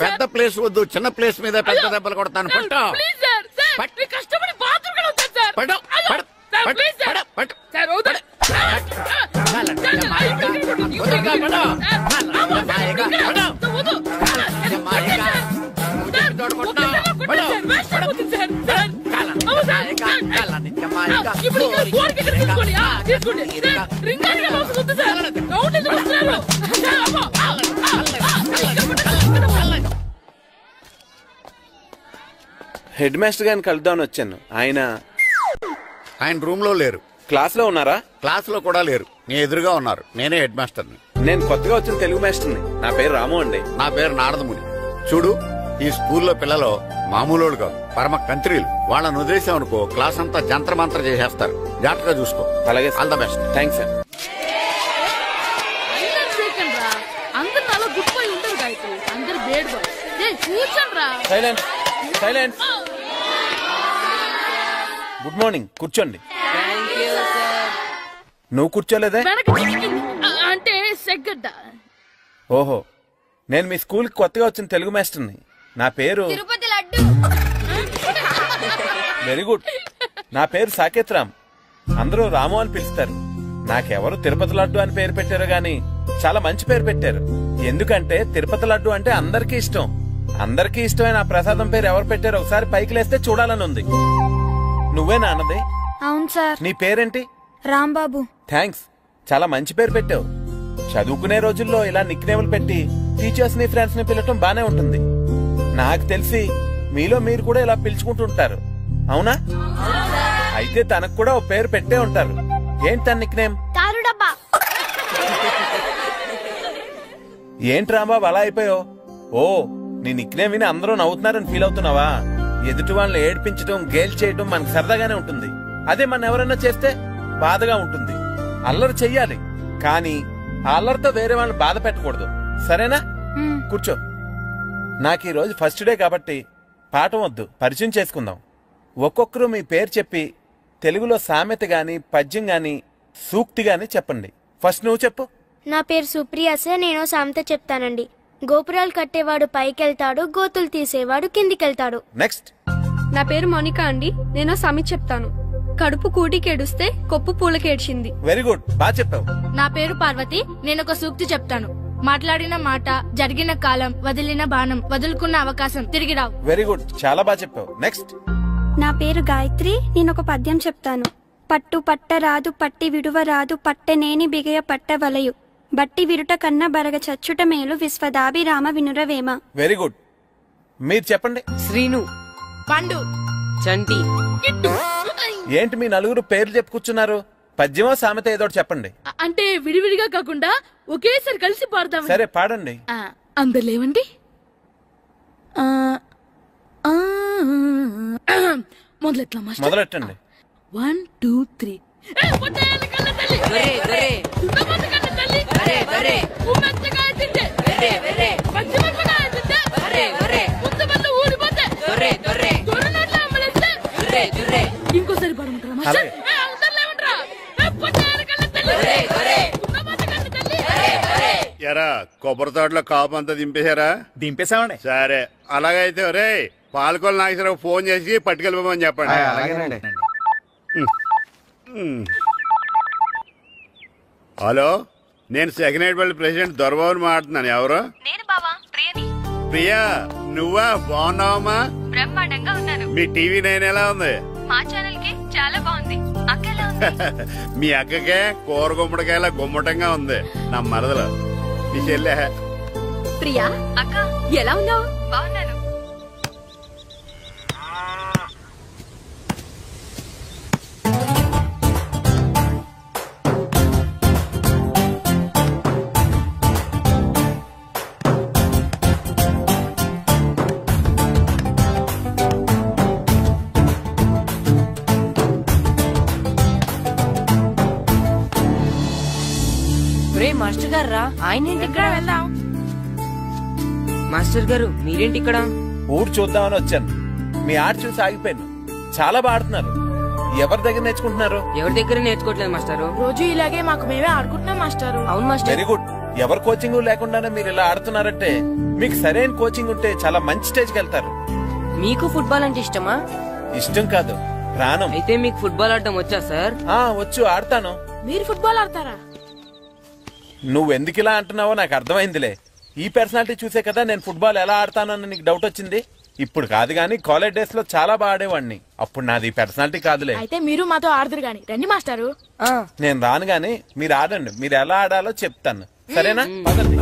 S1: పెద్ద ప్లేస్ వద్దు, చిన్న ప్లేస్ మీద పెద్ద దెబ్బలు కొడతాను.
S15: హెడ్ మాస్టర్ గారిని కలుద్దామని వచ్చాను. ఆయన
S1: రూమ్ లో లేరు.
S15: క్లాస్ లో ఉన్నారా?
S1: క్లాస్ లో కూడా లేరు, నీ ఎదురుగా ఉన్నారు. నేనే హెడ్ మాస్టర్ని.
S15: నేను కొత్తగా వచ్చిన తెలుగు మాస్టర్ని. నా పేరు రాము అండి.
S1: నా పేరు నారదముని. చూడు, ఈ స్కూల్లో పిల్లలు మామూలు కాదు, పరమ కంత్రీలు. వాళ్ళని వదిలేసామనుకో క్లాస్ అంతా జంత్ర మంత్ర చేసేస్తారు. జాగ్రత్తగా చూసుకో.
S15: అలాగే,
S1: all the best.
S15: Thanks sir.
S7: అందరు నాలో గుడ్ బాయ్ ఉండరు గాయత్రి, అందరు బేడ్ బాయ్. కూర్చోండి రా.
S15: Silence silence. గుడ్ మార్నింగ్, కూర్చోండి. నువ్వు కూర్చోలేదే?
S7: అంటే సెగ్గడ్డ.
S15: ఓహో, నేను మీ స్కూల్ కి కొత్తగా వచ్చిన తెలుగు మాస్టర్ని. నా పేరు వెరీ గుడ్. నా పేరు సాకేత్ రామ్. అందరూ రాము అని పిలుస్తారు. నాకెవరు తిరుపతి లడ్డు అని పేరు పెట్టారు గాని చాలా మంచి పేరు పెట్టారు. ఎందుకంటే తిరుపతి లడ్డు అంటే అందరికీ ఇష్టం. అందరికీ ఇష్టమైన ఆ ప్రసాదం పేరు ఎవరు పెట్టారు ఒకసారి పైకి లేస్తే చూడాలని ఉంది. నువ్వేనా అన్నది?
S3: అవును సార్.
S15: నీ పేరేంటి?
S3: రాంబాబు.
S15: థ్యాంక్స్, చాలా మంచి పేరు పెట్టావు. చదువుకునే రోజుల్లో ఇలా నిక్నేములు పెట్టి టీచర్స్ ని ఫ్రెండ్స్ ని పిలవటం బానే ఉంటుంది. నాకు తెలిసి మీలో మీరు కూడా ఇలా పిలుచుకుంటుంటారు, అవునా? అయితే తనకు కూడా ఓ పేరు పెట్టే ఉంటారు. ఏంటి తన నిక్నేమ్? ఏంటి రాంబాబు అలా అయిపోయావు? ఓ, నీ నిక్నేమ్ విని అందరూ నవ్వుతున్నారని ఫీల్ అవుతున్నావా? ఎదుటి వాళ్ళని ఏడ్పించడం, గేల్ చేయడం మనకు సరదాగానే ఉంటుంది. అదే మన ఎవరన్నా చేస్తే బాధగా ఉంటుంది. అల్లరి చెయ్యాలి, కానీ ఆ అల్లరితో వేరే వాళ్ళని బాధ పెట్టకూడదు. సరేనా? కూర్చో. నాకు ఈ రోజు ఫస్ట్ డే కాబట్టి పాఠం వద్దు, పరిచయం చేసుకుందాం. ఒక్కొక్కరు మీ పేరు చెప్పి తెలుగులో సామెత గాని, పద్యం గాని, సూక్తి గాని చెప్పండి. ఫస్ట్ నువ్వు చెప్పు.
S3: నా పేరు సుప్రియ సార్. నేను సామెత చెప్తానండి. గోపురాలు కట్టేవాడు పైకెళ్తాడు, గోతులు తీసేవాడు కిందికెళ్తాడు.
S15: నెక్స్ట్.
S4: నా పేరు మోనికా అండి. నేను సామెత చెప్తాను. కడుపు కూటికేడుస్తే కొప్పు పూలకేడ్చింది.
S15: వెరీ గుడ్, బాగా చెప్పావు.
S7: నా పేరు పార్వతి. నేను ఒక సూక్తి చెప్తాను. మాట్లాడిన మాట, జరిగిన కాలం, వదిలిన బాణం, వదులుకున్న అవకాశం తిరిగి రావు.
S15: వెరీ గుడ్, చాలా బాగా చెప్పావు. నెక్స్ట్.
S4: నా పేరు గాయత్రి. నేను ఒక పద్యం చెప్తాను. పట్టు పట్టరాదు, పట్టి విడువరాదు, పట్టెనేని బిగయ పట్టవలయు, బట్టి విరుట కన్న బరగ చచ్చుట మేలు, విశ్వదాభిరామ వినురవేమ.
S15: Very good. మీరు చెప్పండి.
S17: శ్రీను,
S7: పండు,
S17: చంటి.
S15: ఏంటి మీ నలుగురు పేర్లు చెప్పుకూర్చున్నారు? పద్యమో సామెత ఏదో చెప్పండి.
S7: అంటే విడివిడిగా కాకుండా ఒకేసారి కలిసి పాడదాం.
S15: సరే, పాడండి.
S7: అందరు లేవండి.
S15: మొదలెట్టండి.
S7: 1 2 3. ఇంకోసారి పడమంటారా?
S11: ఎరా కొబ్బరి తోటలో కాపు అంతా దింపేశారా?
S22: దింపేశామండి.
S11: సరే, అలాగైతే రే పాలకొల్లు నాగేశ్వరరావు ఫోన్ చేసి పట్టుకెళ్ళిపోమని చెప్పండి.
S16: అలాగేనండి.
S11: హలో, నేను సెకండ్ హెడ్ వాళ్ళ ప్రెసిడెంట్ దొరబాబుని మాట్లాడుతున్నాను. ఎవరు? ప్రియా, నువ్వా? బాగున్నావమ్మా?
S9: బ్రహ్మాండంగా ఉన్నాను.
S11: మీ టీవీ 9 ఎలా ఉంది?
S9: మా ఛానల్ కి చాలా బాగుంది. అక్కలా
S11: మీ అక్కకే కూర గుమ్మడికాయలా గుమ్మటంగా ఉంది. నా మరదలు నీ చెల్లె.
S9: ప్రియా అక్క ఎలా ఉన్నావు? బాగున్నాను.
S17: వెళ్తున్నారా? ఆయన ఏంటి ఇక్కడ?
S19: వెళ్దాం.
S17: మాస్టర్ గారు మీరేంటి ఇక్కడ?
S15: ఊరు చూద్దామని వచ్చాను. మీ ఆట చూసి ఆగిపోయాను. చాలా బాగా ఆడుతున్నారు. ఎవరి దగ్గర నేర్చుకుంటున్నారు?
S17: ఎవరి దగ్గర నేర్చుకోవట్లేదు మాస్టారు.
S6: రోజు ఇలాగే మాకు మేమే ఆడుకుంటున్నాం మాస్టారు.
S17: అవును మాస్టర్.
S15: Very good. ఎవరి కోచింగ్ లేకుండానే మీరు ఇలా ఆడుతున్నారంటే మీకు సరైన కోచింగ్ ఉంటే చాలా మంచి స్టేజ్కి వెళ్తారు.
S17: మీకు ఫుట్బాల్ అంటే ఇష్టమా?
S15: ఇష్టం కాదు, ప్రాణం.
S17: అయితే మీకు ఫుట్బాల్ ఆడటం వచ్చా సార్?
S15: వచ్చు, ఆడతాను.
S6: మీరు ఫుట్బాల్ ఆడతారా?
S15: నువ్వెందుకు ఇలా అంటున్నావో నాకు అర్థమైందిలే. ఈ పర్సనాలిటీ చూసే కదా నేను ఫుట్బాల్ ఎలా ఆడతానో అని నీకు డౌట్ వచ్చింది. ఇప్పుడు కాదు గానీ కాలేజ్ డేస్ లో చాలా బాగా ఆడేవాడిని. అప్పుడు నాది పర్సనాలిటీ కాదులే.
S6: అయితే మీరు మాతో ఆడదురు గాని రండి మాస్టారు.
S15: నేను రాను గానీ మీరు ఆడండి. మీరు ఎలా ఆడాలో చెప్తాను, సరేనా? పదండి.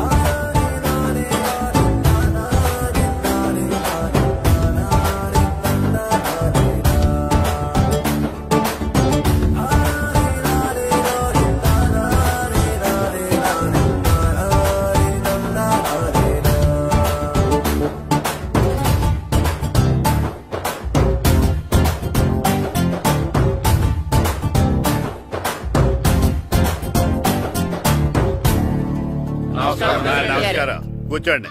S11: నమస్కారం, కూర్చోండి.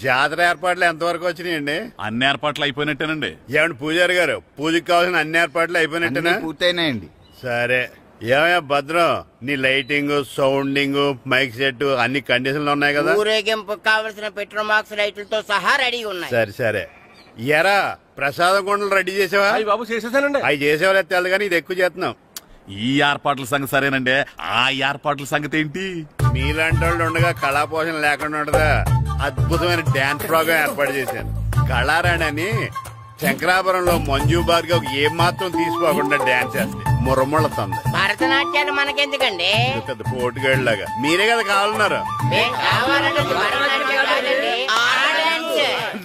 S11: జాతర ఏర్పాట్లు ఎంతవరకు వచ్చినాయండి?
S22: అన్ని ఏర్పాట్లు అయిపోయినట్టేనండి.
S11: ఏమండి పూజారి గారు, పూజకి కావాల్సిన అన్ని ఏర్పాట్లు అయిపోయినట్టేనా?
S22: పూర్తయినాయండి.
S11: సరే. ఏమయ్యా భద్రం, నీ లైటింగ్, సౌండింగ్, మైక్ సెట్ అన్ని కండిషన్లు ఉన్నాయి కదా?
S8: ఊరేగింపు కావలసిన పెట్రోల్ మార్క్స్ లైట్లతో సహా రెడీ ఉన్నాయి.
S11: సరే సరే. ఎరా ప్రసాదం కొండలు రెడీ చేసావా?
S22: బాబు చేసేసానండి.
S11: అవి చేసేవాళ్ళు తెలు కానీ ఇది ఎక్కువ చేస్తున్నాం.
S22: ఈ ఏర్పాట్ల సంగతి సరేనండి, ఆ ఏర్పాట్ల సంగతి ఏంటి?
S11: మీలాంటి వాళ్ళు ఉండగా కళా పోషణ లేకుండా ఉండదా? అద్భుతమైన డాన్స్ ప్రోగ్రాం ఏర్పాటు చేశాను. కళారాణి అని శంకరాపురంలో మంజు భార్గవ్ ఏం మాత్రం తీసుకోకుండా డాన్స్ చేస్తే మురముళ్ళతుంది.
S8: భరతనాట్యాలు మనకెందుకండి?
S11: పెద్ద పోటుగాళ్ళలాగా మీరే కదా కావాలన్నారు.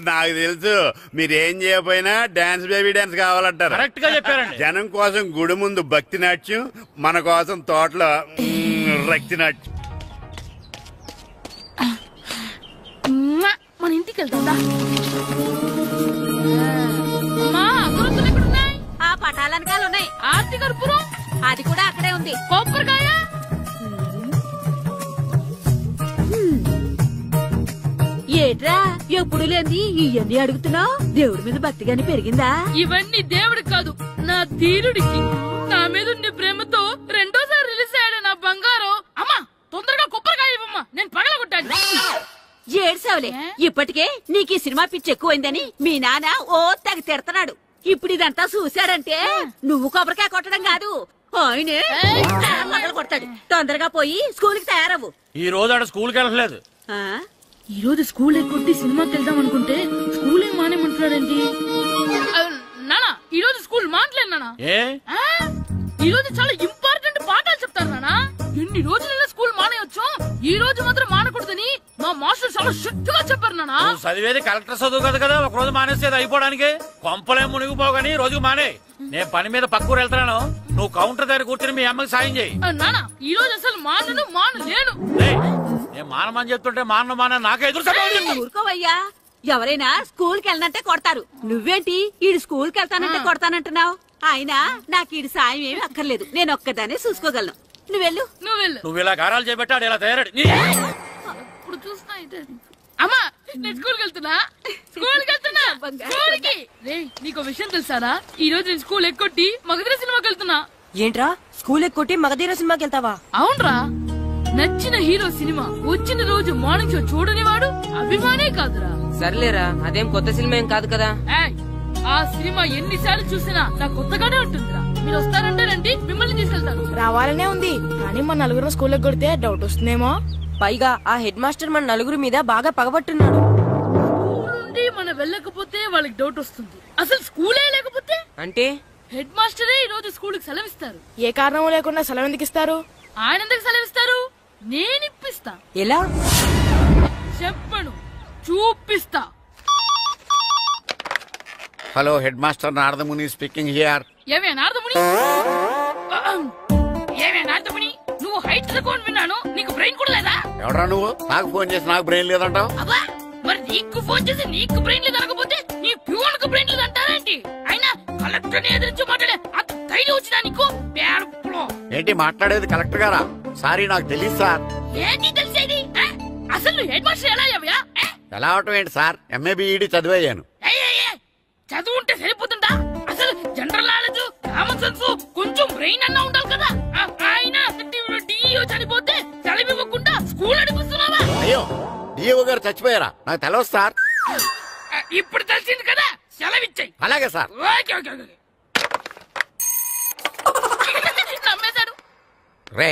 S11: నాకు తెలుసు మీరేం చేయకపోయినా డాన్స్ బేబీ డాన్స్ కావాలంటారు.
S20: కరెక్ట్ గా చెప్పారండి.
S11: జనం కోసం గుడి ముందు భక్తి నాట్యం, మన కోసం తోటలో రక్తి నాట్యం.
S7: మన ఇంటికి వెళ్తుందా?
S19: ఆ పటాలనకాలు ఉన్నాయి.
S7: ఆర్తి కర్పూరం
S19: అది కూడా అక్కడే ఉంది.
S7: కొబ్బరికాయ
S19: ఏట్రా ఎప్పుడు లేని ఇవన్నీ అడుగుతున్నావు? దేవుడి మీద భక్తి గాని పెరిగిందా?
S7: ఇవన్నీ దేవుడికి కాదు, నా ధీరుడికి. నా మీద ఉండే ప్రేమతో రెండోసారి రిలీజ్ అయ్యాడు నా బంగారం. అమ్మా తొందరగా కొబ్బరికాయ ఇవ్వమ్మా, నేను పగలగొట్టాను.
S19: ఏడ్సావులే, ఇప్పటికే నీకు ఈ సినిమా పిచ్చి ఎక్కువైందని మీ నాన్న ఓ తెగ తిడతాడు. ఇప్పుడు ఇదంతా చూశాడంటే నువ్వు కొబ్బరికాయ కొట్టడం కాదు, ఆయనే మొదలు కొడతాడు. తొందరగా పోయి స్కూల్ కి తయారవు.
S20: ఈ రోజు ఆడ స్కూల్కి వెళ్ళలేదు.
S7: ఈ రోజు స్కూల్ ఎక్కొట్టి సినిమాకి వెళ్దాం అనుకుంటే స్కూల్ ఏం మానేమంటున్నాడండి? నానా ఈ రోజు స్కూల్ మానట్లేదు నానా. ఈ రోజు చాలా ఇంపార్టెంట్ పాఠాలు చెప్తారు నానా. ఎన్ని రోజులైనా స్కూల్ మానేయొచ్చు, ఈ రోజు మాత్రం మానకూడదని మా మాస్టర్ చాలా స్ట్రిక్ట్ గా చెప్పారు నానా.
S20: చదివేది కలెక్టర్ చదువు కదా కదా, ఒక రోజు మానేసేది అయిపోవడానికి. కొంపలే మునిగిపోగాని రోజుకు మానే. నేను పని మీద పక్కూరు వెళ్తున్నాను, నువ్వు కౌంటర్ దగ్గర కూర్చొని మీ అమ్మకి సాయం చేయి.
S7: నానా ఈ రోజు అసలు మానలేను.
S20: నేను మానమని చెప్తుంటే మాన నాకే ఎదురు
S19: ఊరుకోవయ్యా, ఎవరైనా స్కూల్ కి వెళ్ళనంటే కొడతారు. నువ్వేంటి ఈడు స్కూల్ కి వెళ్తానంటే కొడతానంటున్నావు? అయినా నాకు ఈడు సాయం ఏమి అక్కర్లేదు, నేను ఒక్కదానే చూసుకోగలను. నువ్వెళ్ళు.
S20: నువ్వు ఇలా గారాలు చేపట్టాడు ఇలా తయారాడు.
S7: ఇప్పుడు చూస్తా అమ్మా, నేను స్కూల్కి వెళ్తున్నా. స్కూల్కి నీకు విషయం తెలుసారా? ఈ రోజు నేను స్కూల్ ఎక్కొట్టి మగధీర సినిమాకి వెళ్తున్నా.
S17: ఏంట్రా స్కూల్ ఎక్కొట్టి మగధీర సినిమాకి వెళ్తావా?
S7: అవునరా, నచ్చిన హీరో సినిమా వచ్చిన రోజు మార్నింగ్ షో చూడని వాడు అభిమానే కాదురా.
S17: సర్లేరా, అదేం కొత్త సినిమా ఏం కాదు కదా.
S7: ఆ సినిమా ఎన్నిసార్లు చూసినా నాకు కొత్తగానే ఉంటుందిరా. మీరు వస్తారంటే రండి, మిమ్మల్ని తీసుకెళ్తాను.
S6: రావాలనే ఉంది కానీ మన నలుగురు స్కూల్ కొడితే డౌట్ వస్తుందేమో.
S17: పైగా ఆ హెడ్ మాస్టర్ మన నలుగురు మీద బాగా పగబట్టున్నాడు.
S7: నుండి మనం వెళ్ళకపోతే వాళ్ళకి డౌట్ వస్తుంది. అసలు స్కూలే లేకపోతే
S17: అంటే
S7: హెడ్ మాస్టరే ఈ రోజు స్కూల్ కి సెలవిస్తారు.
S6: ఏ కారణం లేకుండా సెలవు ఎందుకు ఇస్తారు?
S7: ఆయన ఎందుకు సెలవిస్తారు? నేను ఇప్పిస్తా.
S17: ఎలా
S7: చెప్పను, చూపిస్తా.
S1: Hello, head master Naradamuni speaking here.
S7: ఏమే నారదముని, నువ్వు హైట్ రికార్డ్ విన్నాను, నీకు బ్రెయిన్ కూడా లేదా?
S1: ఎవడా నువ్వు? నాకు ఫోన్ చేసి నాకు బ్రెయిన్ లేదంటావు?
S7: అబ్బా, మరి నీకు ఫోన్ చేసి నీకు బ్రెయిన్ లేదనకపోతే నీ ప్యూన్ కు బ్రెయిన్ లేదంటారేంటి? అయినా కలెక్టర్ ని ఎదిరించి మాట్లాడే అంత ధైర్యం వచ్చినా నీకు పేరులో
S1: ఏంటి మాట్లాడేది కలెక్టర్ గారా? సారీ నాకు తెలియదు సార్.
S7: ఏంటి తెలిసేది? అసలు నువ్వు హెడ్ మాస్టర్ ఎలా అయ్యావయ్యా?
S1: ఎలా అవటం ఏంటి సార్? MA B Ed చదివయ్యాను.
S7: చదువు ఉంటే సరిపోతుందా? అసలు జనరల్ నాలెడ్జ్, కామన్ సెన్స్, కొంచెం బ్రెయిన్ అన్నా ఉండాలి కదా. ఆయన డిఇఓ చనిపోతే సెలవివ్వకుండా స్కూల్ అడిగిస్తున్నావా?
S1: అయ్యో, డిఓ గారు చచ్చిపోయారా? నాకు తెలవదు సార్.
S7: ఇప్పుడు తెలిసింది కదా, సెలవిచ్చాయి.
S1: అలాగే సార్.
S7: నమ్మేశాడు.
S1: రే,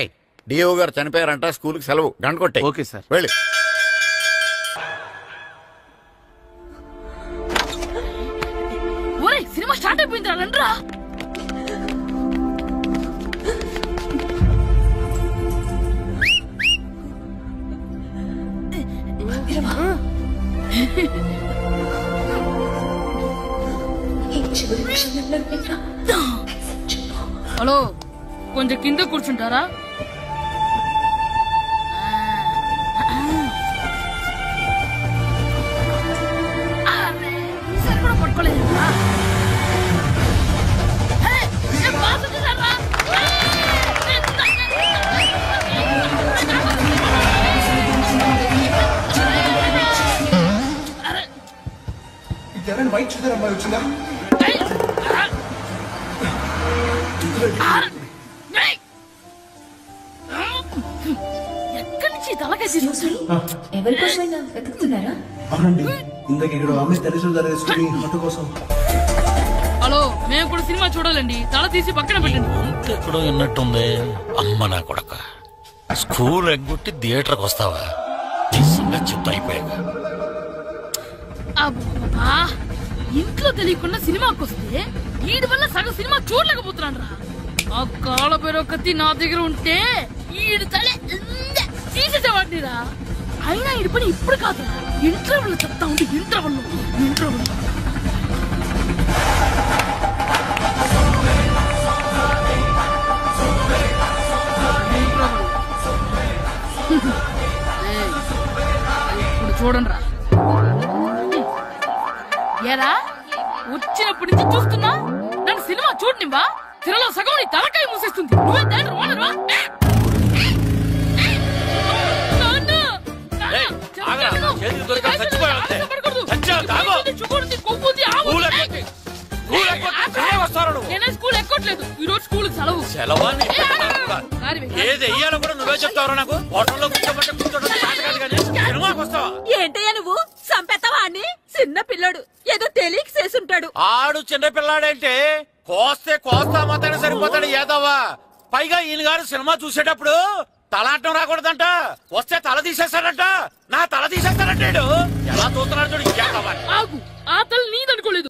S1: డిఓ గారు చనిపోయారంట, స్కూల్కి సెలవు. గంట కొట్టే.
S15: Okay sir.
S1: వెళ్ళి.
S7: ఒరేయ్, సినిమా స్టార్ట్ అయిపోయింది రండ్రా. హలో, కొంచెం కింద కూర్చుంటారా? కూడా పట్టుకోలేదు.
S13: వైట్ షుగర్ అమ్మాయి వచ్చిందా?
S7: ఎక్కడి నుంచి తలకేసి
S9: ఎవరికోసమైనా వెతుకుతున్నారా?
S13: అవునండి, ఇందాక ఇక్కడ అమ్మాయి తల్లిదండ్రులు ధరేసుకుని ఆటో కోసం.
S7: హలో, మేము కూడా సినిమా చూడాలండి. తల తీసి పక్కన పెట్టండి.
S18: ఎక్కడో విన్నట్టుంది. అమ్మ నా కొడక, స్కూల్ ఎగ్గొట్టి థియేటర్కి వస్తావా? చెప్తా అయిపోయాక.
S7: అబ్బా, ఇంట్లో తెలియకుండా సినిమాకి వస్తే వీడి వల్ల సగం సినిమా చూడలేకపోతున్నాను రా. ఆ కాళ్ళ పేరొకటి నా దగ్గర ఉంటే ఈడు తలే తీసేసేవాడిని రా. అయినా ఈడి పని ఇప్పుడు కాదు, ఇంటర్వెల్ చెప్తా ఉంటే ఇంటర్వెల్ ఇప్పుడు చూడండి రా. ఏరా, వచ్చినప్పటి నుంచి చూస్తున్నా, నన్ను సినిమా చూడనివ్వా? సినిమాలో సగం నీ తలకాయ మూసేస్తుంది. నువ్వే థియేటర్ ఓనర్వా? స్కూల్ ఎక్కట్లేదు. ఈ రోజు స్కూల్ సెలవు.
S18: ఏది వెయ్యాలో కూడా నువ్వే చెప్తావు నాకు. హోటల్లో
S19: ఏంటయ్యా నువ్వు సంపెత్తవా అని? చిన్న పిల్లడు ఏదో తెలియక చేసుంటాడు.
S18: ఆడు చిన్న పిల్లాడంటే కోస్తే కోస్తా మాత్రమే సరిపోతాడు ఏదవ్వా. పైగా ఈయన గారు సినిమా చూసేటప్పుడు తలాటం రాకూడదంట. వస్తే తల తీసేస్తాడంట. నా తల తీసేస్తాడంటాడు. ఎలా చూస్తున్నాడు చూడు.
S7: ఆ తల నీదనుకోలేదు.